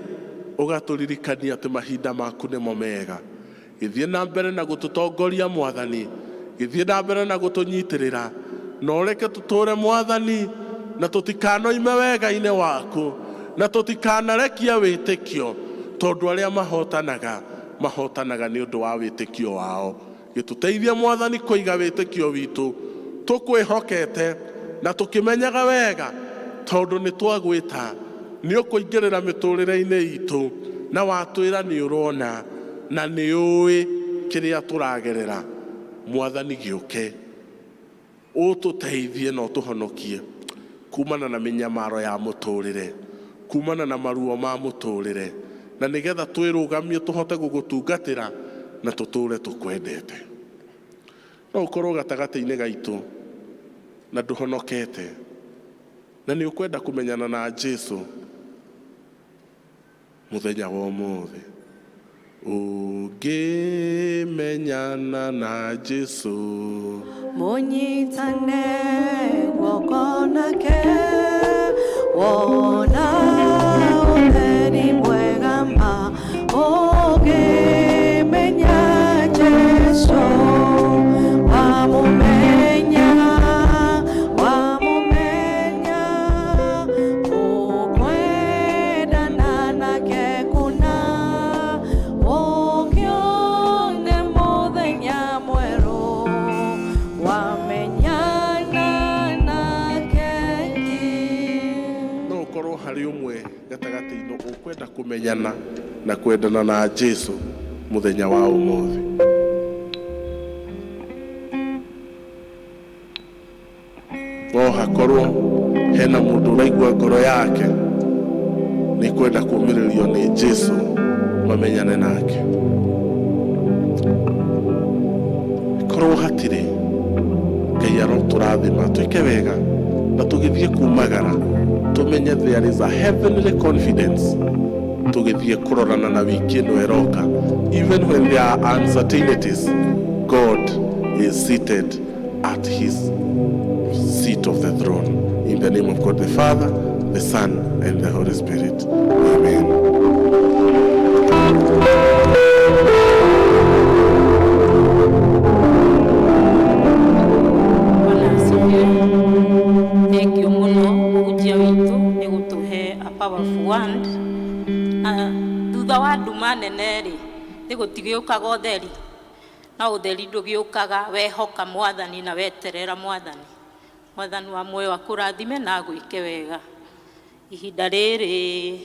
ũgatũririkania atĩ mahinda maku nĩmo mega. Gĩthiĩ na mbere na gũtũtongoria Mwathani, gĩthiĩ na mbere na gũtũnyitĩrĩra, na ũreke tũtũre Mwathani, na tũtikanoime wega-inĩ waku, na tũtikanarekia wĩtĩkio, tondũ arĩa mahotanaga nĩ ũndũ wa wĩtĩkio wao. Gĩtũteithie Mwathani kũiga wĩtĩkio witũ, tũkwĩhokete na tũkĩmenyaga wega, tondũ nĩ twagwĩta nĩ ũkũingĩrĩra mĩtũrĩre-inĩ itũ, na watwĩra nĩ ũrona na nĩ ũĩ kĩrĩa tũragerera. Mwathani gĩũke ũtũteithie na ũtũhonokie kumana na mĩnyamaro ya mũtũrĩre, kumana na maruo ma mũtũrĩre, na nĩgetha twĩrũgamie tũhote gũgũtungatĩra na tũtũre tũkwendete. No ũkorwo gatagatĩ-inĩ gaitũ na ndũhonokete, na nĩ ũkwenda kũmenyana na Jesũ mũthenya wa ũmũthĩ. Ũngĩmenyana na Jesũ, mũnyitane guoko nake, wona ũtheri mwega ma. Ũngĩmenya Jesũ, wamũmenya, ũkwendana nake kuna, ũkĩone mũthenya mwerũ, wamenyana nake. hari umwe gatagati-inĩ ũkwenda kũmenyana na kwendana na Jesũ mũthenya wa ũmũthĩ. No hakorwo hena mũndũ ũraigua ngoro yake nĩ kwenda kũũmĩrĩrio nĩ Jesũ mamenyane nake. Korwo hatirĩ, Ngai arotũrathima twĩke wega na tũgĩthiĩ kumagara tũmenye there is a heavenly confidence tũgĩthiĩ kũrorana na wiki ĩno ĩroka. Even when there are uncertainties, God is seated at his seat of the throne. In the name of God the Father, the Son, and the Holy Spirit. Amen. Thank you muno mujia witu ni gutuhe a powerful word. Thutha wa nduma nene ri ni gutigiukaga utheri, na utheri ndugiukaga wehoka Mwathani na weterera Mwathani. Mwathani wa moyo akurathime na gwike wega. Ihinda riri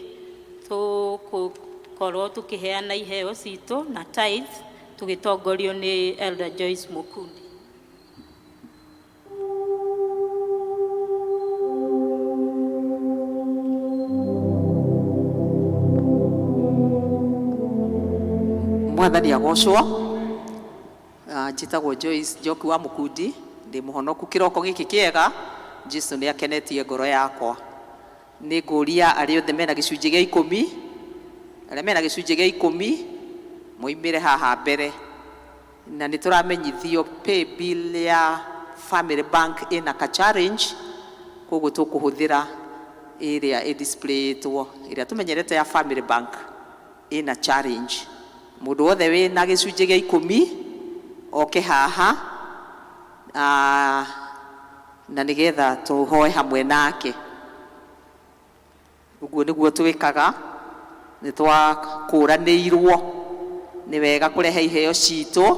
tugukorwo tukiheana iheo citu na tithe tugitongorio ni Elder Joyce Mukundi. Mwathani agocwo. Njitagwo Joyce Njoki wa Mukundi, ndi muhonoku kiroko giki kiega. Jesu ni akenetie ngoro yakwa. Ni nguria ari othe mena gicunji gia 10, ari mena gicunji gia 10 moimire haha mbere, na ni turamenyithio pay bill ya Family Bank ina ka challenge, koguo tukuhuthira area e display to area tumenyerete ya Family Bank ina challenge. Mundu wothe wina gicunji gia 10 oke haha na nigetha tuhoe hamwe nake. Uguo niguo twikaga, ni twakuranĩirwo ni wega kurehe iheo citu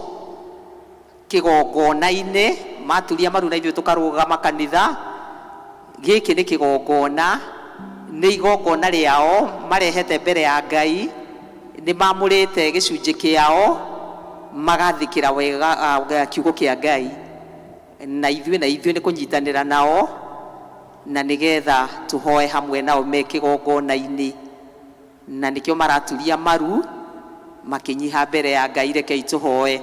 kigongona-inĩ. Maturia maru na ithuĩ tukarũgama kanitha. Gĩkĩ nĩ kigongona, nĩ igongona rĩao marehete mbere ya Ngai, nĩ mamũrĩte gĩcunjĩ kĩao magathikĩra wega kiugo kĩa Ngai, na ithuĩ nĩ kũnyitanĩra nao na nigetha tuhoe hamwe nao me kigongona-inĩ, na nikĩo maraturia maru makinyiha mbere ya Ngai. Rekei tuhoe.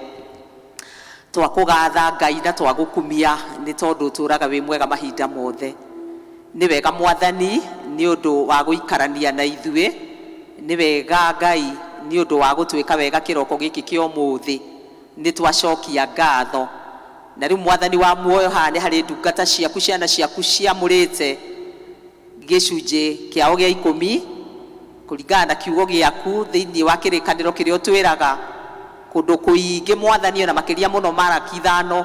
Twakũgatha Ngai na twagũkumia nĩ tondũ tũraga wĩ mwega mahinda mothe. Nĩ wega Mwathani nĩ ũndũ wa gũikarania na ithuĩ, nĩ wega Ngai nĩ ũndũ wa gũtwĩka wega kĩroko gĩkĩ kĩa ũmũthĩ. Nĩ twacokia ngatho. Na rĩu Mwathani wa muoyo haha nĩ harĩ ndungata ciaku, ciana ciaku ciamũrĩte gĩcunjĩ kĩao gĩa 10 kũringana na kiugo gĩaku thĩinĩ wa kĩrĩkanĩro kĩrĩa ũtwĩraga kũndũ kũingĩ Mwathani, ona makĩria mũno Malaki 5:3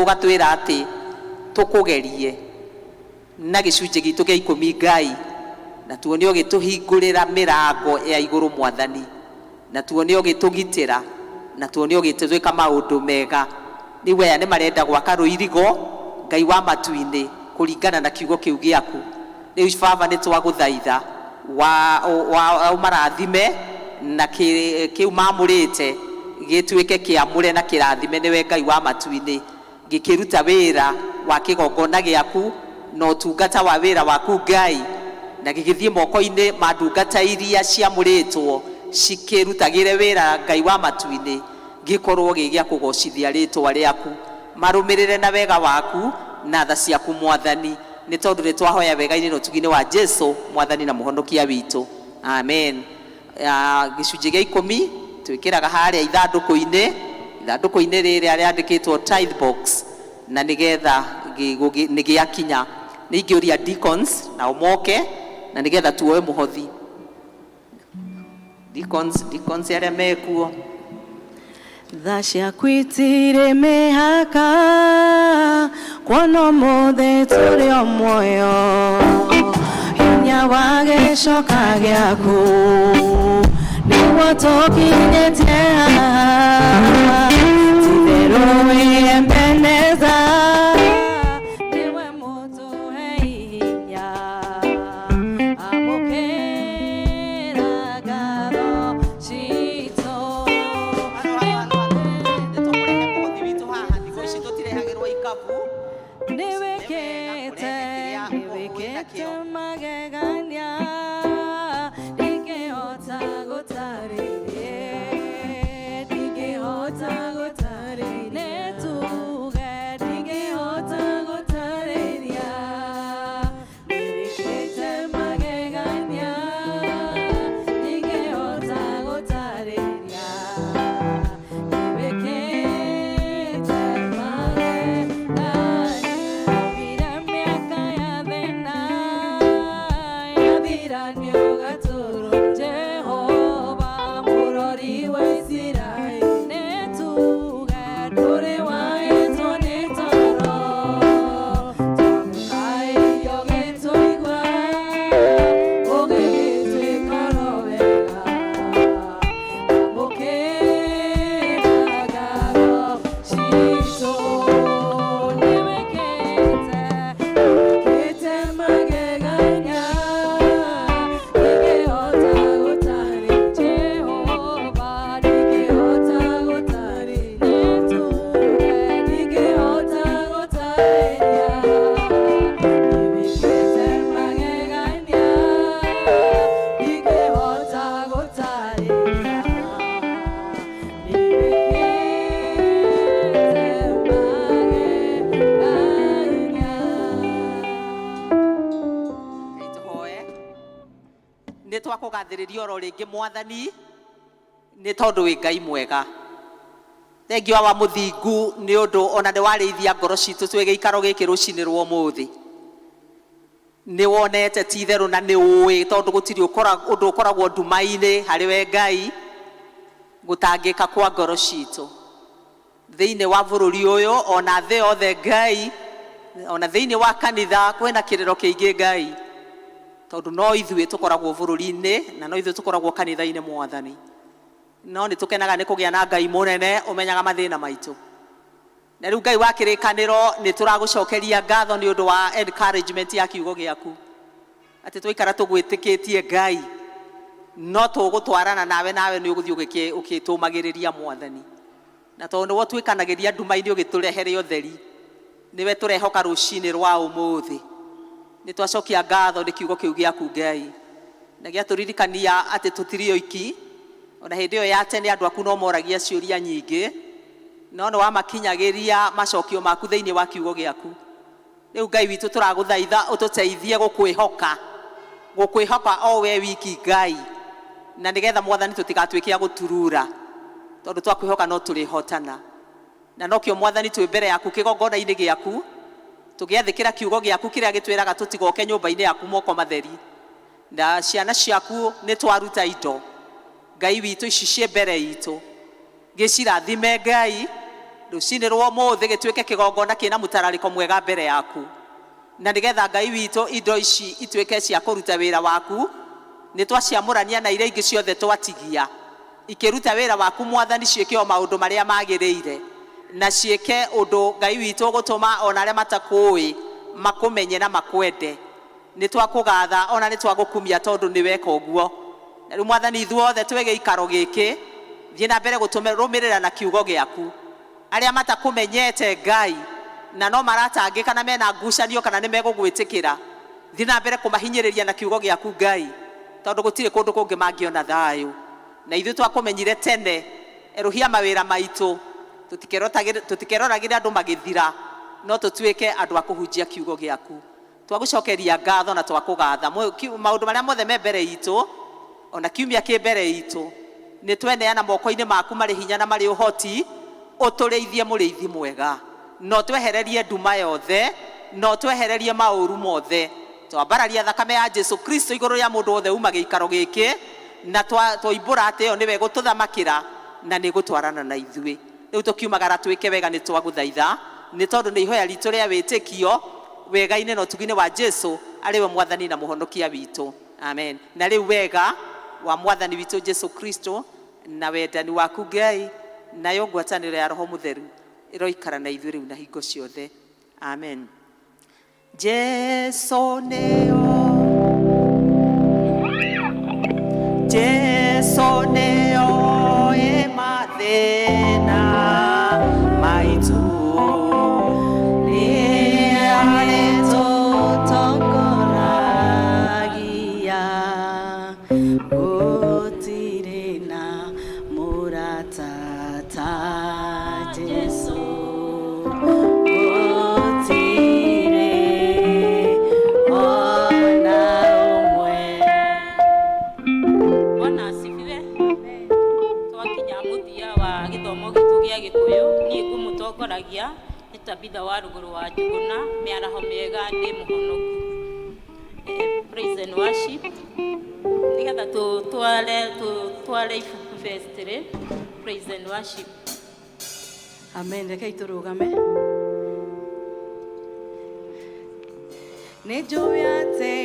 ũgatwĩra atĩ tũkũgerie na gĩcunjĩ gitũ gĩa 10 Ngai, na tuone ũgĩtũhingũrĩra mĩrango ya igũrũ Mwathani, na tuone ũgĩtũgitĩra, na tuone ũgĩtũĩka maũndũ mega. Rĩu aya nĩ marenda gwaka rũirigo Ngai wa matu-inĩ kũringana na kiugo kĩu gĩaku. Rĩu Baba nĩ twagũthaitha ũmarathime na kĩu mamũrĩte gĩtuĩke kĩamũre na kĩrathime. Nĩwe Ngai wa matu-inĩ gĩkĩruta wĩra wa kĩgongona gĩaku na ũtungata wa wĩra waku Ngai, na gĩgĩthiĩ moko-inĩ ma ndungata iria ciamũrĩtwo cikĩrutagĩre wĩra Ngai wa matu-inĩ, gĩkorwo gĩ gĩa kũgocithia rĩtwa rĩaku, marũmĩrĩre na wega waku na tha ciaku Mwathani, nĩ tondũ nĩ twahoya wega-inĩ na ũtugi-inĩ wa Jesũ Mwathani na mũhonokia witũ. Amen. Gĩcunjĩ gĩa 10 twĩkĩraga harĩa ithandũkũ-inĩ rĩrĩa rĩandĩkĩtwo tithe box, na nigetha nĩ gĩakinya. Nĩ ingĩũria deacons na ũmoke na nigetha tuoe mũhothi. Deacons arĩa mekuo. Tha ciaku itirĩ mĩhaka, kuona ũmũthĩ tũrĩ o muoyo, hinya wa gĩcoka gĩaku nĩguo tũkinyĩtie haha, ti-itherũ wĩyendeneza, nĩwe mũtũhe hinya Nitwakugathiriria oro ringi mwathani ni tondu wi Ngai mwega. Thengio wa muthingu ni undu ona ni warithia ngoro citu twi giikaro giki rucini rwa muthi. Ni wonete ti theru na ni uwi tondu gutiri undu ukoragwo nduma-ini hari we Ngai gutangika kwa ngoro citu. Thiini wa bururi uyu ona thi othe Ngai ona thiini wa kanitha kwina kiriro kiingi Ngai. Tondu no ithuĩ tukoragwo bururi-ini na no ithuĩ tukoragwo kanitha-ini mwathani. No ni tukenaga ni kugia na Ngai munene umenyaga mathina maitu. Na riu Ngai wa kirikaniro ni turagucokeria ngatho ni undu wa encouragement ya kiugo giaku. Ati twaikara tugwitikitie Ngai no tugutwarana nawe ni uguthii ugitumagiriria mwathani. Na tondu wo twikanagiria nduma-ini ugiturehere utheri niwe turehoka rucini rwa umuthi. Ni twacokia ngatho ni kiugo kiu giaku Ngai na giaturirikania ati tutiri oiki ona hindi yo ya tene andu aku no moragia ciuria nyingi no no wamakinyagiria macokio maku thiini wa kiugo giaku. Riu Ngai witu turaguthaitha ututeithie gukwihoka o we wiki Ngai na nigetha mwathani tutigatuike guturura tondu twakwihoka no turihotana na nokio mwathani twi mbere yaku kigongona-ini giaku tugiathikira kiugo giaku kiria gitwiraga tutigoke nyumba-ini yaku moko matheri na ciana ciaku ni twaruta indo Ngai witu ici cie mbere itu gicirathime Ngai rucini rwa muthi gitwike kigongona kina mutarariko mwega mbere yaku na nigetha Ngai witu indo ici itwike cia kuruta wira waku ni twaciamurania na iria ingi ciothe twatigia ikiruta wira waku mwathani ciike o maundu maria magiriire na ciike undu Ngai witu gutuma ona aria matakui makumenye na makwende. Ni twakugatha ona ni twagukumia tondu ni weka uguo. Na riu mwathani ithuothe twi giikaro giki thii na mbere gutumirira na kiugo giaku. Aria matakumenyete Ngai na no maratangika na mena ngucanio kana ni megugwitikira thii na mbere kumahinyiriria na kiugo giaku Ngai tondu gutire kundu kungi mangiona thayu. Na ithu twakumenyire tene eruhia mawira maitu tutikeroragira andu magithira no tutuike andu akuhunjia kiugo giaku. Twagucokeria ngatho na twakugatha maundu maria mothe me mbere itu ona kiumia ki mbere itu ni tweneana moko-ini maku mari hinya na mari uhoti uturiithie muriithi mwega no twehererie nduma yothe no twehererie mauru mothe twambararia thakame ya Jesu Kristo iguru ya mundu wothe uma giikaro giki na twaibura ati yo niwe gututhamakira na ni gutwarana na ithui. Riu tukiumagara twike wega ni twaguthaitha ni tondu ni ihoya ritu ria witikio wega-ini na utugi-ini wa Jesu ariwe mwathani na muhonokia witu. Amen. Na riu wega wa mwathani witu Jesu Kristo na wendani waku Ngai na yo ngwataniro ya Roho Mutheru iroikara na ithui riu na hingo ciothe. Amen. Jesu neo emathina maitu ni aretotongora Tabitha wa ruguru wa Njuguna miaraho miega ndi muhonoku. Praise and worship. Nigetha twale ibuku vestry. Praise and worship. Amen. Rekei turugame. Nĩ njũĩ atĩ